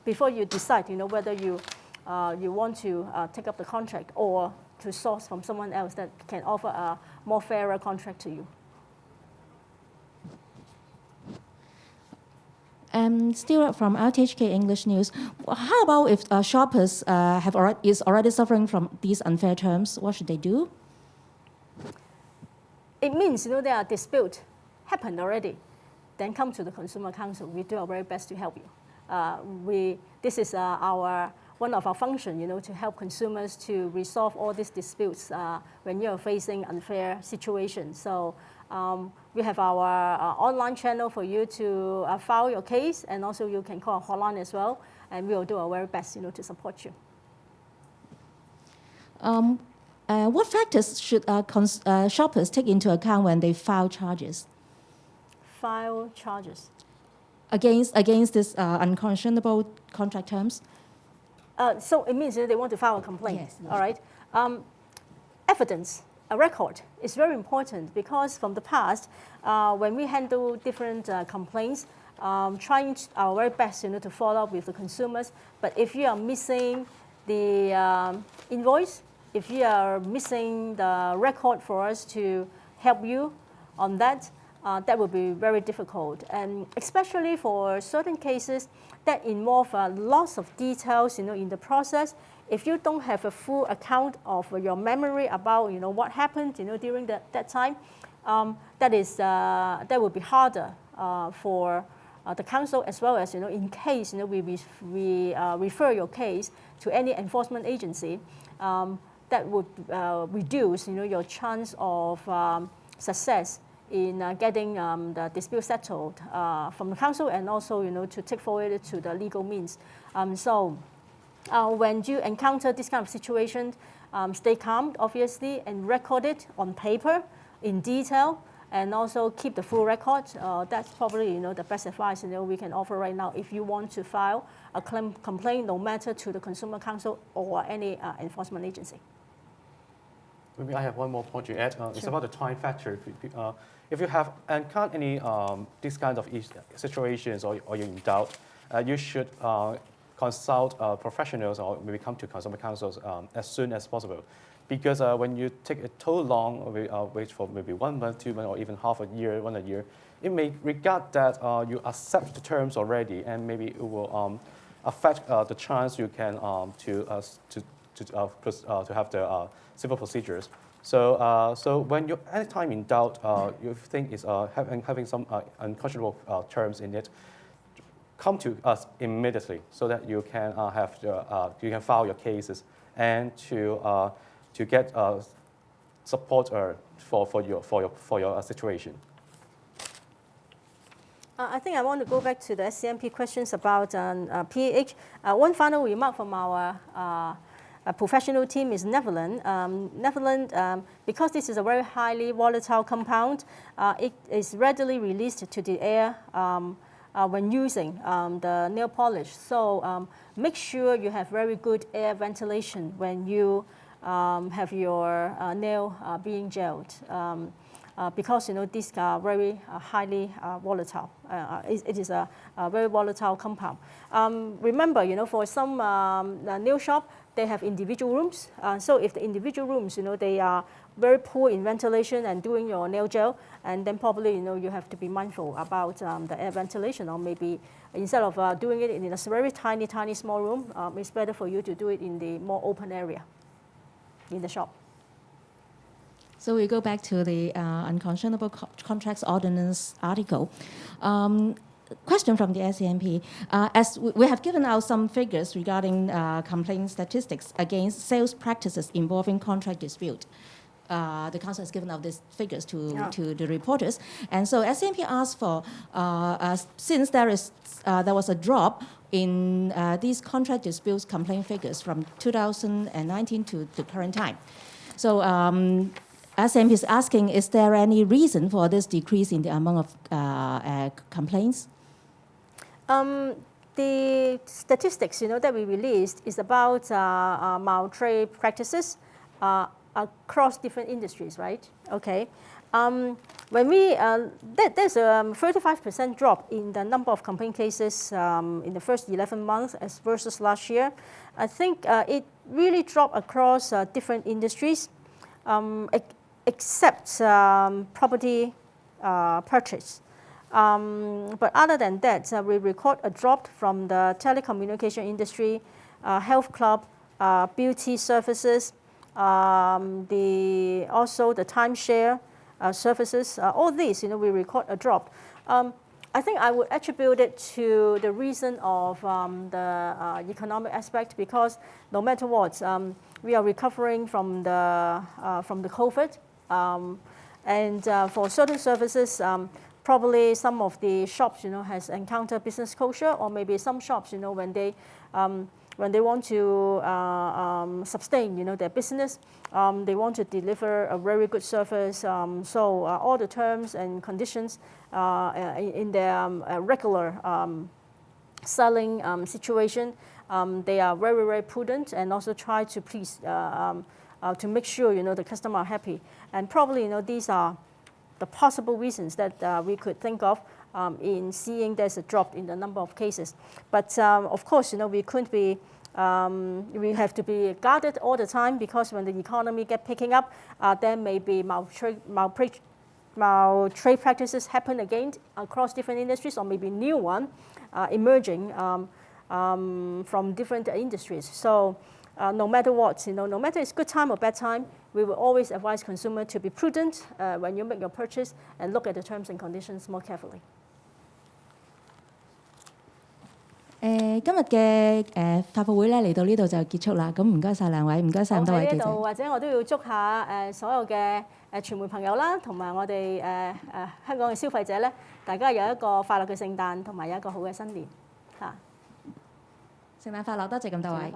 before you decide whether you want to take up the contract or to source from someone else that can offer a more fairer contract to you. Still from RTHK English News, how about if shoppers is already suffering from these unfair terms? What should they do? It means there are dispute happened already. Then come to the Consumer Council. We do our very best to help you. This is one of our functions, to help consumers to resolve all these disputes when you are facing unfair situations. So we have our online channel for you to file your case, and also you can call our hotline as well, and we will do our very best, to support you. What factors should shoppers take into account when they file charges? File charges against this unconscionable contract terms? So it means they want to file a complaint. Yes. All right. Evidence, a record, is very important because from the past, when we handle different complaints, trying our very best to follow up with the consumers. But if you are missing the invoice, if you are missing the record for us to help you on that, that would be very difficult. And especially for certain cases that involve lots of details in the process, if you don't have a full account of your memory about what happened during that time, that would be harder for the council, as well as in case we refer your case to any enforcement agency, that would reduce your chance of success in getting the dispute settled from the council, and also to take forward to the legal means. So when you encounter this kind of situation, stay calm, obviously, and record it on paper in detail, and also keep the full record. That's probably the best advice we can offer right now if you want to file a complaint, no matter to the Consumer Council or any enforcement agency. Maybe I have one more point to add. It's about the time factor. If you have encountered any these kinds of situations, or you're in doubt, you should consult professionals or maybe come to Consumer Councils as soon as possible. Because when you take it too long, wait for maybe 1 month, 2 months, or even half a year, 1 year, it may regard that you accept the terms already, and maybe it will affect the chance you can to have the civil procedures. So when you're anytime in doubt, you think it's having some unconscionable terms in it, come to us immediately so that you can you can file your cases and to get support for your situation. I think I want to go back to the SCMP questions about PAH. One final remark from our professional team is Neverland. Neverland, because this is a very highly volatile compound, it is readily released to the air when using the nail polish. So make sure you have very good air ventilation when you have your nail being gelled. Because these are very highly volatile. It is a very volatile compound. Remember, for some nail shop, they have individual rooms. So if the individual rooms, they are very poor in ventilation and doing your nail gel, and then probably you have to be mindful about the air ventilation, or maybe instead of doing it in a very tiny small room, it's better for you to do it in the more open area in the shop. So we go back to the Unconscionable Contracts Ordinance article. Question from the SCMP. As we have given out some figures regarding complaint statistics against sales practices involving contract dispute. The council has given out these figures to the reporters. And so SCMP asked for, since there was a drop in these contract disputes complaint figures from 2019 to the current time. So SCMP is asking, is there any reason for this decrease in the amount of complaints? The statistics, that we released is about maltrade practices across different industries, right? Okay. When we there's a 35% drop in the number of complaint cases in the first 11 months as versus last year. I think it really dropped across different industries, except property purchase. But other than that, we record a drop from the telecommunication industry, health club, beauty services, also the timeshare services. All these, we record a drop. I think I would attribute it to the reason of the economic aspect, because no matter what, we are recovering from the COVID, and for certain services. Probably some of the shops, has encountered business closure, or maybe some shops, when they want to sustain, their business, they want to deliver a very good service. So all the terms and conditions in their regular selling situation, they are very, very prudent, and also try to please to make sure, the customer are happy. And probably, these are the possible reasons that we could think of in seeing there's a drop in the number of cases. But of course, we couldn't be, we have to be guarded all the time, because when the economy get picking up, there may be maltrade practices happen again across different industries, or maybe new one emerging from different industries. So no matter what, no matter it's good time or bad time, we will always advise consumer to be prudent when you make your purchase, and look at the terms and conditions more carefully. 今日嘅發佈會咧嚟到呢度就結束啦。咁唔該晒兩位，唔該晒咁多位記者。或者我都要祝下所有嘅傳媒朋友啦，同埋我哋香港嘅消費者咧，大家有一個快樂嘅聖誕，同埋有一個好嘅新年嚇。聖誕快樂，多謝咁多位。